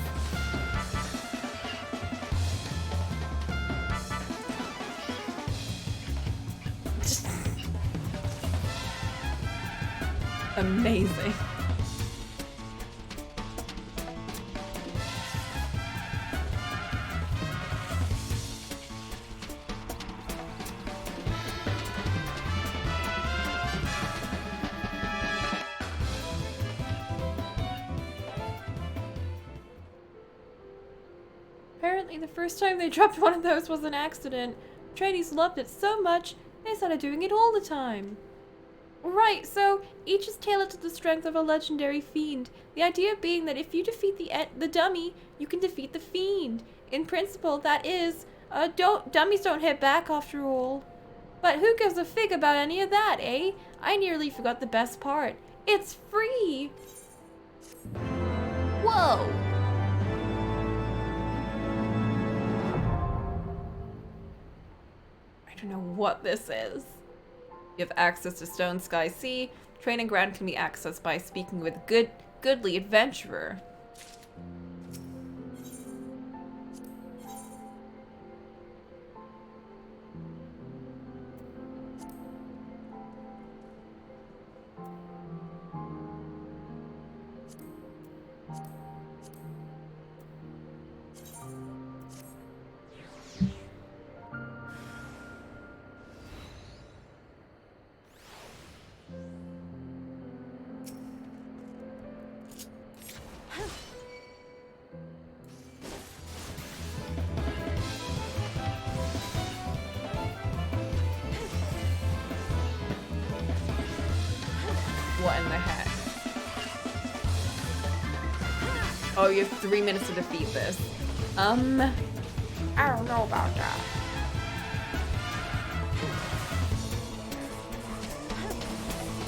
Amazing. Apparently the first time they dropped one of those was an accident. Trainees loved it so much, they started doing it all the time. Right, so each is tailored to the strength of a legendary fiend. The idea being that if you defeat the dummy, you can defeat the fiend. In principle, that is, dummies don't hit back after all. But who gives a fig about any of that, eh? I nearly forgot the best part. It's free! Whoa! I don't know what this is. You have access to Stone Sky Sea. Training ground can be accessed by speaking with goodly adventurer. What in the heck? Oh, you have 3 minutes to defeat this. I don't know about that.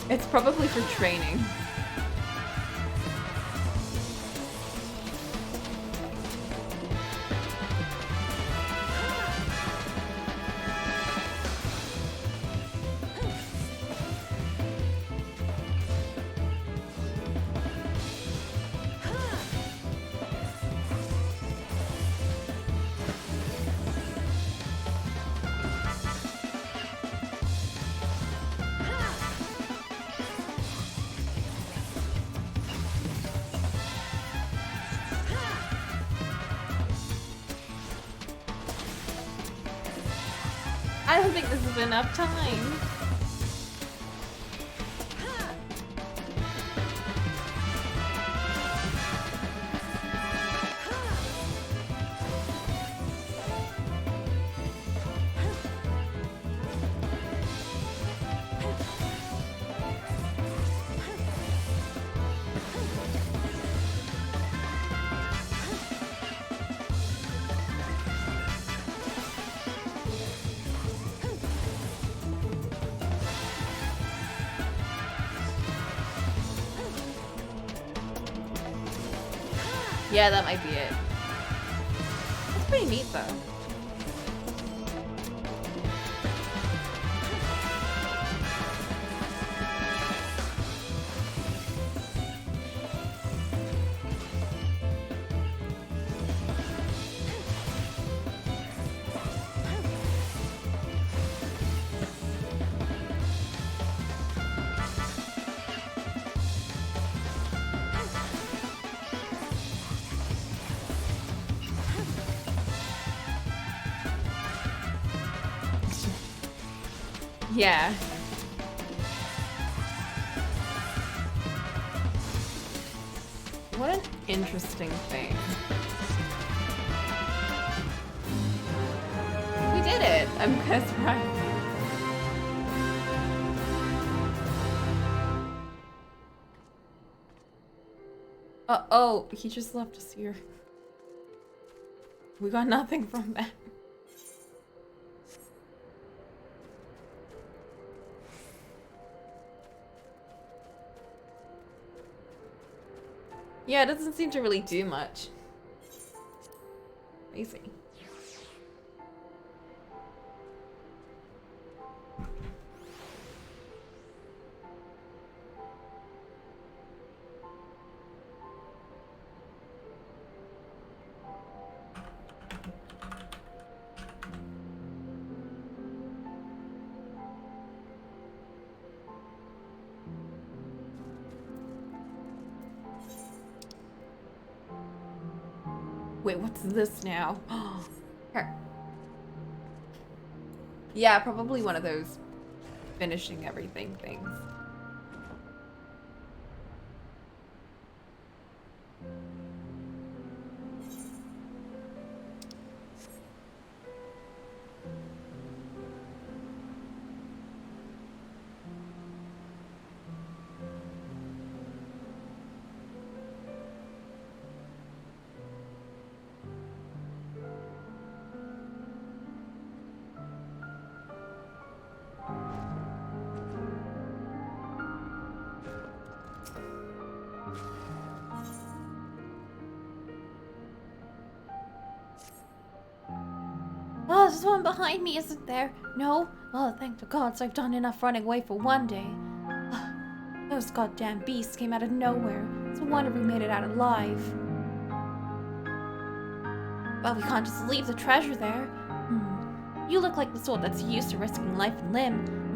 It's probably for training. I don't think this is enough time. Yeah, that might be it. That's pretty neat, though. Yeah. What an interesting thing. We did it! I'm kind of surprised. Oh, he just left us here. We got nothing from that. Yeah, it doesn't seem to really do much. Crazy. Wait, what's this now? Her. Yeah, probably one of those finishing everything things. Oh, there's one behind me, isn't there? No? Oh, thank the gods, I've done enough running away for one day. Those goddamn beasts came out of nowhere. It's a wonder we made it out alive. But we can't just leave the treasure there. You look like the sort that's used to risking life and limb.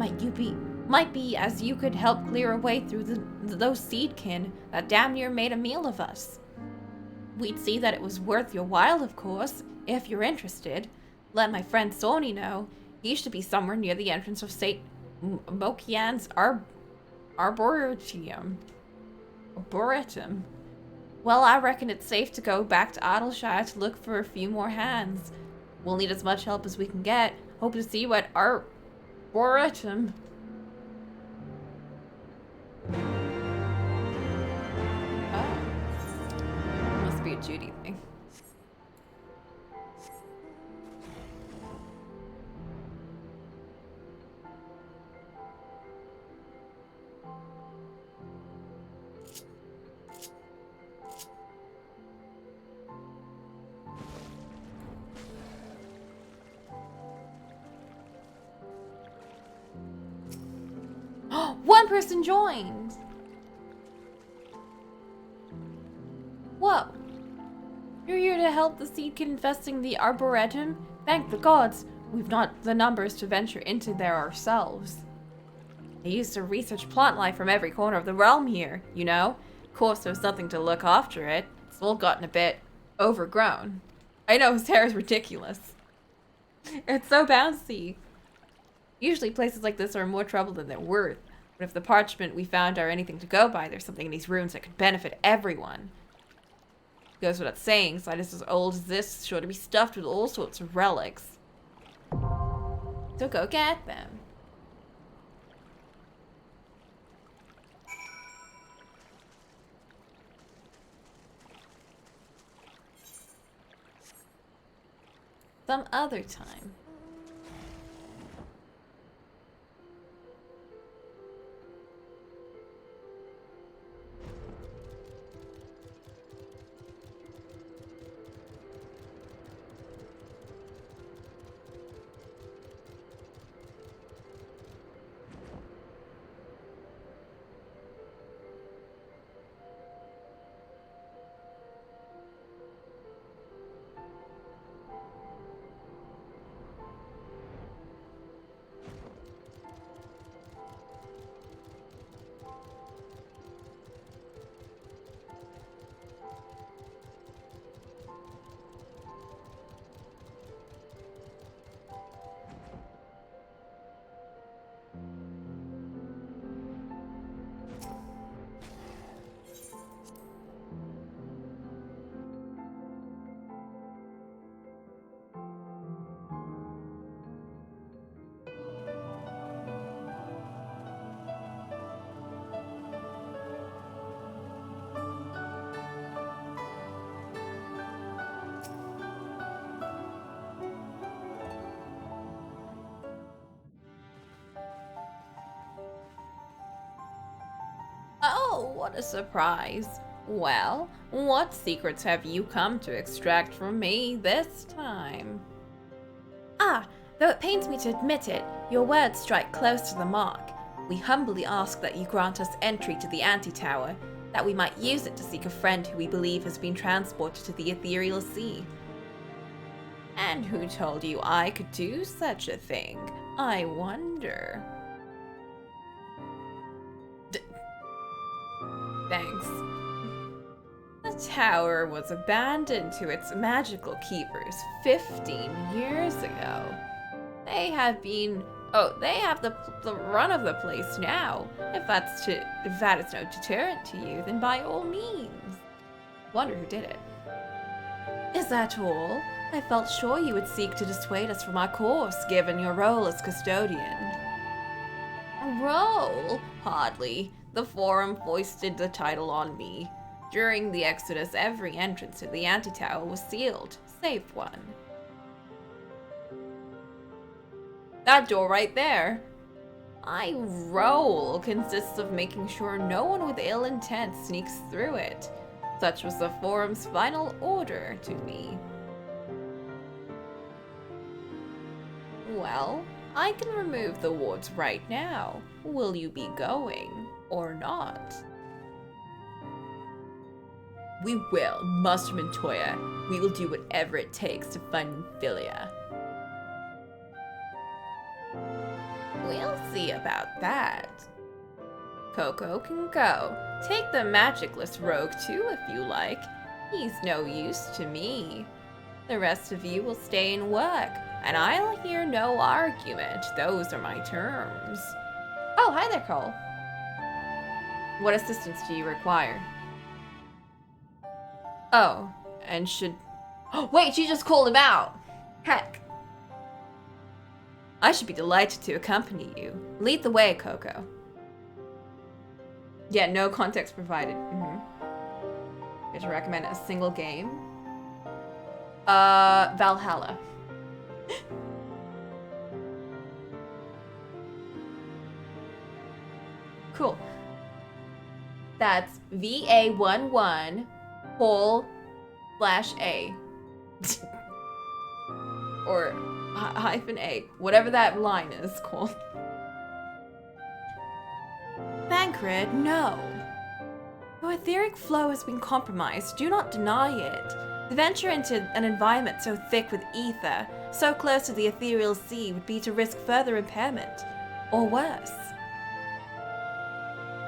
Might be as you could help clear a way through those seedkin that damn near made a meal of us. We'd see that it was worth your while, of course, if you're interested. Let my friend Sony know. He should be somewhere near the entrance of St. Mokian's Arboretum. Well, I reckon it's safe to go back to Adleshire to look for a few more hands. We'll need as much help as we can get. Hope to see you at Arboretum. Oh. Must be a Judy thing. One person joined! Whoa. You're here to help the seedkin infesting the Arboretum? Thank the gods, we've not the numbers to venture into there ourselves. I used to research plant life from every corner of the realm here, you know? Of course, there's nothing to look after it. It's all gotten a bit overgrown. I know, his hair is ridiculous. It's so bouncy. Usually places like this are more trouble than they're worth. But if the parchment we found are anything to go by, there's something in these ruins that could benefit everyone. Goes without saying, sites as old as this is sure to be stuffed with all sorts of relics. So go get them. Some other time. Oh, what a surprise. Well, what secrets have you come to extract from me this time? Ah, though it pains me to admit it, your words strike close to the mark. We humbly ask that you grant us entry to the Antitower, that we might use it to seek a friend who we believe has been transported to the ethereal sea. And who told you I could do such a thing? I wonder. Thanks. The tower was abandoned to its magical keepers 15 years ago. They have the run of the place now. If that is no deterrent to you, then by all means. Wonder who did it. Is that all? I felt sure you would seek to dissuade us from our course, given your role as custodian. Role? Hardly. The Forum foisted the title on me. During the Exodus, every entrance to the Antitower was sealed, save one. That door right there. My role consists of making sure no one with ill intent sneaks through it. Such was the Forum's final order to me. Well, I can remove the wards right now. Will you be going or not? We will, Master Montoya. We will do whatever it takes to find Philia. We'll see about that. Coco can go. Take the magicless rogue too if you like. He's no use to me. The rest of you will stay and work, and I'll hear no argument. Those are my terms. Oh, hi there, Cole. What assistance do you require? Oh, and should... Wait, she just called him out! Heck. I should be delighted to accompany you. Lead the way, Coco. Yeah, no context provided. You to recommend a single game? Valhalla. Cool. That's VA11 /A. Or -A. Whatever that line is called. Thancred, no. Your etheric flow has been compromised. Do not deny it. To venture into an environment so thick with ether, so close to the ethereal sea, would be to risk further impairment. Or worse.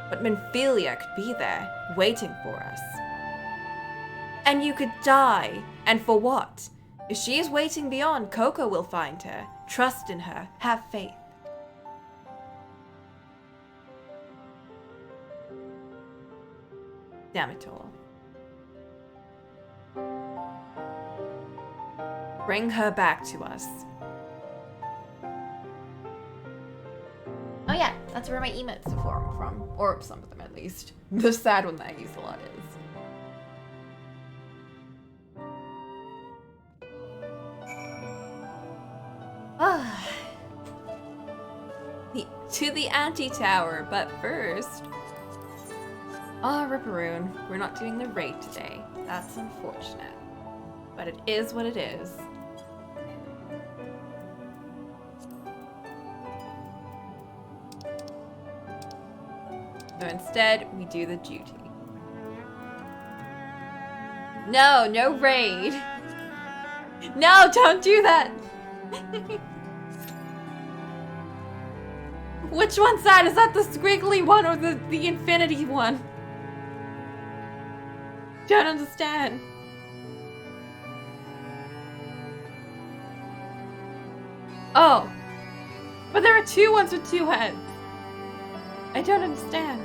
But Menphilia could be there, waiting for us. And you could die. And for what? If she is waiting beyond, Coco will find her. Trust in her. Have faith. Damn it all. Bring her back to us. Oh yeah, that's where my emotes are from. Or some of them at least. The sad one that I use a lot is. To the anti-tower, but first... Oh, Ripperoon, we're not doing the raid today. That's unfortunate. But it is what it is. So instead, we do the duty. No, no raid! No, don't do that! Which one's that? Is that the squiggly one or the infinity one? Don't understand. Oh. But there are two ones with two heads. I don't understand.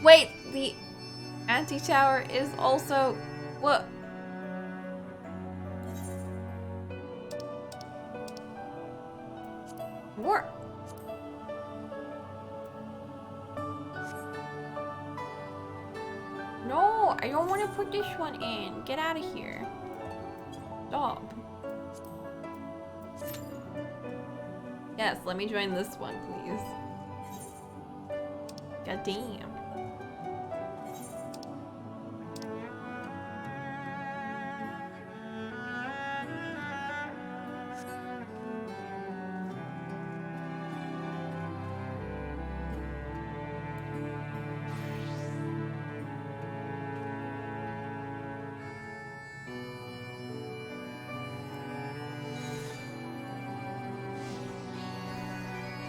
Wait, the anti-tower is also... What? More. No, I don't want to put this one in. Get out of here. Stop. Yes, let me join this one, please. God damn.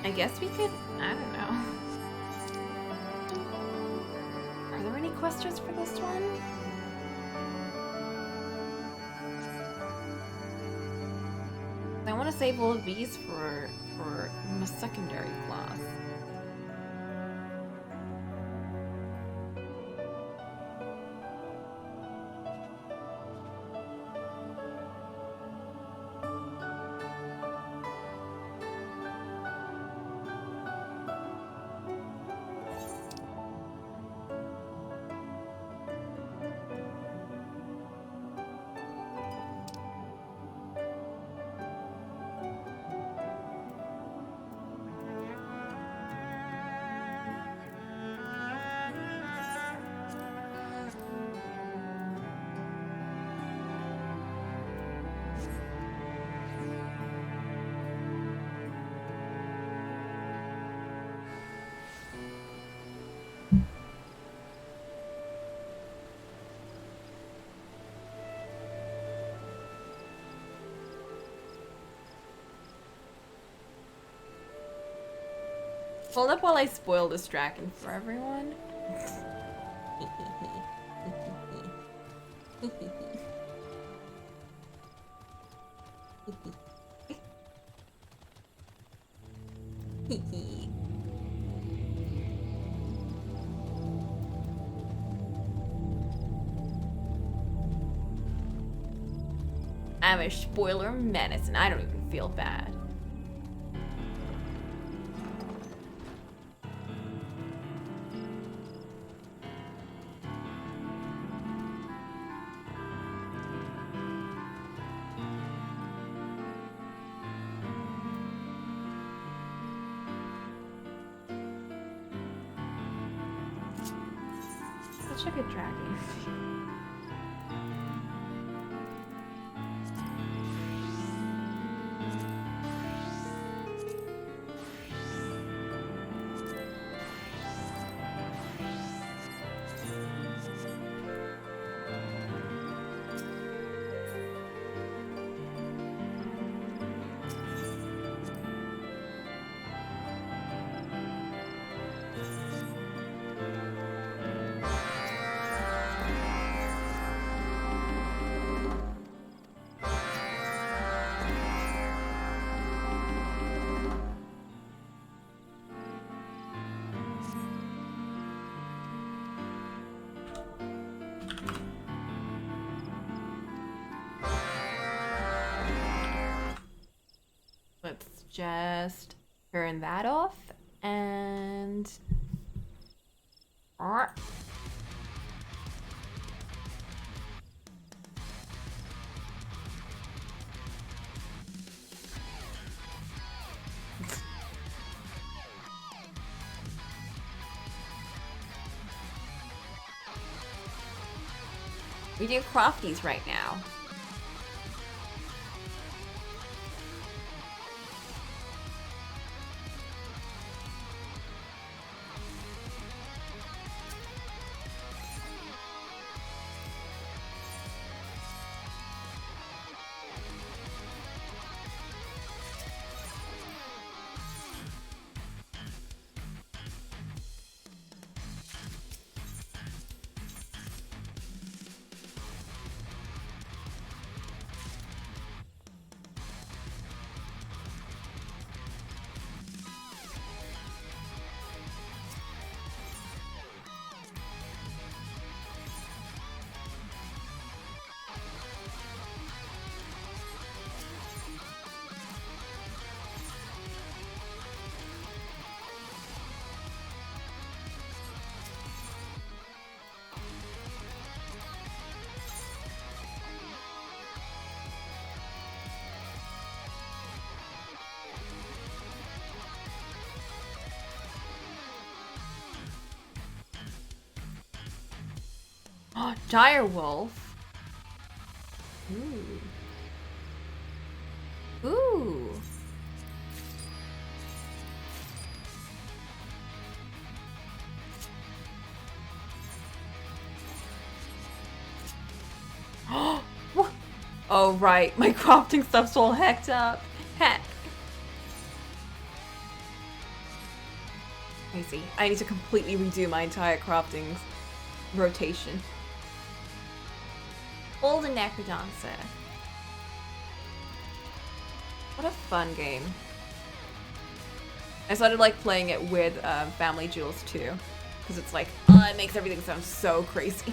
I guess we could, I don't know. Are there any questions for this one? I want to save all of these for my secondary class. Hold up while I spoil this dragon for everyone. I'm a spoiler menace and I don't even feel bad. Such a good dragon. just turn that off and... We do crafties right now. Dire wolf. Ooh. Ooh. Oh right, my crafting stuff's all hacked up. Heck. I see. I need to completely redo my entire crafting rotation. All the Necrodancer. What a fun game. I started like playing it with Family Jewels too, because it's like, it makes everything sound so crazy.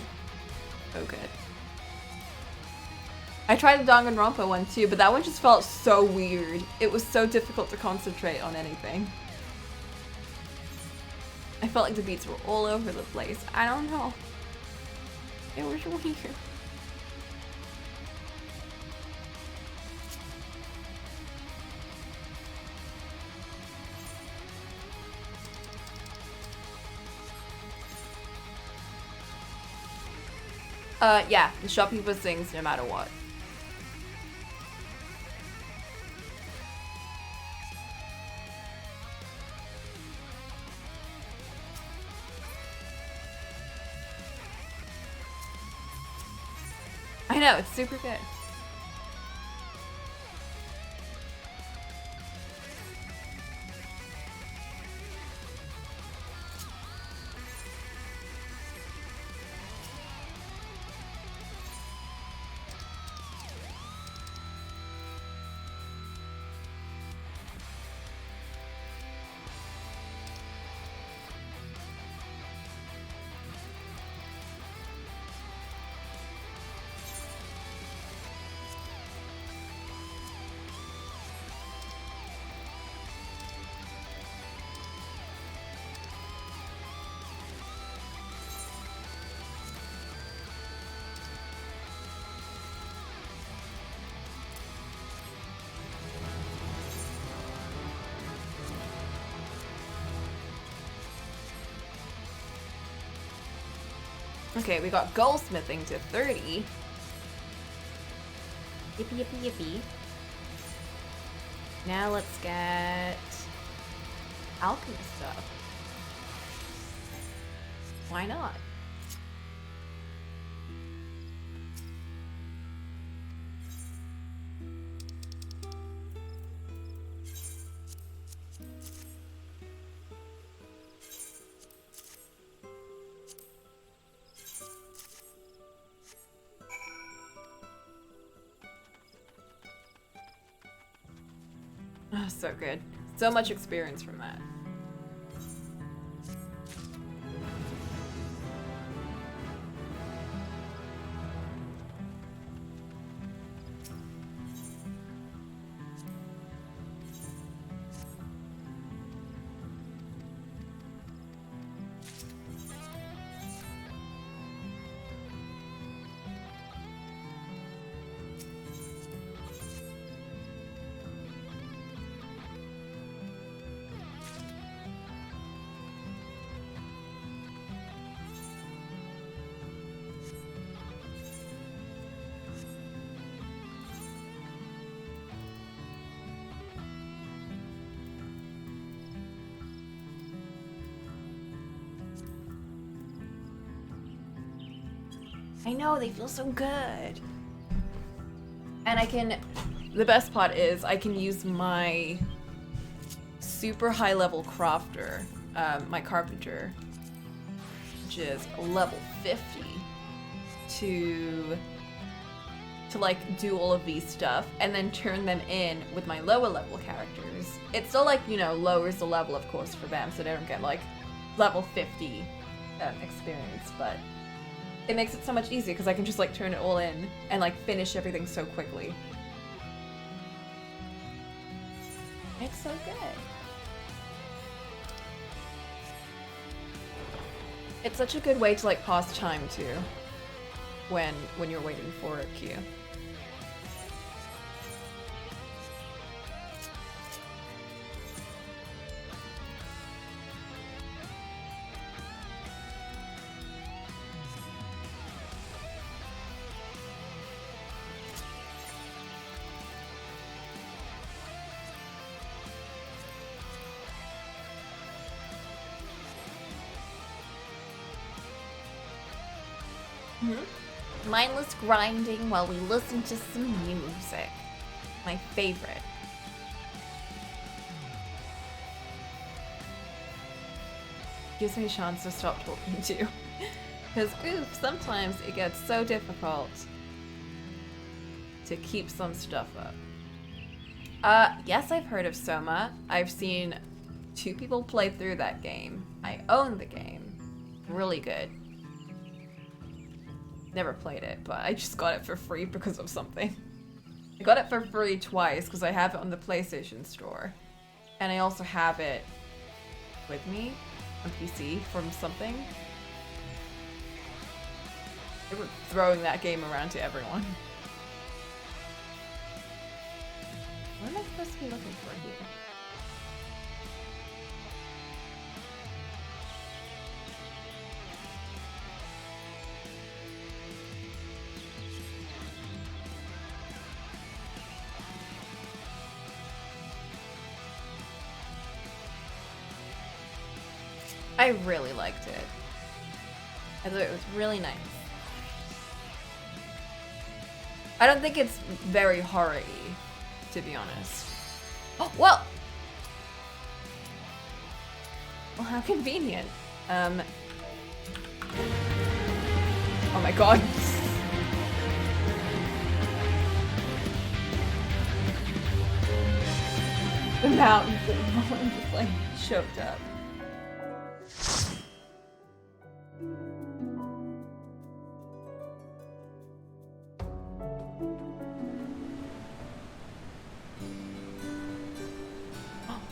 So good. I tried the Danganronpa one too, but that one just felt so weird. It was so difficult to concentrate on anything. I felt like the beats were all over the place. I don't know. It was weird. Yeah, the shopkeeper sings no matter what. I know, it's super good. Okay, we got goldsmithing to 30. Yippee, yippee, yippee. Now let's get alchemist stuff. Why not? Oh, so good. So much experience from that. I know, they feel so good. And I can, the best part is I can use my super high level crafter, my carpenter, which is level 50, to like do all of these stuff and then turn them in with my lower level characters. It still like, you know, lowers the level of course for them so they don't get like level 50 experience, but it makes it so much easier because I can just like turn it all in and like finish everything so quickly. It's so good. It's such a good way to like pass time too when you're waiting for a queue. Mindless grinding while we listen to some music. My favorite. Gives me a chance to stop talking too. Because, oof, sometimes it gets so difficult to keep some stuff up. Yes, I've heard of Soma. I've seen 2 people play through that game. I own the game. Really good. Never played it, but I just got it for free because of something. I got it for free twice because I have it on the PlayStation Store. And I also have it with me on PC from something. They were throwing that game around to everyone. What am I supposed to be looking for here? I really liked it. I thought it was really nice. I don't think it's very horror-y, to be honest. Oh, well! Well, how convenient. Oh my god. The mountains and just like choked up.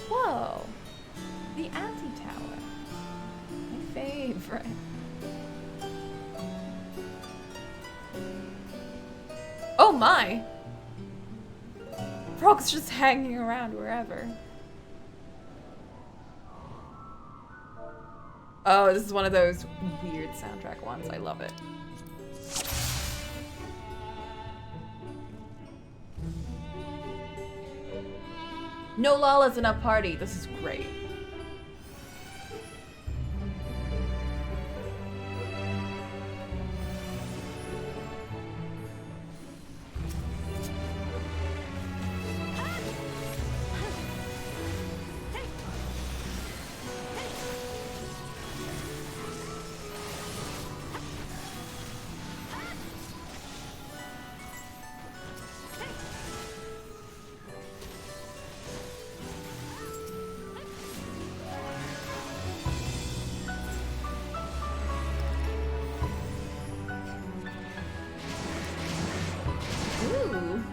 Whoa! The anti-tower. My favorite. Oh my! Frog's just hanging around wherever. Oh, this is one of those weird soundtrack ones. I love it. No lalas in a party. This is great. Ooh.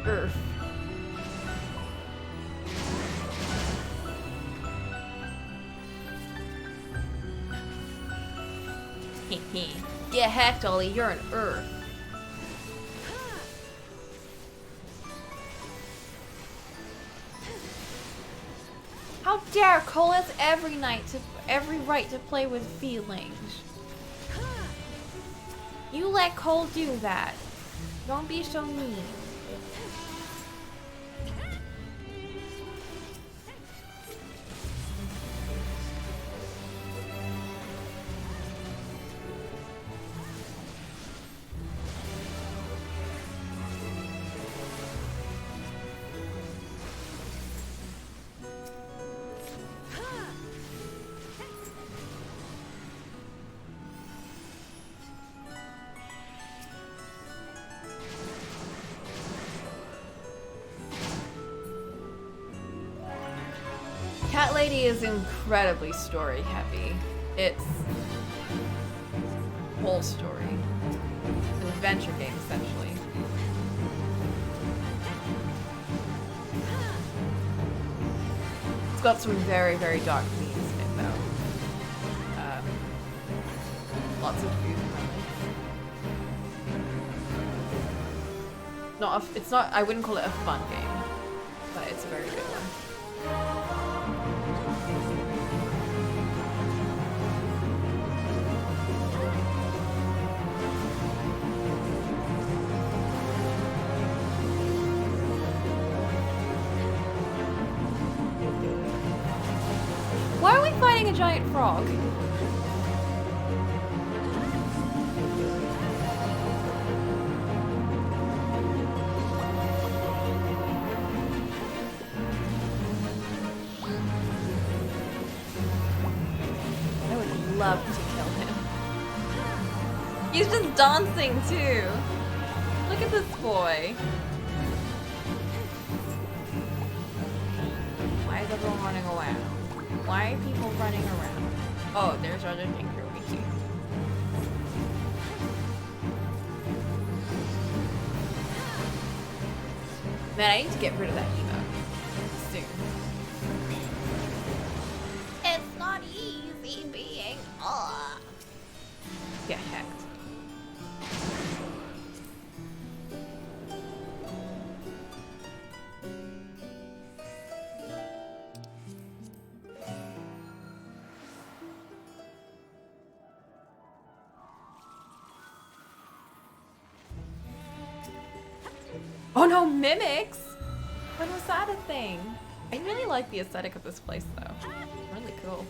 Earth. Get hecked, Ollie. You're an Earth. How dare Cole has every right to play with feelings. You let Cole do that. Don't be so mean. Cat Lady is incredibly story heavy. It's whole story. An adventure game, essentially. It's got some very, very dark themes in it, though. Lots of food moments. It's not, I wouldn't call it a fun game, but it's a very good one. Why are we fighting a giant frog? I would love to kill him. He's just dancing too. Look at this boy. Why is everyone running around? Why are people running around? Oh, there's other things over here. Man, I need to get rid of that emote soon. It's not easy being Get hacked. Oh no, mimics! When was that a thing? I really like the aesthetic of this place though. Really cool.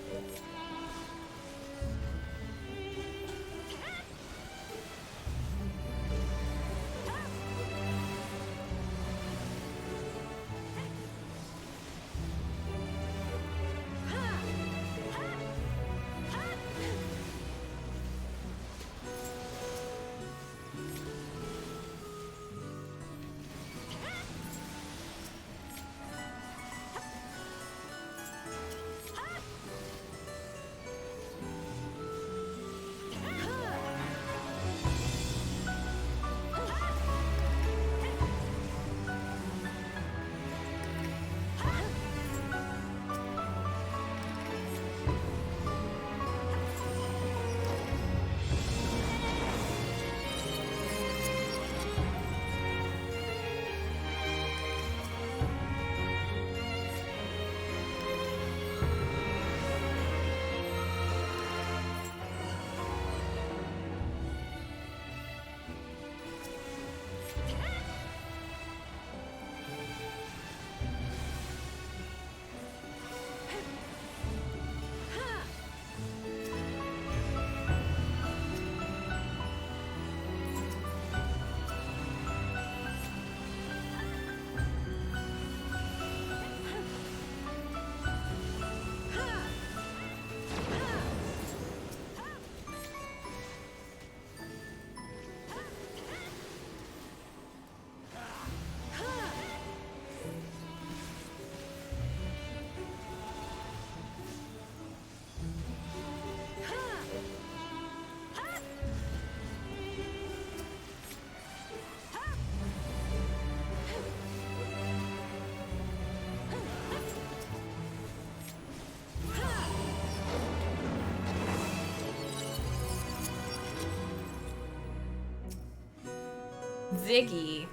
Ziggy.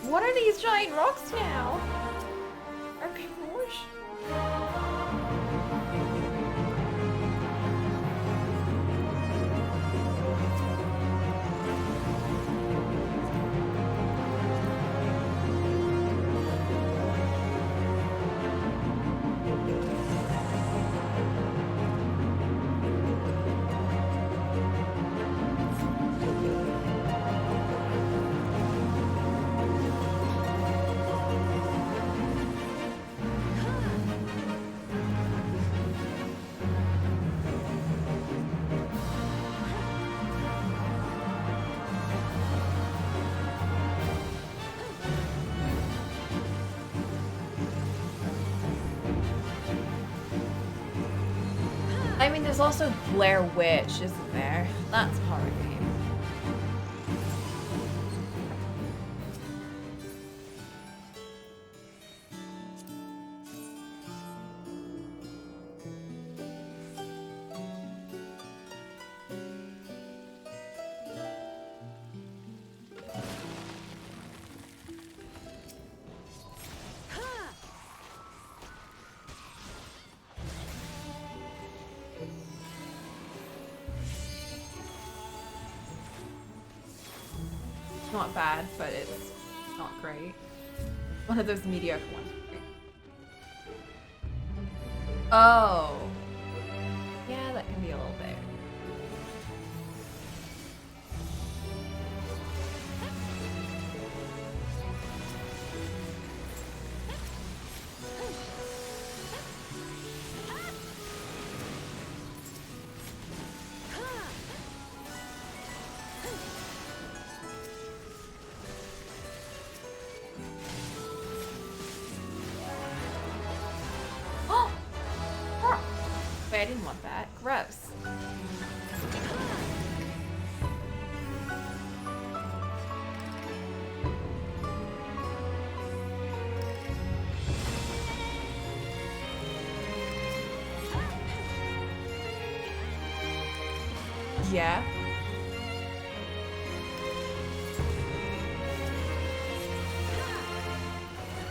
What are these giant rocks now? Okay, whoosh. I mean, there's also Blair Witch, isn't there? That's a horror game. Not bad, but it's not great. One of those mediocre ones. Oh. Yeah, that can be a little bit. Wait, I didn't want that. Gross. Yeah.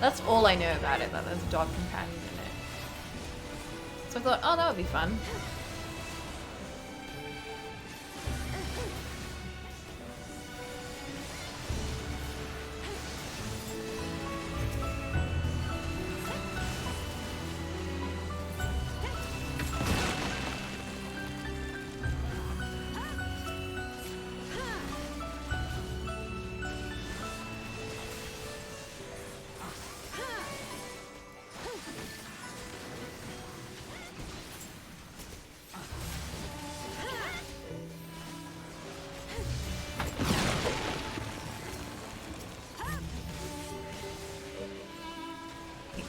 That's all I know about it, that there's a dog companion in it. So I thought, oh, that would be fun.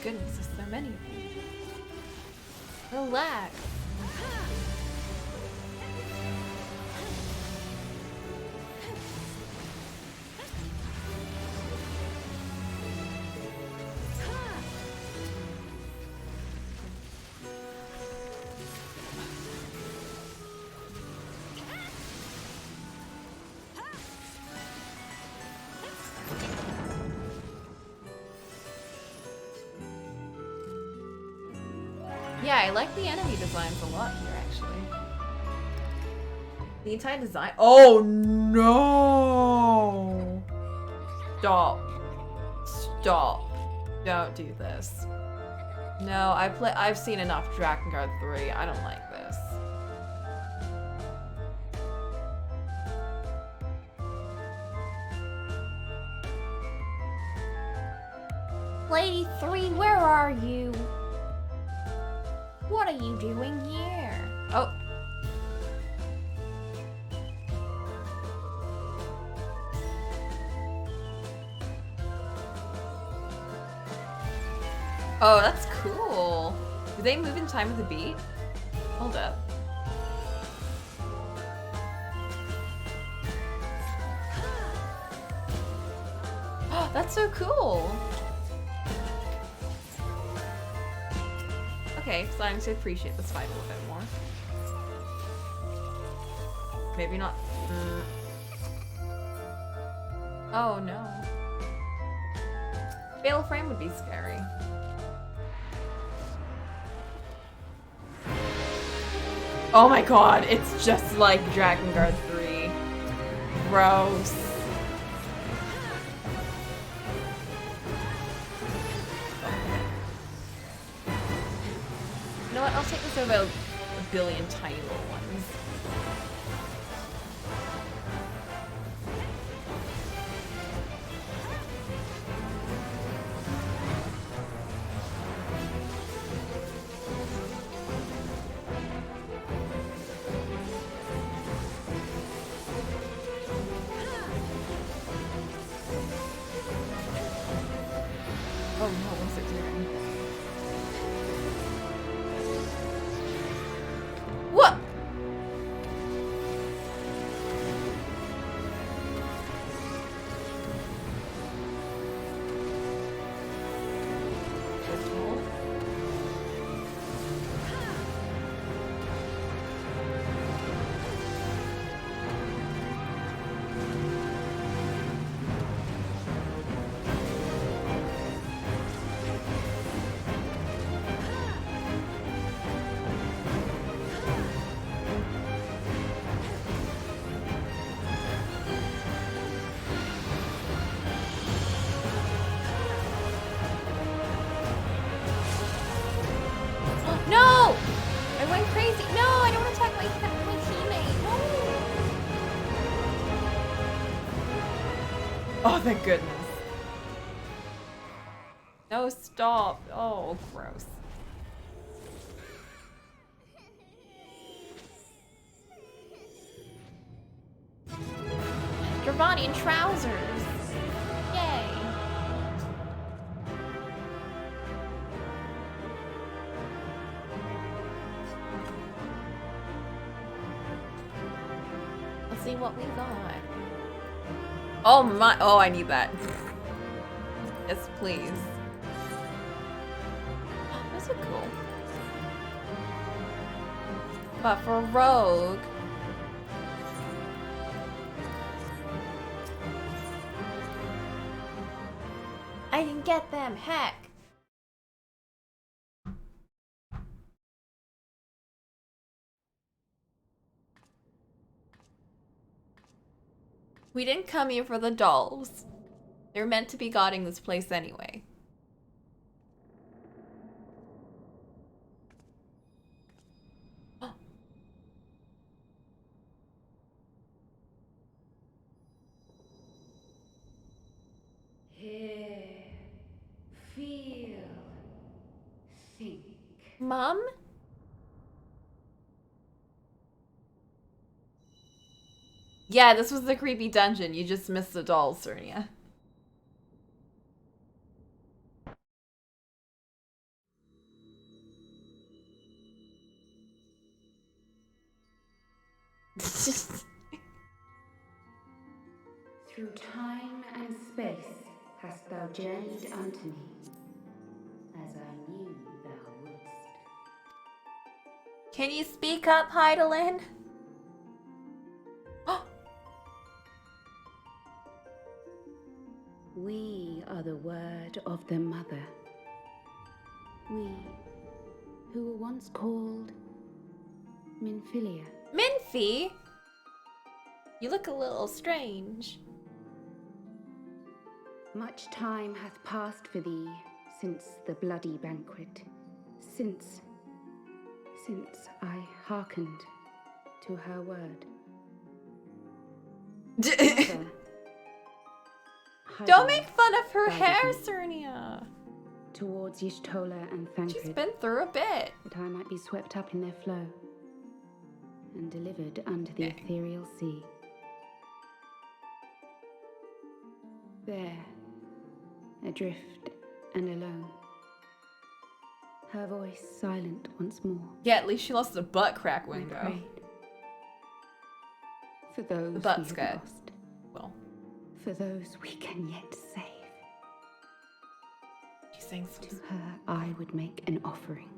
Goodness, there's so many of them. Relax. Yeah, I like the enemy designs a lot here, actually. The entire design— oh no! Stop. Stop. Don't do this. No, I've seen enough Drakengard 3. I don't like this. Lady 3, where are you? What are you doing here? Oh. Oh, that's cool. Do they move in time with the beat? Hold up. Oh, that's so cool. Okay, starting to appreciate this fight a little bit more. Maybe not. Oh no. Fatal Frame would be scary. Oh my god, it's just like Dragon Guard 3. Gross. You know what? I'll take this over a billion tiny little ones. Oh no, what's it doing? What? No! I went crazy. No, I don't want to attack my teammate. No. Oh, thank goodness. No, stop. Oh, gross. Dravanian trousers. Yay. Let's see what we got. Oh my, oh, I need that. Yes, please. Oh, those are cool. But for Rogue, I didn't get them, heck. We didn't come here for the dolls. They're meant to be guarding this place anyway. Hear, feel, think. Mom? Yeah, this was the creepy dungeon. You just missed the dolls, Cernia. Through time and space hast thou journeyed unto me, as I knew thou wouldst. Can you speak up, Heidelin? We are the word of the Mother. We, who were once called Minfilia. Minfi? You look a little strange. Much time hath passed for thee since the bloody banquet, since I hearkened to her word. Mother, don't make fun of her hair, Cernia. Towards Y'shtola and Thancred. She's been through a bit. That I might be swept up in their flow and delivered unto the ethereal sea. There, adrift and alone, her voice silent once more. Yeah, at least she lost the butt crack I window. prayed. For those The butt we have skirt. lost. Well, For those we can yet save. she's saying so. To her I would make an offering.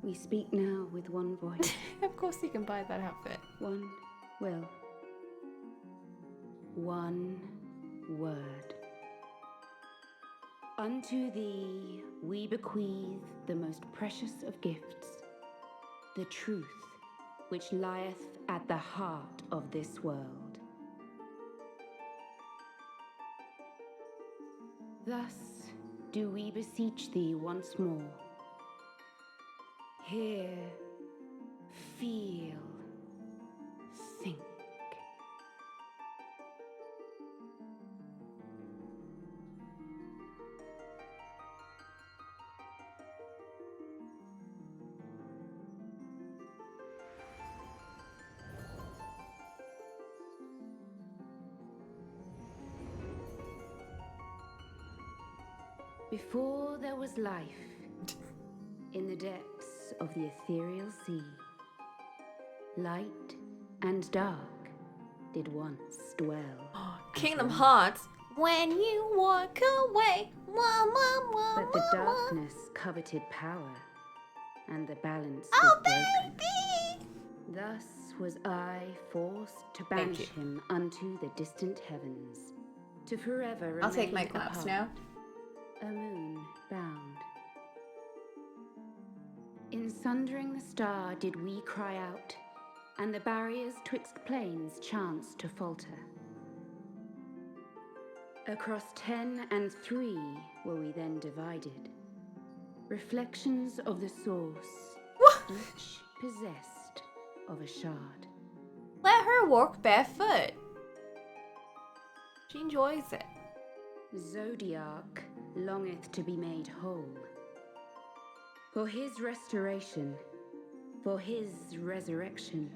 We speak now with one voice. Of course you can buy that outfit. One will. One word. Unto thee we bequeath the most precious of gifts, the truth which lieth at the heart of this world. Thus do we beseech thee once more. Hear, feel, think. Before there was life, in the depths of the ethereal sea, light and dark did once dwell. Kingdom Hearts. When you walk away, wah, wah, wah, But the wah, wah. darkness coveted power, and the balance Oh, was broken. baby! Thus was I forced to Thank banish you. him unto the distant heavens, to forever I'll take my remain claps apart, now. a moon bound. In sundering the star did we cry out, and the barriers twixt planes chanced to falter. Across 10 and 3 were we then divided, reflections of the source, each possessed of a shard. Let her walk barefoot. She enjoys it. Zodiac longeth to be made whole. For his restoration, for his resurrection,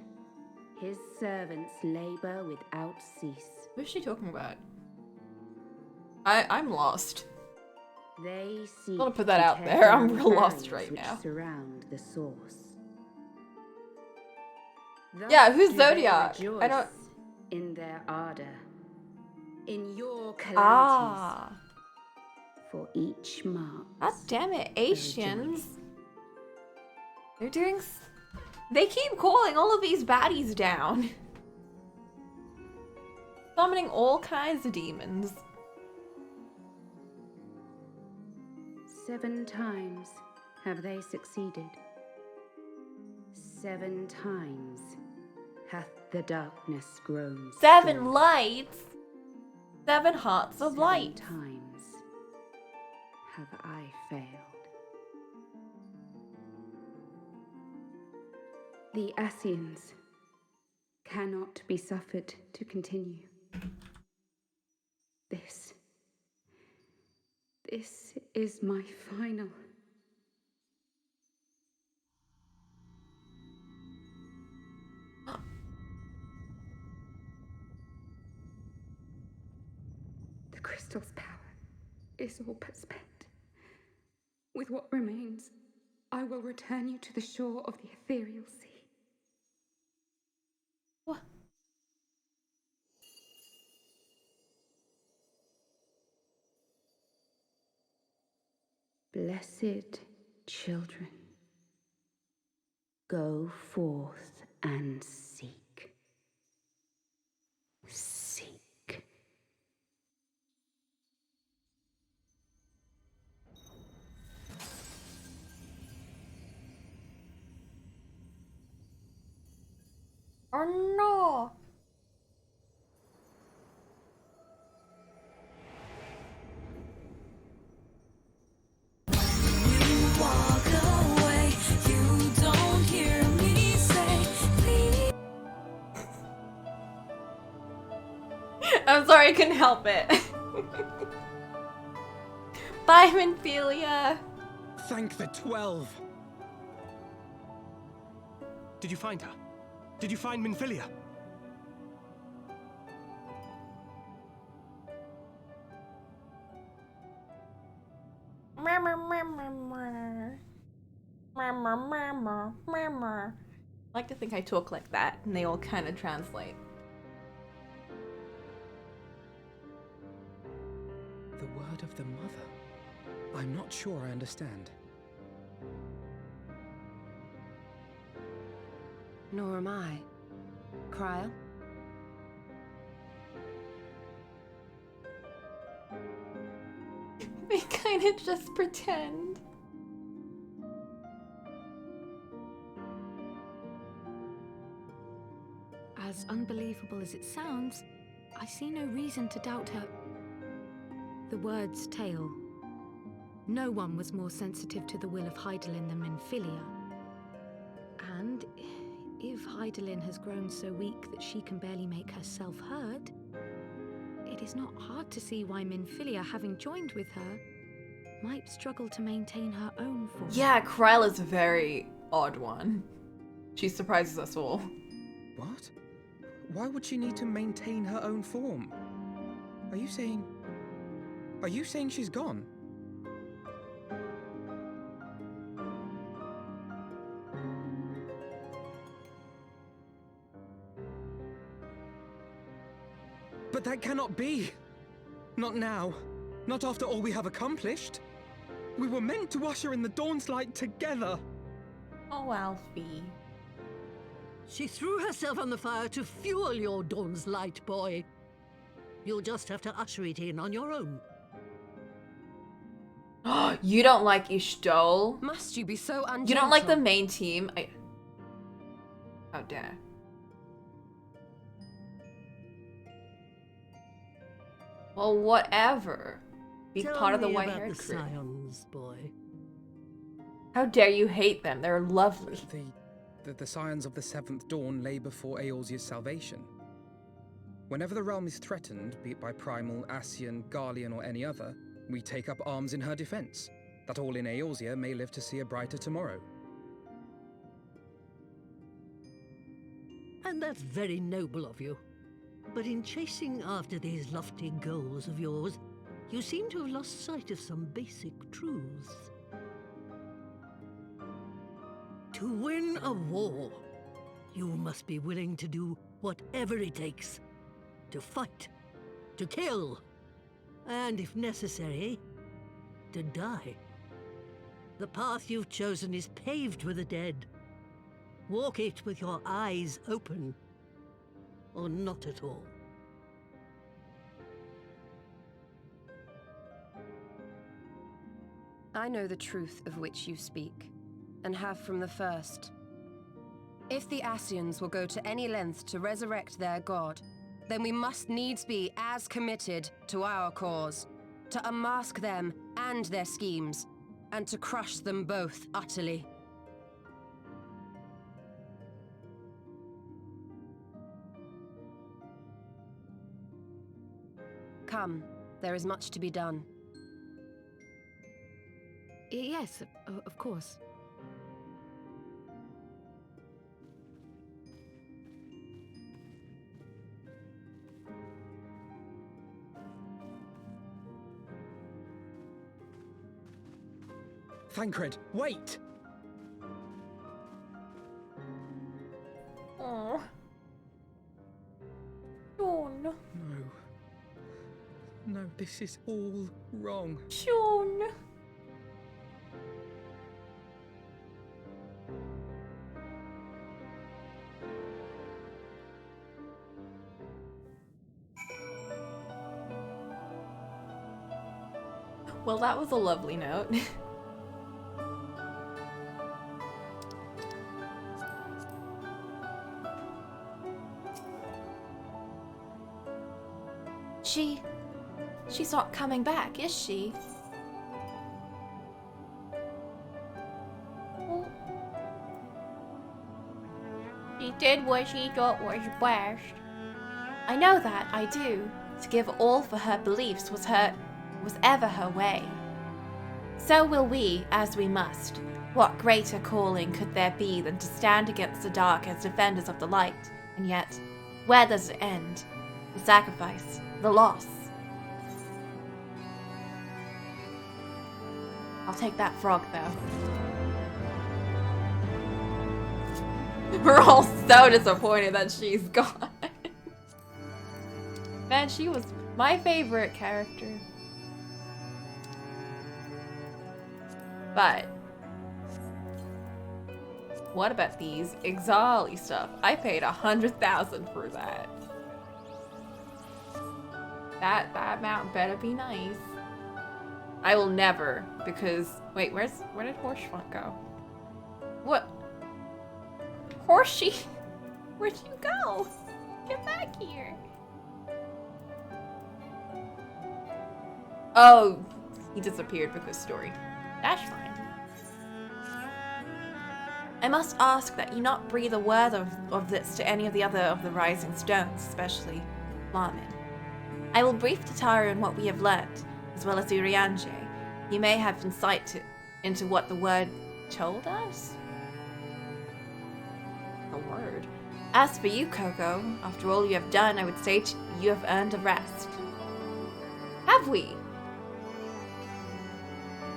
his servants labor without cease. What is she talking about? I'm lost. They seek I'm gonna put that to out tear there. I'm down real lost barriers right which now. surround the source. Thus Yeah, who's do they Zodiac? I rejoice don't- in their ardor, in your calamities. Ah. For each mark. God damn it, Asians. They're doing. They keep calling all of these baddies down. Summoning all kinds of demons. 7 times have they succeeded. 7 times hath the darkness grown 7 strong. lights. 7 hearts of 7 light. times have I failed. The Asians cannot be suffered to continue. This is my final. The crystal's power is all but spent. With what remains, I will return you to the shore of the ethereal sea. What? Blessed children, go forth and seek. Seek. Oh no. Walk away, you don't hear me say, please. I'm sorry, I couldn't help it. Bye, Minfilia. Thank the 12! Did you find her? Did you find Minfilia? I like to think I talk like that, and they all kind of translate. The word of the mother? I'm not sure I understand. Nor am I. Cryle? They kind of just pretend. As unbelievable as it sounds, I see no reason to doubt her. The word's tale. No one was more sensitive to the will of Hydaelyn than Minfilia. And if Hydaelyn has grown so weak that she can barely make herself heard, it is not hard to see why Minfilia, having joined with her, might struggle to maintain her own form. Yeah, Cryle is a very odd one. She surprises us all. What? Why would she need to maintain her own form? Are you saying she's gone? But that cannot be! Not now. Not after all we have accomplished. We were meant to usher in the dawn's light together. Oh, Alfie. She threw herself on the fire to fuel your dawn's light, boy. You'll just have to usher it in on your own. You don't like Ishgard? Must you be so ungentle? You don't like the main team? How dare. Well, whatever. Be part of the white-haired crew. Scions, boy. How dare you hate them? They're lovely. The scions of the Seventh Dawn lay before Eorzea's salvation. Whenever the realm is threatened, be it by Primal, Ascian, Garlean, or any other, we take up arms in her defense, that all in Eorzea may live to see a brighter tomorrow. And that's very noble of you. But in chasing after these lofty goals of yours, you seem to have lost sight of some basic truths. To win a war, you must be willing to do whatever it takes. To fight, to kill, and if necessary, to die. The path you've chosen is paved with the dead. Walk it with your eyes open, or not at all. I know the truth of which you speak, and have from the first. If the Ascians will go to any length to resurrect their god, then we must needs be as committed to our cause, to unmask them and their schemes, and to crush them both utterly. Come, there is much to be done. Yes, of course. Thancred, wait! Oh. Sean. No, this is all wrong. Sean. Well, that was a lovely note. She's not coming back, is she? She did what she thought was best. I know that, I do. To give all for her beliefs was ever her way. So will we, as we must. What greater calling could there be than to stand against the dark as defenders of the light? And yet, where does it end? The sacrifice, the loss. I'll take that frog, though. We're all so disappointed that she's gone. Man, she was my favorite character. But what about these Ixali stuff? I paid 100,000 for that. That mount better be nice. I will never, because wait, where did Horsefront go? What? Horsey, where'd you go? Get back here. Oh, he disappeared because story. That's fine. I must ask that you not breathe a word of this to any of the other of the Rising Stones, especially Lamin. I will brief Tataru on what we have learnt, as well as Urianger. He may have insight into what the word told us? The word? As for you, Coco, after all you have done, I would say you have earned a rest. Have we?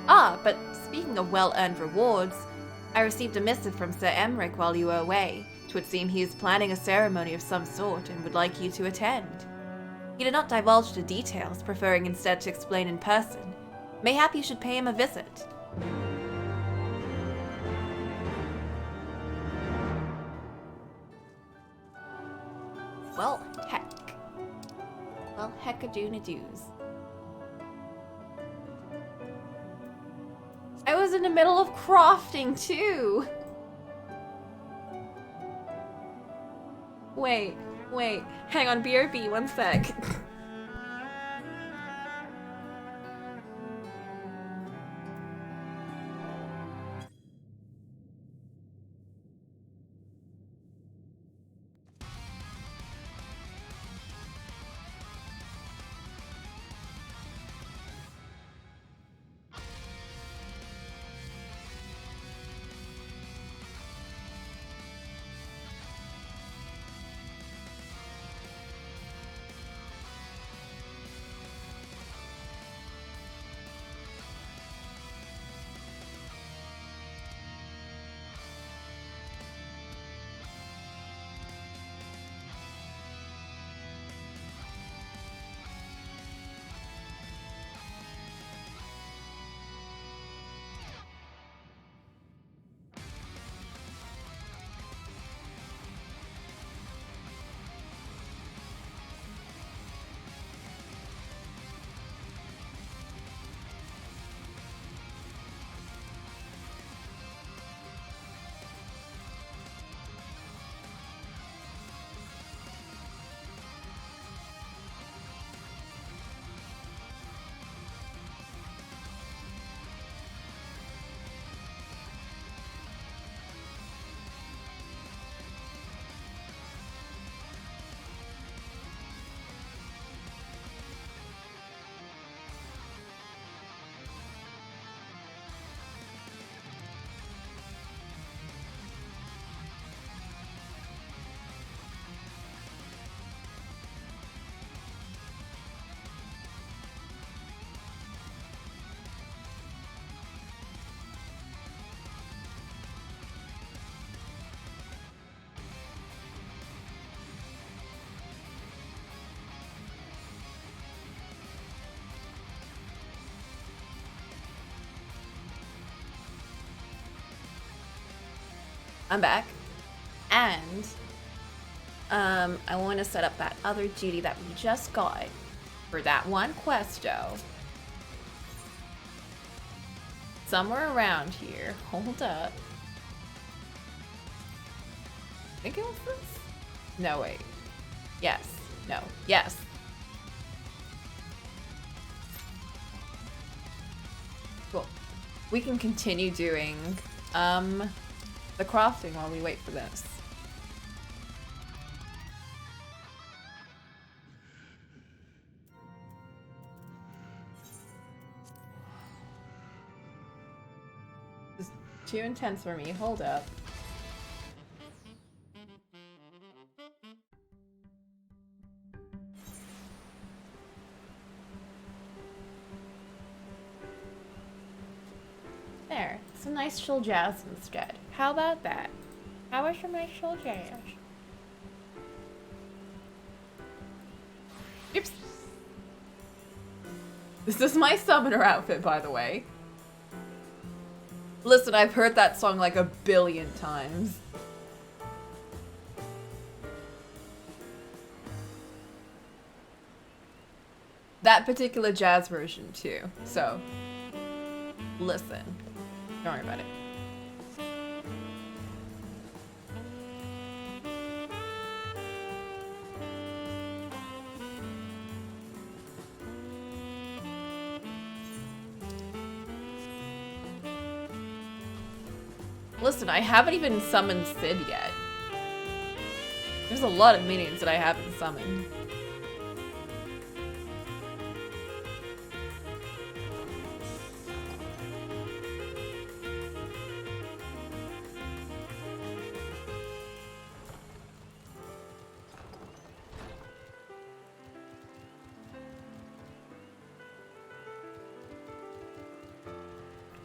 Ah, but speaking of well-earned rewards, I received a missive from Sir Emmerich while you were away. 'Twould seem he is planning a ceremony of some sort and would like you to attend. He did not divulge the details, preferring instead to explain in person. Mayhap you should pay him a visit. Well, heck. Well, heck-a-doona-doos. I was in the middle of crafting, too! Wait, hang on, BRB, one sec. I'm back. And I want to set up that other duty that we just got for that one questo. Somewhere around here. Hold up. I think it was this? No, wait. Yes. No. Yes. Cool. We can continue doing the crafting while we wait for this. This is too intense for me. Hold up. nice chill jazz instead. How about that? How about some nice chill jazz? Oops. This is my summoner outfit, by the way. Listen, I've heard that song like a billion times. That particular jazz version too. So, listen. Don't worry about it. Listen, I haven't even summoned Sid yet. There's a lot of minions that I haven't summoned.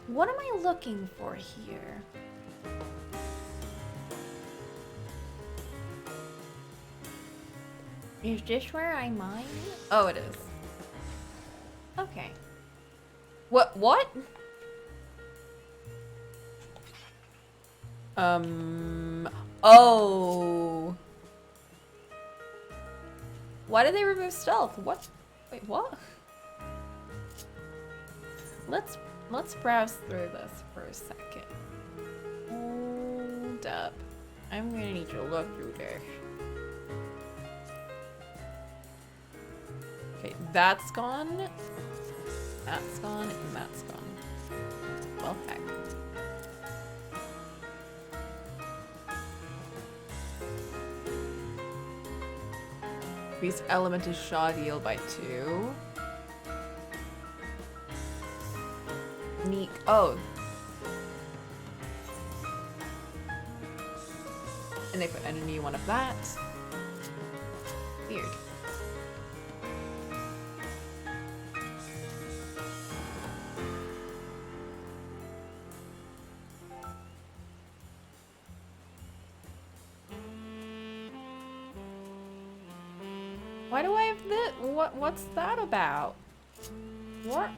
What am I looking for here? Is this where I mine? Oh, it is. Okay. What? Oh. Why did they remove stealth? What? Wait, what? Let's browse through this for a second. Hold up. I'm gonna need to look through this. Okay, that's gone. That's gone, and that's gone. Well, heck. Increase element of shot yield by 2. Neat. Oh. And they put a new one of that. Weird. Why do I have this? What's that about? What?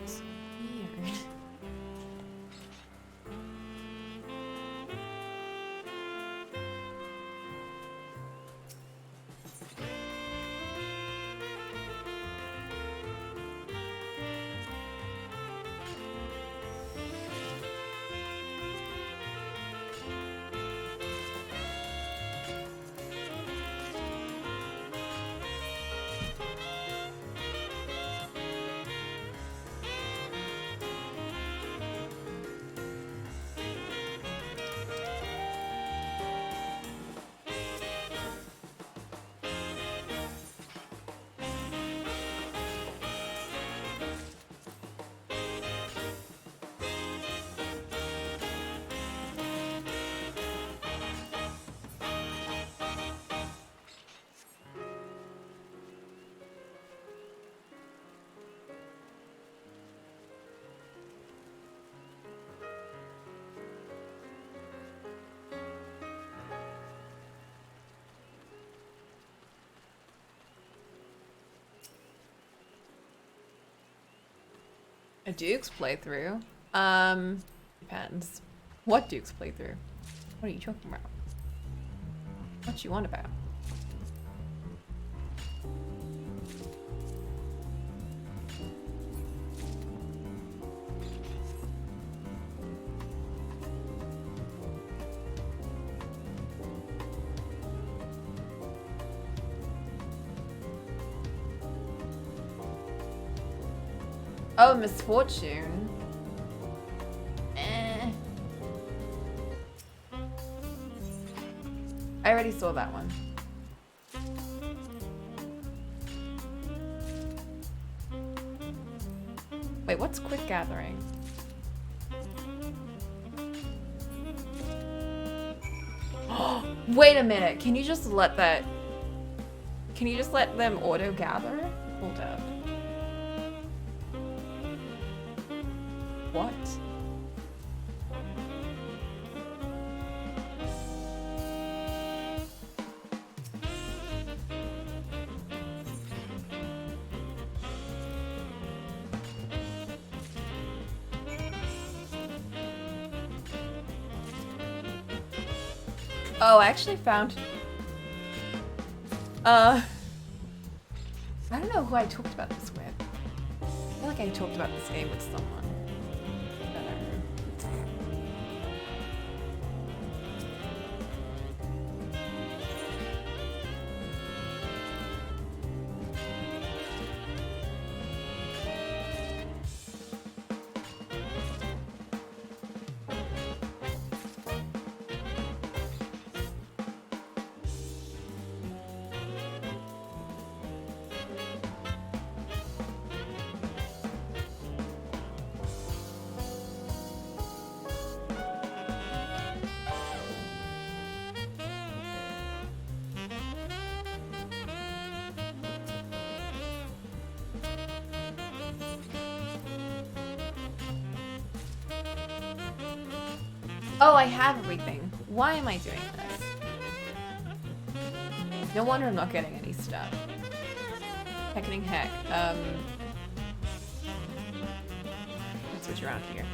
It's weird. A Duke's playthrough? Depends. What Duke's playthrough? What are you talking about? What you want about? Oh, Misfortune. I already saw that one. Wait, what's Quick Gathering? Wait a minute, can you just let that... Can you just let them auto-gather? Hold up. What? Oh, I actually found... I don't know who I talked about this with. I feel like I talked about this game with someone. Oh, I have everything. Why am I doing this? No wonder I'm not getting any stuff. Hecking heck. Let's switch around here.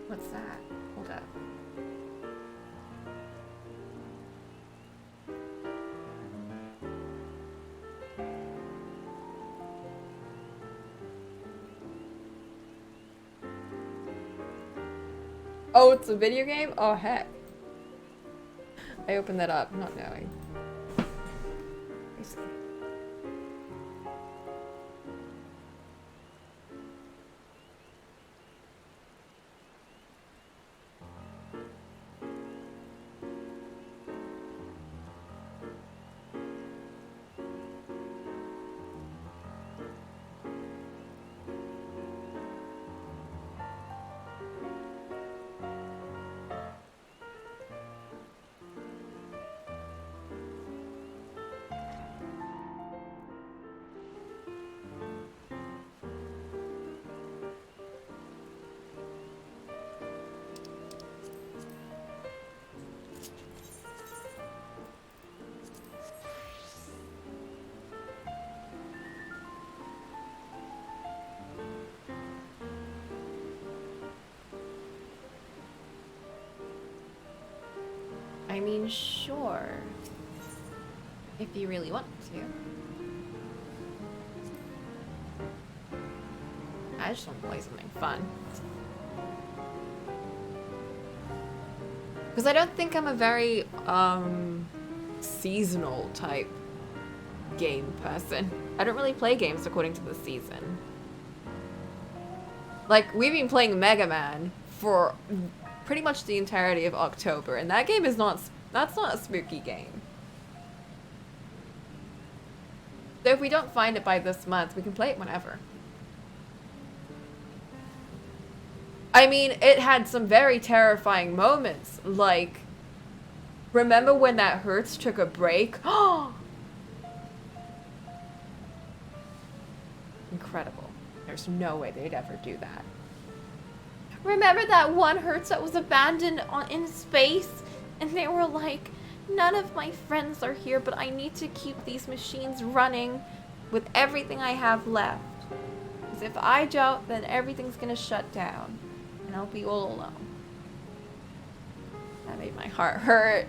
What's that? Hold up. Oh, it's a video game? Oh, heck. I opened that up, not knowing. Let me see. I mean, sure. If you really want to. I just want to play something fun. Because I don't think I'm a very, seasonal type game person. I don't really play games according to the season. Like, we've been playing Mega Man for pretty much the entirety of October, and that game is not, that's not a spooky game. So if we don't find it by this month, we can play it whenever. I mean, it had some very terrifying moments, like, remember when that Hertz took a break? Incredible. There's no way they'd ever do that. Remember that one Hertz that was abandoned in space? And they were like, none of my friends are here, but I need to keep these machines running with everything I have left. Because if I don't, then everything's gonna shut down. And I'll be all alone. That made my heart hurt.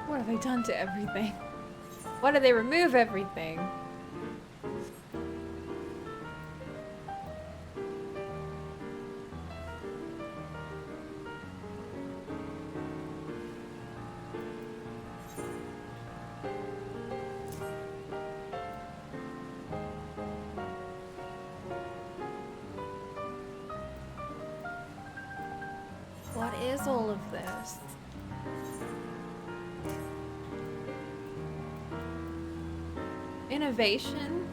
What have they done to everything? Why did they remove everything? What is all of this? Innovation?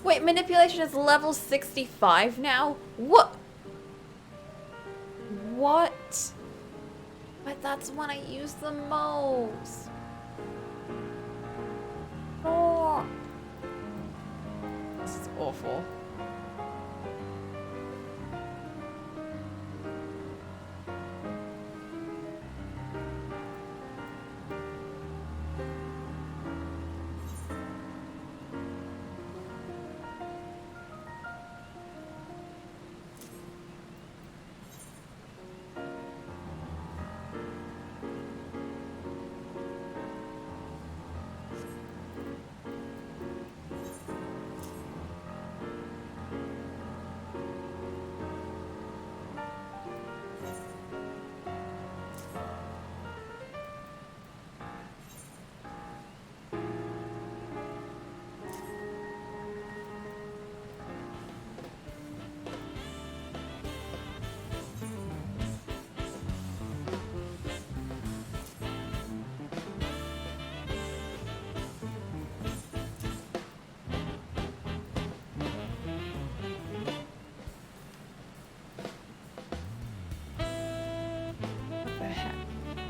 Wait, manipulation is level 65 now? What? What? But that's when I use the most. Oh. This is awful.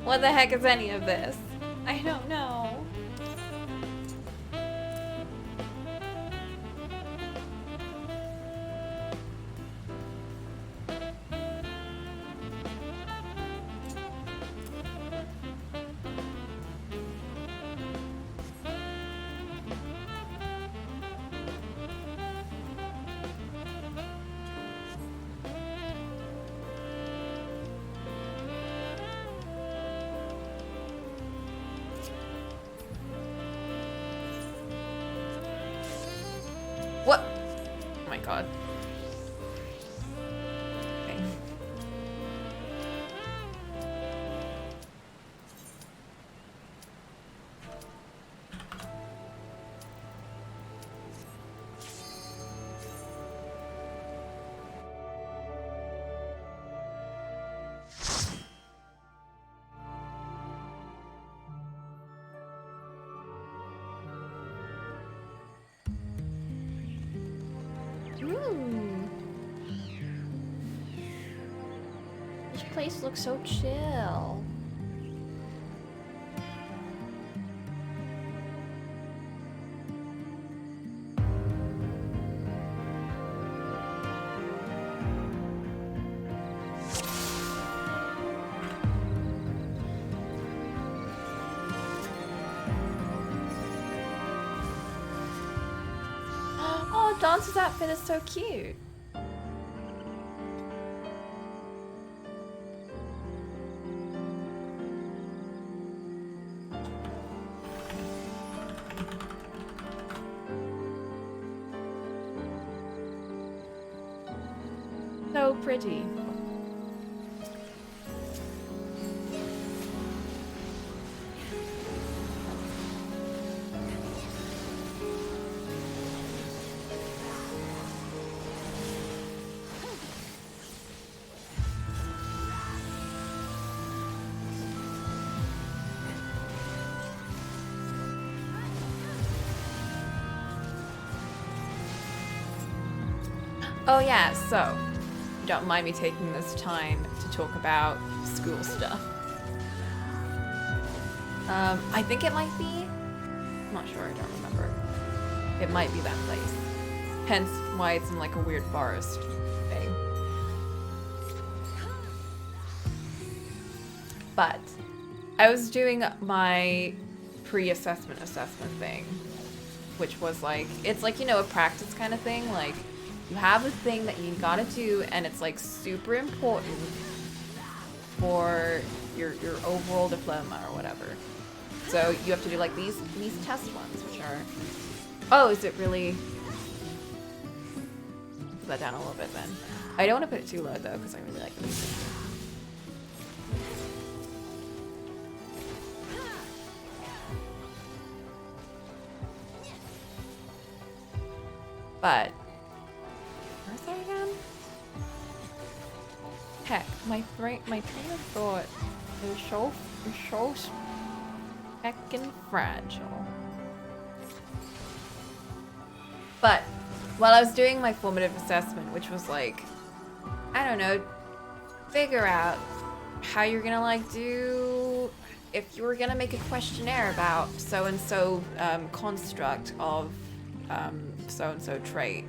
What the heck is any of this? I don't know. god. Okay. This place looks so chill. Oh, Dance's outfit is so cute. So pretty. Oh yeah, so, don't mind me taking this time to talk about school stuff. I think it might be, I'm not sure, I don't remember. It might be that place. Hence why it's in like a weird forest thing. But, I was doing my pre-assessment thing, which was like, it's like, you know, a practice kind of thing, like, you have a thing that you gotta do, and it's like super important for your overall diploma or whatever. So you have to do like these test ones, which are. Oh, is it really? Put that down a little bit then. I don't want to put it too low though, because I really like the music. But. Where's that again? Heck, my train of thought is so heckin' fragile. But while I was doing my formative assessment, which was like, I don't know, figure out how you're gonna like do if you were gonna make a questionnaire about so and so construct of so and so trait.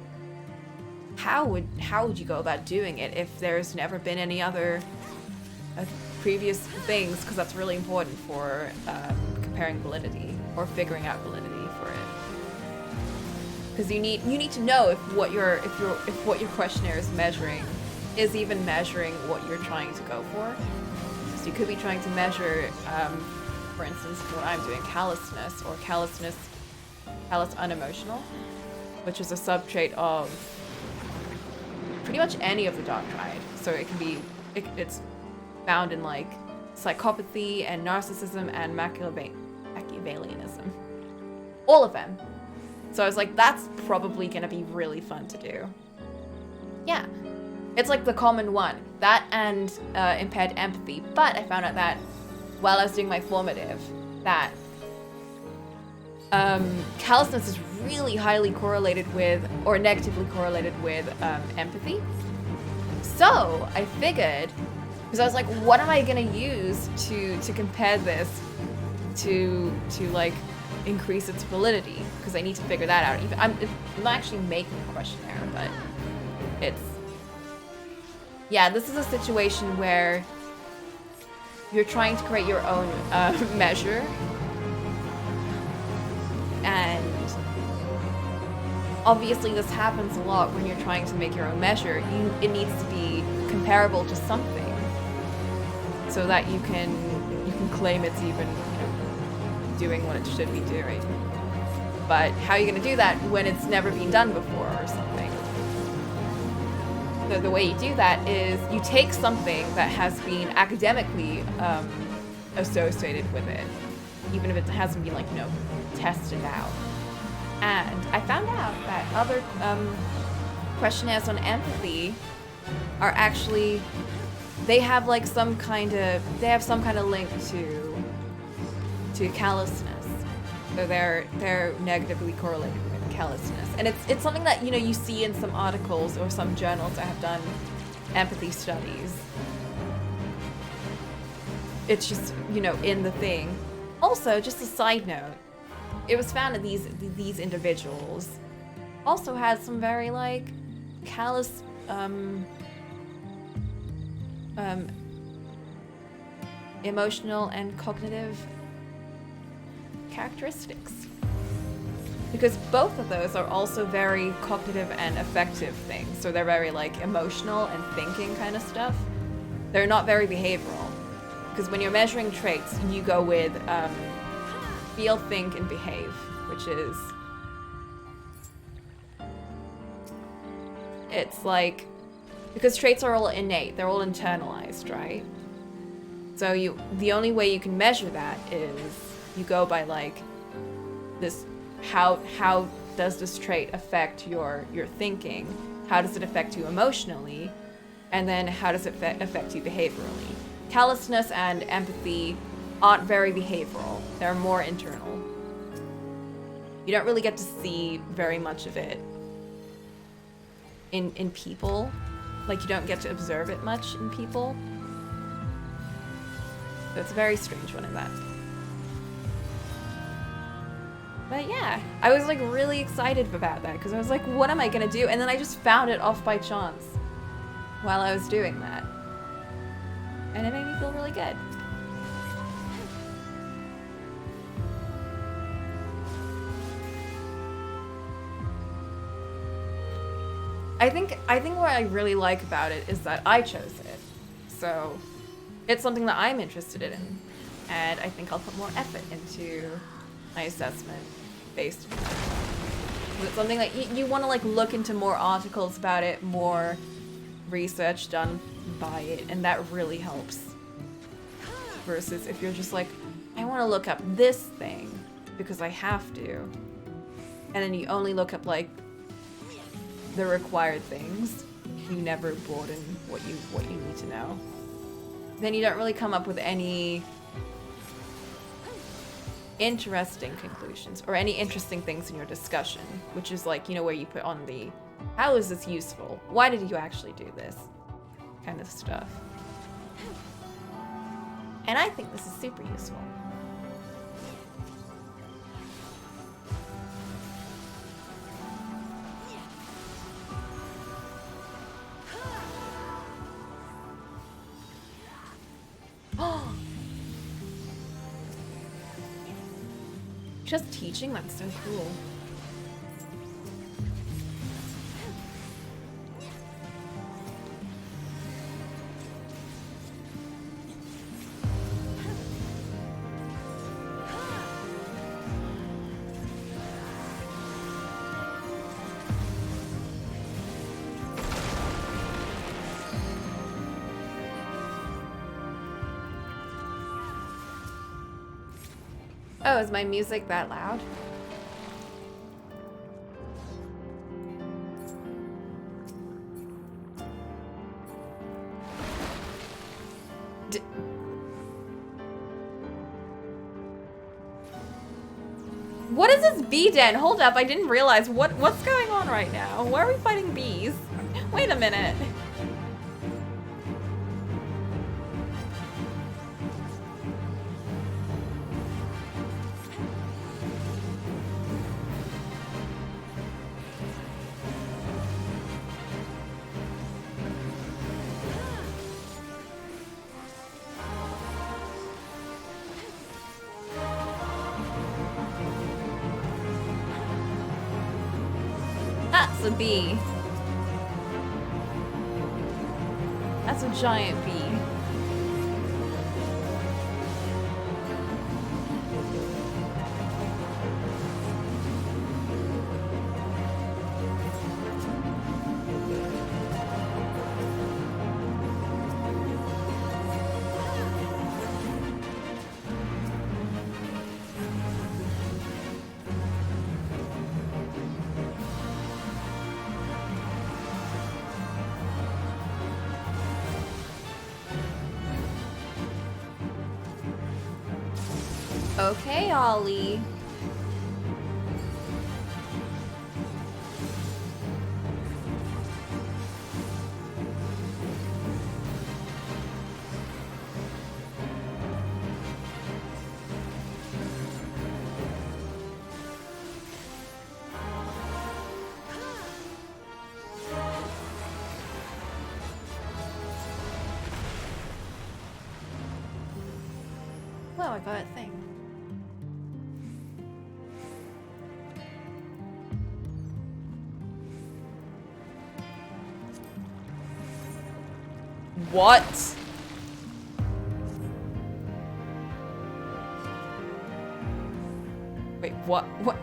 How would you go about doing it if there's never been any other previous things? Because that's really important for comparing validity or figuring out validity for it. Because you need to know if what your questionnaire is measuring is even measuring what you're trying to go for. So you could be trying to measure, for instance, what I'm doing, callousness or callous unemotional, which is a subtrait of pretty much any of the dark triad. So it can be, it's found in like psychopathy and narcissism and Machiavellianism. All of them. So I was like, that's probably gonna be really fun to do. Yeah. It's like the common one. That and impaired empathy. But I found out that while I was doing my formative, that callousness is really highly correlated with, or negatively correlated with, empathy. So I figured, because I was like, what am I gonna use to compare this to like increase its validity? Because I need to figure that out. I'm not actually making a questionnaire, but it's, yeah, this is a situation where you're trying to create your own measure. And obviously this happens a lot when you're trying to make your own measure. It needs to be comparable to something so that you can claim it's even, doing what it should be doing. But how are you going to do that when it's never been done before or something? the way you do that is you take something that has been academically associated with it, even if it hasn't been, like, you know, tested out. And I found out that other questionnaires on empathy are actually, they have like some kind of link to callousness. So they're negatively correlated with callousness. And it's something that, you know, you see in some articles or some journals that have done empathy studies. It's just, you know, in the thing. Also, just a side note, it was found that these individuals also had some very, like, callous emotional and cognitive characteristics. Because both of those are also very cognitive and affective things. So they're very, like, emotional and thinking kind of stuff. They're not very behavioral. Because when you're measuring traits, you go with feel, think, and behave, which is, it's like, because traits are all innate, they're all internalized, right? So the only way you can measure that is you go by, like, this, how does this trait affect your thinking? How does it affect you emotionally? And then how does it affect you behaviorally? Callousness and empathy aren't very behavioral. They're more internal. You don't really get to see very much of it in people. Like, you don't get to observe it much in people. So it's a very strange one in that. But yeah, I was, like, really excited about that because I was like, what am I gonna do? And then I just found it off by chance while I was doing that. And it made me feel really good. I think what I really like about it is that I chose it. So it's something that I'm interested in. And I think I'll put more effort into my assessment based on that. It's something that you want to, like, look into more articles about it, more research done by it, and that really helps. Versus if you're just like, I want to look up this thing because I have to, and then you only look up, like, the required things, you never broaden what you need to know. Then you don't really come up with any interesting conclusions or any interesting things in your discussion, which is, like, you know, where you put on the, how is this useful? Why did you actually do this? Kind of stuff. And I think this is super useful. Just teaching, that's so cool. Oh, is my music that loud? What is this bee den? Hold up, I didn't realize what's going on right now. Why are we fighting bees? Wait a minute. That's a bee. That's a giant bee. Okay, Ollie. Well, I got a thing. What? Wait, what? What?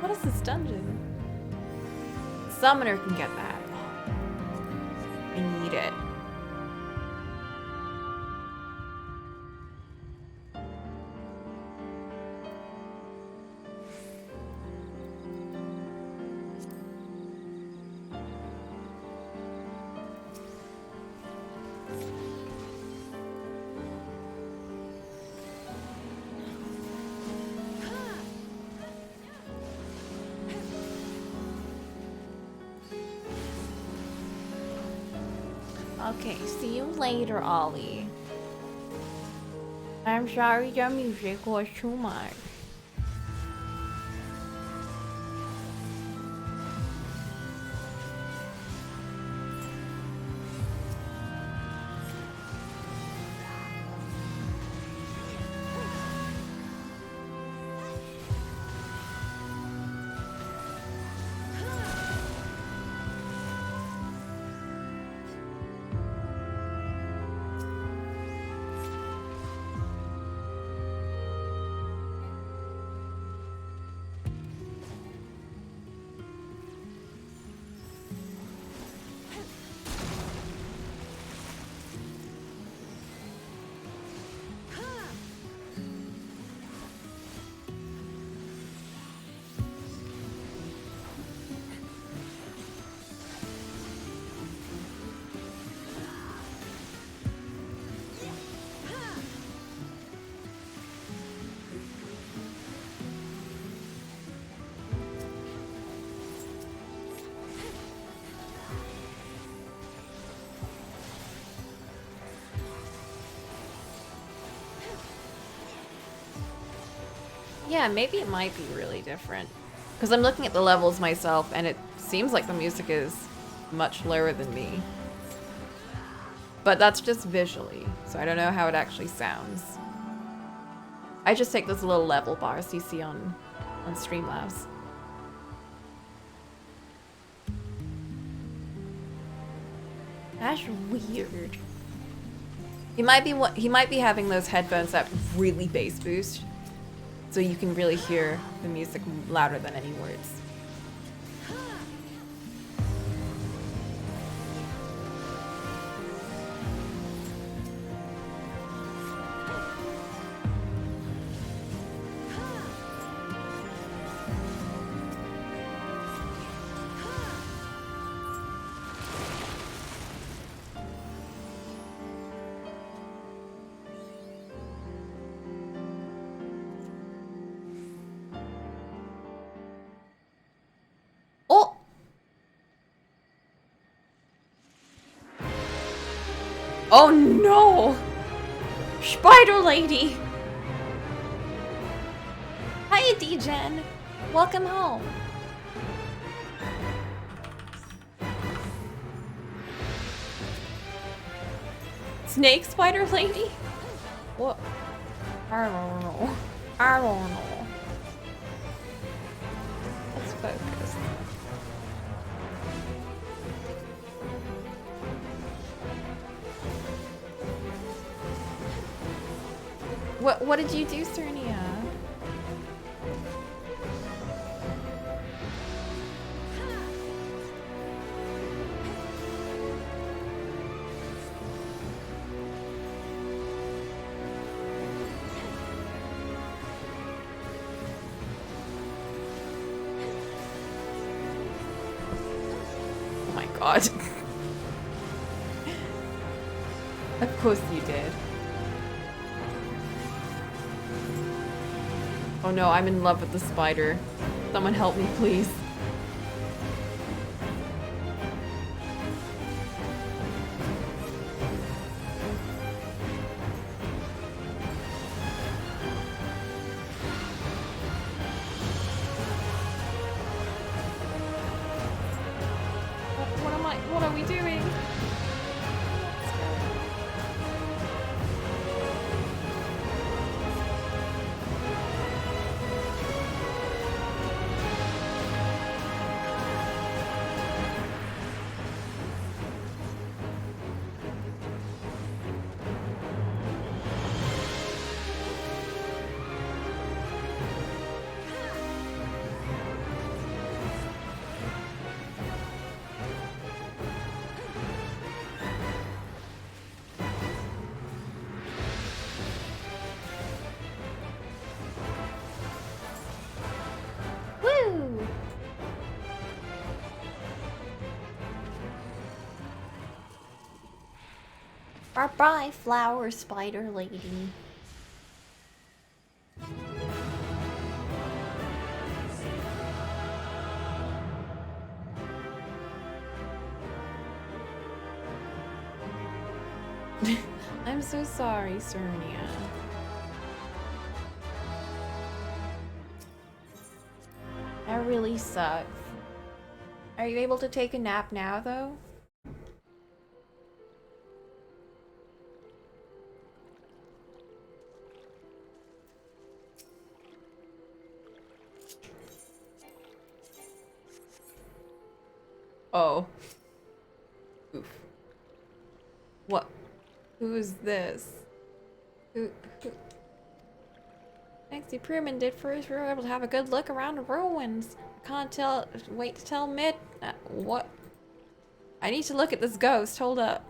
What is this dungeon? Summoner can get that. I need it. Okay, see you later, Ollie. I'm sorry the music was too much. Yeah, maybe it might be really different. Because I'm looking at the levels myself, and it seems like the music is much lower than me. But that's just visually, so I don't know how it actually sounds. I just take those little level bars you see on Streamlabs. That's weird. He might be having those headphones that really bass boost, so you can really hear the music louder than any words. Oh no! Spider Lady! Hiya, D-Gen! Welcome home! Snake Spider Lady? What? I don't know. I don't know. Let's focus. What did you do, Cernia? Oh my god. Of course you did. Oh no, I'm in love with the spider. Someone help me, please. What are we doing? Woo! Bye-bye, flower spider lady. I'm so sorry, Cernia. That really sucks. Are you able to take a nap now, though? Oh. Oof. What? Who is this? Who? Thanks, the Pruman did first. We were able to have a good look around the ruins. I can't wait to tell Mid. What? I need to look at this ghost. Hold up.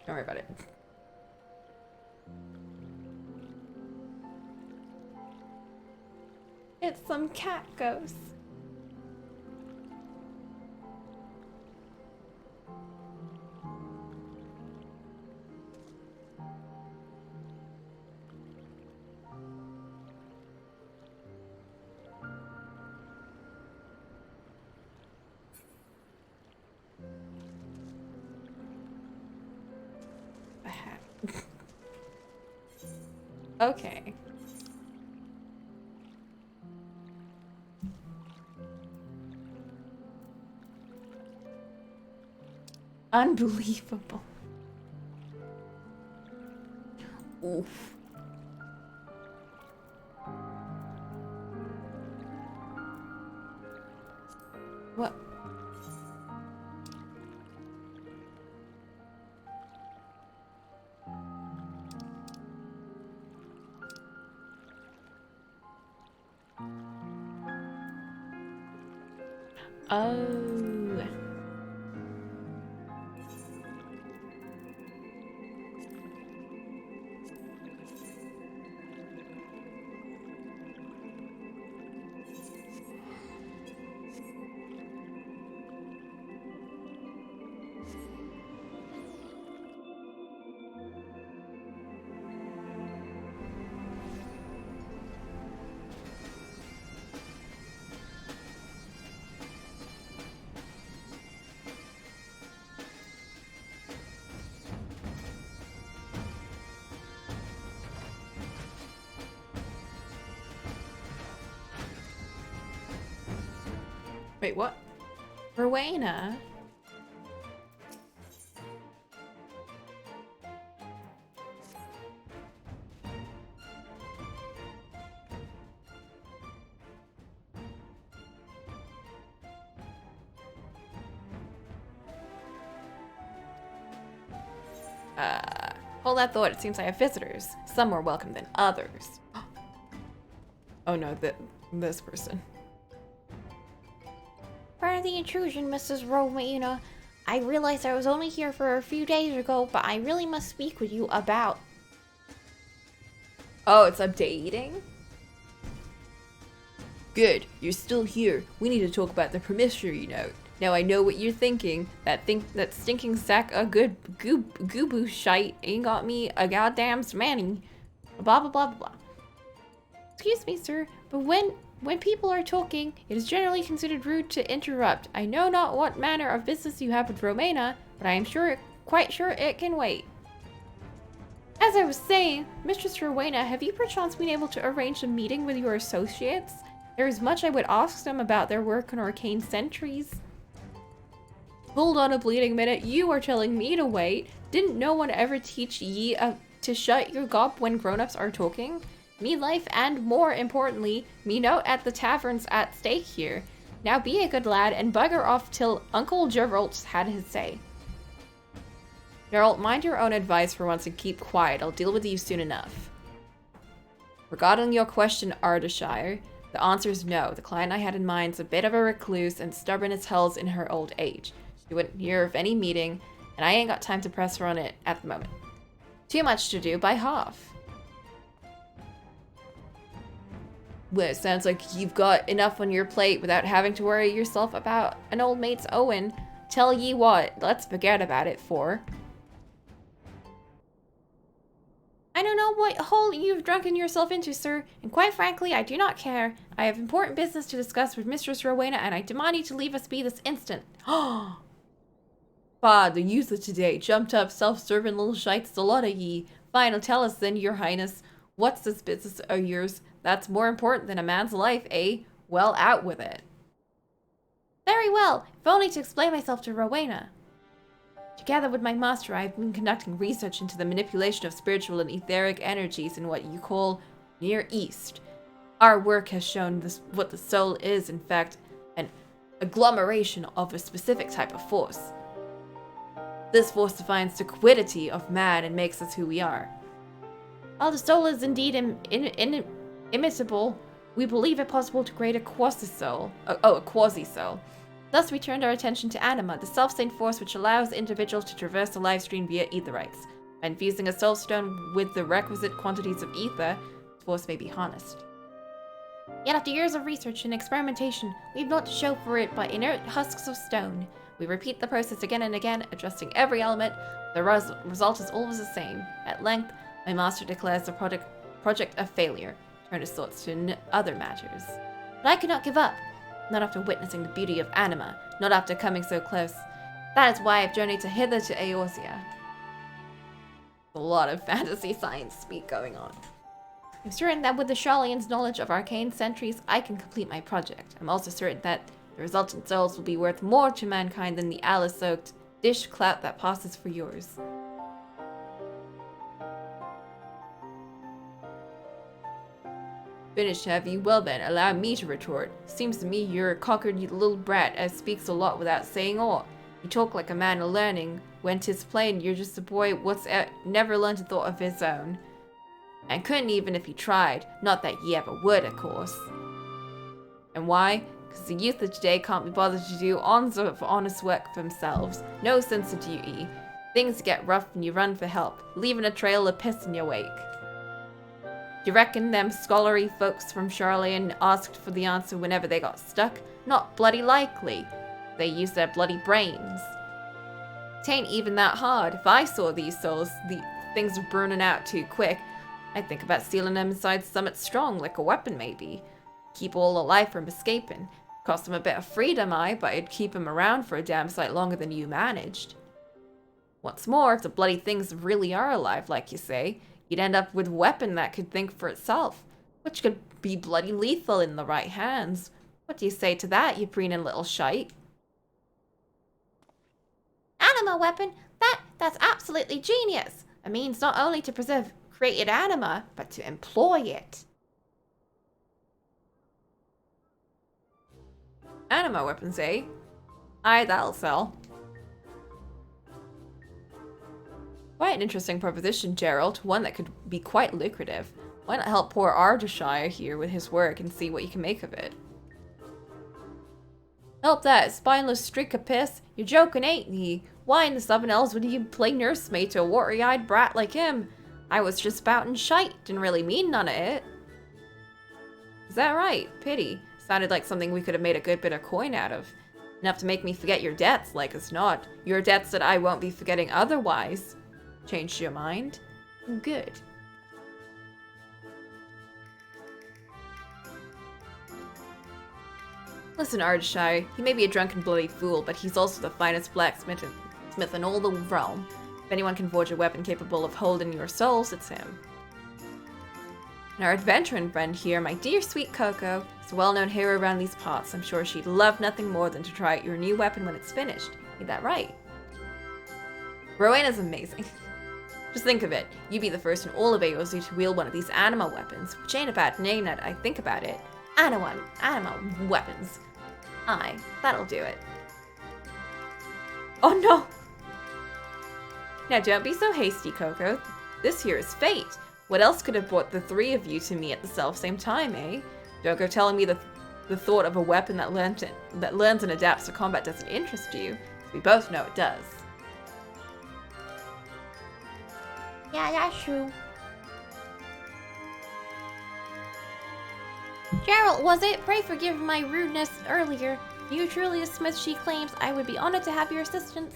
Don't worry about it. It's some cat ghost. Okay. Unbelievable. Oof. What? Oh. Wait, what? Rowena. Hold that thought. It seems I have visitors. Some more welcome than others. Oh no, this person. Pardon the intrusion, Mrs. Rowena. I realized I was only here for a few days ago, but I really must speak with you about... Oh, it's updating? Good, you're still here. We need to talk about the promissory note. Now I know what you're thinking. That stinking sack of good gooboo shite ain't got me a goddamn smanny. Blah blah blah blah. Excuse me, sir, but when people are talking, it is generally considered rude to interrupt. I know not what manner of business you have with Rowena, but I am quite sure it can wait. As I was saying, Mistress Rowena, have you perchance been able to arrange a meeting with your associates? There is much I would ask them about their work on arcane sentries. Hold on a bleeding minute, you are telling me to wait? Didn't no one ever teach ye to shut your gob when grown-ups are talking? Me life and, more importantly, me note at the tavern's at stake here. Now be a good lad and bugger off till Uncle Geralt's had his say. Geralt, mind your own advice for once and keep quiet. I'll deal with you soon enough. Regarding your question, Ardeshire, the answer is no. The client I had in mind is a bit of a recluse and stubborn as hells in her old age. She wouldn't hear of any meeting, and I ain't got time to press her on it at the moment. Too much to do by half. Well, it sounds like you've got enough on your plate without having to worry yourself about an old mate's Owen. Tell ye what, let's forget about it for. I don't know what hole you've drunken yourself into, sir, and quite frankly, I do not care. I have important business to discuss with Mistress Rowena, and I demand you to leave us be this instant. Bah, the youth of today, jumped up, self-serving little shites, the lot of ye. Fine, tell us then, your highness, what's this business of yours that's more important than a man's life, eh? Well, out with it. Very well, if only to explain myself to Rowena. Together with my master, I have been conducting research into the manipulation of spiritual and etheric energies in what you call Near East. Our work has shown what the soul is, in fact, an agglomeration of a specific type of force. This force defines the quiddity of man and makes us who we are. While the soul is indeed imitable, we believe it possible to create a quasi-soul. A quasi-soul. Thus, we turned our attention to anima, the self-same force which allows individuals to traverse the life stream via etherites. By infusing a soul stone with the requisite quantities of ether, this force may be harnessed. Yet after years of research and experimentation, we have naught to show for it but inert husks of stone. We repeat the process again and again, adjusting every element. The result is always the same. At length, my master declares the project a failure, turned his thoughts to other matters. But I could not give up. Not after witnessing the beauty of anima, not after coming so close. That is why I've journeyed hither to Eorzea. A lot of fantasy science speak going on. I'm certain that with the Sharlayan's knowledge of arcane sentries, I can complete my project. I'm also certain that the resultant souls will be worth more to mankind than the Alice-soaked dish clout that passes for yours. Finished, have you? Well then, allow me to retort. Seems to me you're a cockered little brat as speaks a lot without saying aught. You talk like a man of learning, when 'tis plain you're just a boy what's never learned a thought of his own. And couldn't even if he tried, not that ye ever would, of course. And why? Because the youth of today can't be bothered to do honest work for themselves. No sense of duty. Things get rough when you run for help, leaving a trail of piss in your wake. Do you reckon them scholarly folks from Sharlayan asked for the answer whenever they got stuck? Not bloody likely. They used their bloody brains. Tain't even that hard. If I saw these souls, the things are burning out too quick, I'd think about sealing them inside something strong, like a weapon maybe. Keep all alive from escaping. Cost them a bit of freedom, but it'd keep them around for a damn sight longer than you managed. What's more, if the bloody things really are alive, like you say, you'd end up with a weapon that could think for itself, which could be bloody lethal in the right hands. What do you say to that, you preening little shite? Anima weapon? That's absolutely genius! A means not only to preserve created anima, but to employ it. Anima weapons, eh? Aye, that'll sell. Quite an interesting proposition, Gerald. One that could be quite lucrative. Why not help poor Ardeshire here with his work and see what you can make of it? Help that spineless streak of piss? You're joking, ain't ye? Why in the seven elves would you play nursemaid to a watery-eyed brat like him? I was just spouting shite, didn't really mean none of it. Is that right? Pity. Sounded like something we could have made a good bit of coin out of. Enough to make me forget your debts, like as not. Your debts that I won't be forgetting otherwise. Changed your mind? Good. Listen, Ardashai, he may be a drunken bloody fool, but he's also the finest blacksmith in all the realm. If anyone can forge a weapon capable of holding your souls, it's him. And our adventuring friend here, my dear sweet Coco, is a well-known hero around these parts. I'm sure she'd love nothing more than to try out your new weapon when it's finished. Ain't that right? Rowena's amazing. Just think of it. You'd be the first in all of Eorzea to wield one of these anima weapons, which ain't a bad name now that I think about it. Anima weapons. Aye, that'll do it. Oh no! Now don't be so hasty, Coco. This here is fate. What else could have brought the three of you to me at the self-same time, eh? Don't go telling me the thought of a weapon that learns and adapts to combat doesn't interest you. We both know it does. Yeah, that's true. Gerald, was it? Pray forgive my rudeness earlier. If you truly the smith she claims, I would be honored to have your assistance.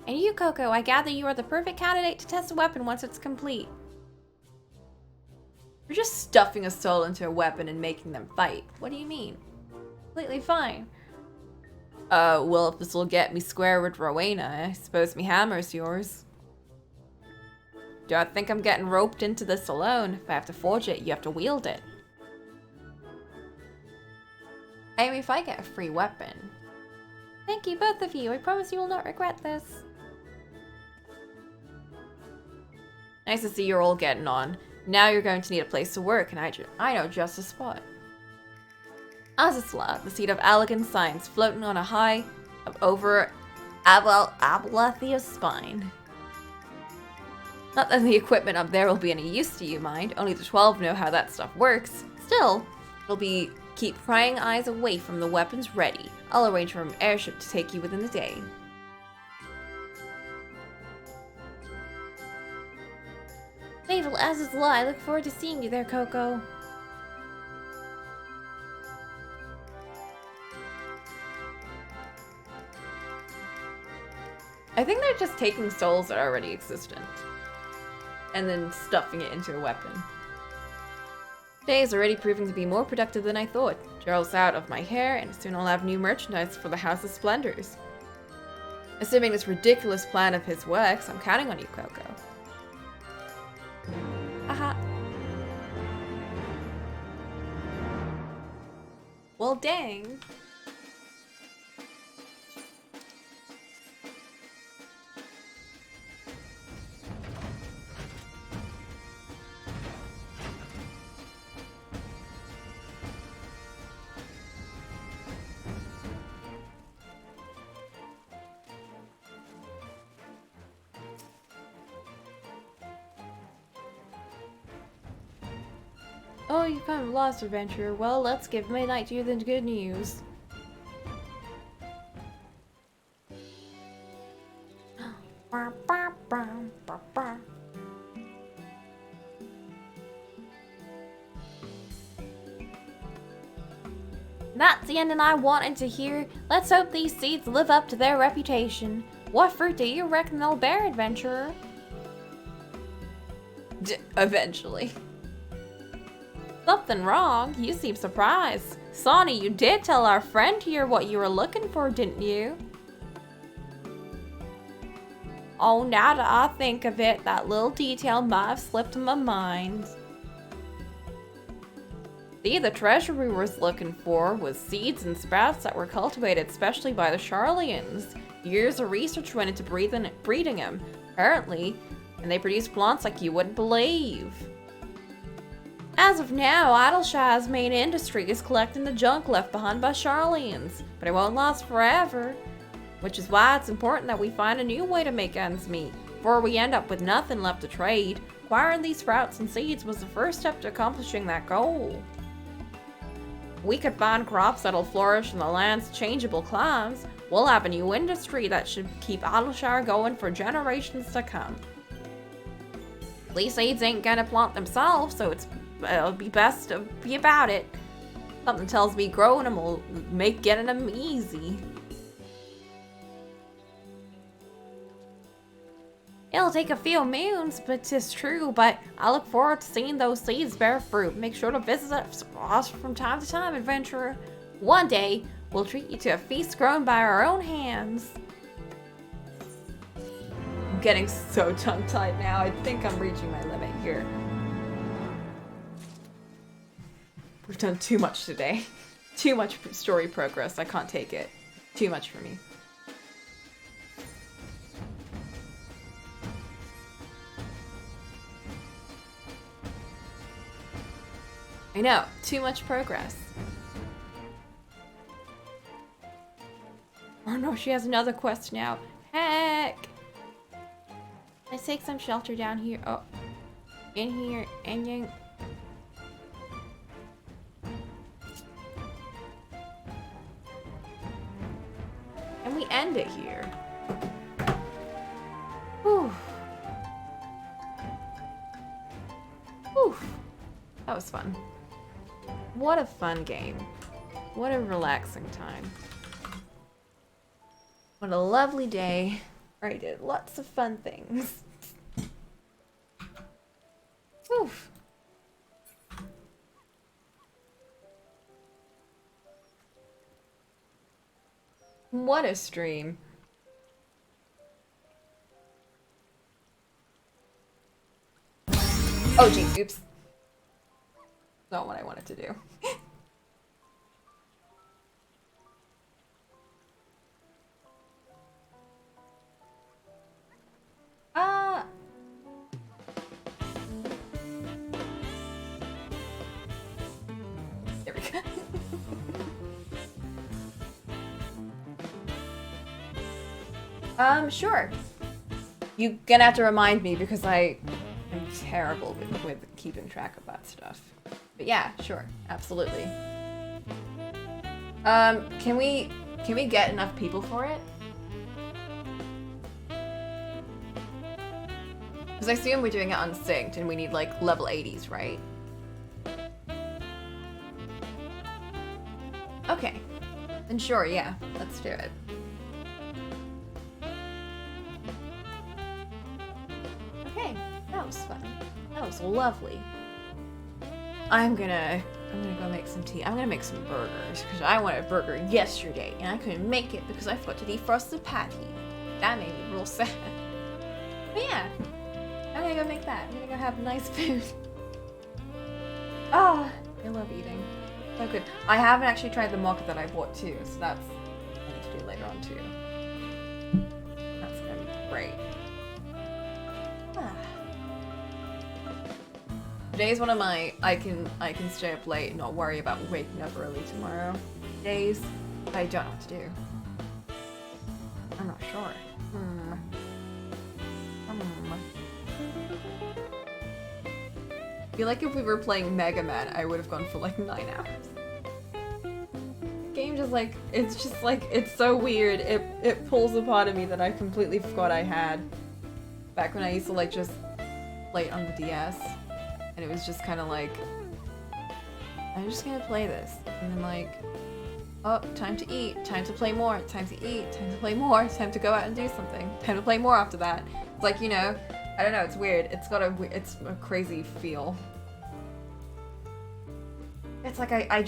And you, Coco, I gather you are the perfect candidate to test a weapon once it's complete. You're just stuffing a soul into a weapon and making them fight. What do you mean? Completely fine. Well, if this will get me square with Rowena, I suppose me hammer's yours. Don't think I'm getting roped into this alone. If I have to forge it, you have to wield it. I mean, if I get a free weapon. Thank you, both of you. I promise you will not regret this. Nice to see you're all getting on. Now you're going to need a place to work, and I know just a spot. Azazla, the seat of elegant science, floating on a high over Abalathia's spine. Not that the equipment up there will be any use to you, mind. Only the 12 know how that stuff works. Still, it'll be keep prying eyes away from the weapons ready. I'll arrange for an airship to take you within the day. Fatal as is lie. I look forward to seeing you there, Coco. I think they're just taking souls that are already existent and then stuffing it into a weapon. Today is already proving to be more productive than I thought. Gerald's out of my hair, and soon I'll have new merchandise for the House of Splendors. Assuming this ridiculous plan of his works, I'm counting on you, Coco. Aha. Well, dang. Oh, you've kind of lost, adventurer. Well, let's give Midnight you the good news. That's the ending I wanted to hear. Let's hope these seeds live up to their reputation. What fruit do you reckon they'll bear, adventurer? Eventually. Something wrong? You seem surprised. Sonny, you did tell our friend here what you were looking for, didn't you? Oh, now that I think of it, that little detail might have slipped in my mind. See, the treasure we were looking for was seeds and sprouts that were cultivated especially by the Charlians. Years of research went into breeding them, apparently, and they produce plants like you wouldn't believe. As of now, Idleshire's main industry is collecting the junk left behind by Charlians, but it won't last forever. Which is why it's important that we find a new way to make ends meet, before we end up with nothing left to trade. Acquiring these sprouts and seeds was the first step to accomplishing that goal. We could find crops that'll flourish in the land's changeable climes. We'll have a new industry that should keep Idleshire going for generations to come. These seeds ain't gonna plant themselves, so it's it'll be best to be about it. Something tells me growing them will make getting them easy. It'll take a few moons, but 'tis true. But I look forward to seeing those seeds bear fruit. Make sure to visit us from time to time, adventurer. One day, we'll treat you to a feast grown by our own hands. I'm getting so tongue-tied now. I think I'm reaching my limit here. We've done too much today. Too much story progress. I can't take it. Too much for me. I know. Too much progress. Oh no, she has another quest now. Heck! Let's take some shelter down here. Oh. In here. And then... and we end it here. Whew. Whew. That was fun. What a fun game. What a relaxing time. What a lovely day. I did lots of fun things. Whew. What a stream. Oh geez, oops. Not what I wanted to do. There we go. Sure. You're gonna have to remind me because I'm terrible with keeping track of that stuff. But yeah, sure, absolutely. Can we get enough people for it? Because I assume we're doing it unsynced and we need like level 80s, right? Okay. Then sure, yeah, let's do it. Okay, that was fun. That was lovely. I'm gonna go make some tea. I'm gonna make some burgers because I wanted a burger yesterday and I couldn't make it because I forgot to defrost the patty. That made me real sad. But yeah, I'm gonna go make that. I'm gonna go have nice food. Oh, I love eating. So good. I haven't actually tried the mocha that I bought too, so that's what I need to do later on too. That's gonna be great. Today's one of my I can stay up late and not worry about waking up early tomorrow days. I don't know what to do. I'm not sure. I feel like if we were playing Mega Man, I would have gone for like 9 hours. The game just like it's so weird. It pulls a part of me that I completely forgot I had. Back when I used to like just play it on the DS. And it was just kind of like, I'm just gonna play this. And then like, oh, time to eat, time to play more, time to eat, time to play more, time to go out and do something, time to play more after that. It's like, you know, I don't know, it's weird. It's a crazy feel. It's like I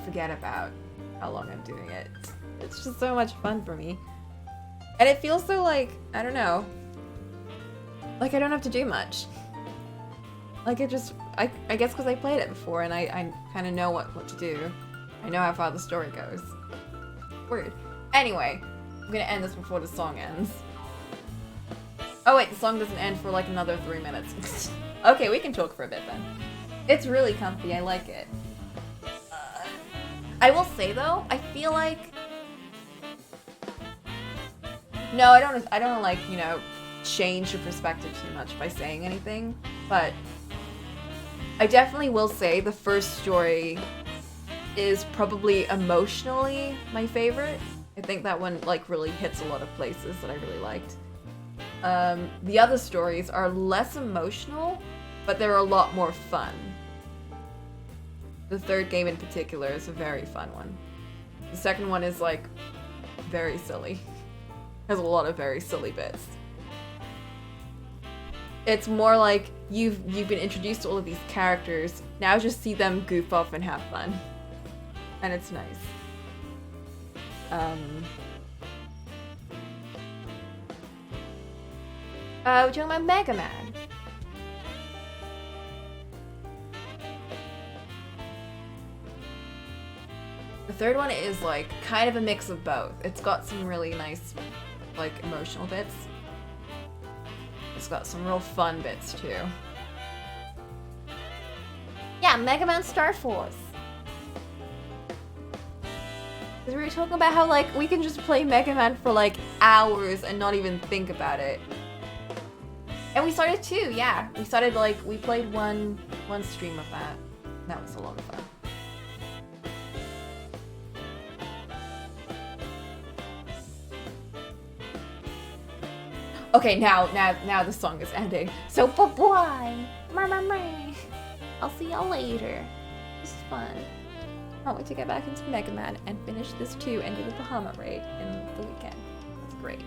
forget about how long I'm doing it. It's just so much fun for me. And it feels so like, I don't know, like I don't have to do much. Like it just, I guess because I played it before and I kind of know what to do. I know how far the story goes. Weird. Anyway, I'm gonna end this before the song ends. Oh wait, the song doesn't end for like another 3 minutes. Okay, we can talk for a bit then. It's really comfy, I like it. I will say though, I feel like... No, I don't like, you know, change your perspective too much by saying anything, but I definitely will say the first story is probably emotionally my favorite. I think that one like really hits a lot of places that I really liked. The other stories are less emotional, but they're a lot more fun. The third game in particular is a very fun one. The second one is like very silly. Has a lot of very silly bits. It's more like you've been introduced to all of these characters. Now just see them goof off and have fun. And it's nice. We're talking about Mega Man. The third one is like kind of a mix of both. It's got some really nice like emotional bits. It's got some real fun bits too. Yeah, Mega Man Star Force. Because we were talking about how like we can just play Mega Man for like hours and not even think about it. And we started too, yeah. We started like we played one stream of that. That was a lot of fun. Okay, now the song is ending. So bye-bye. I'll see y'all later. This is fun. I can't wait to get back into Mega Man and finish this too and do the Bahama raid in the weekend. That's great.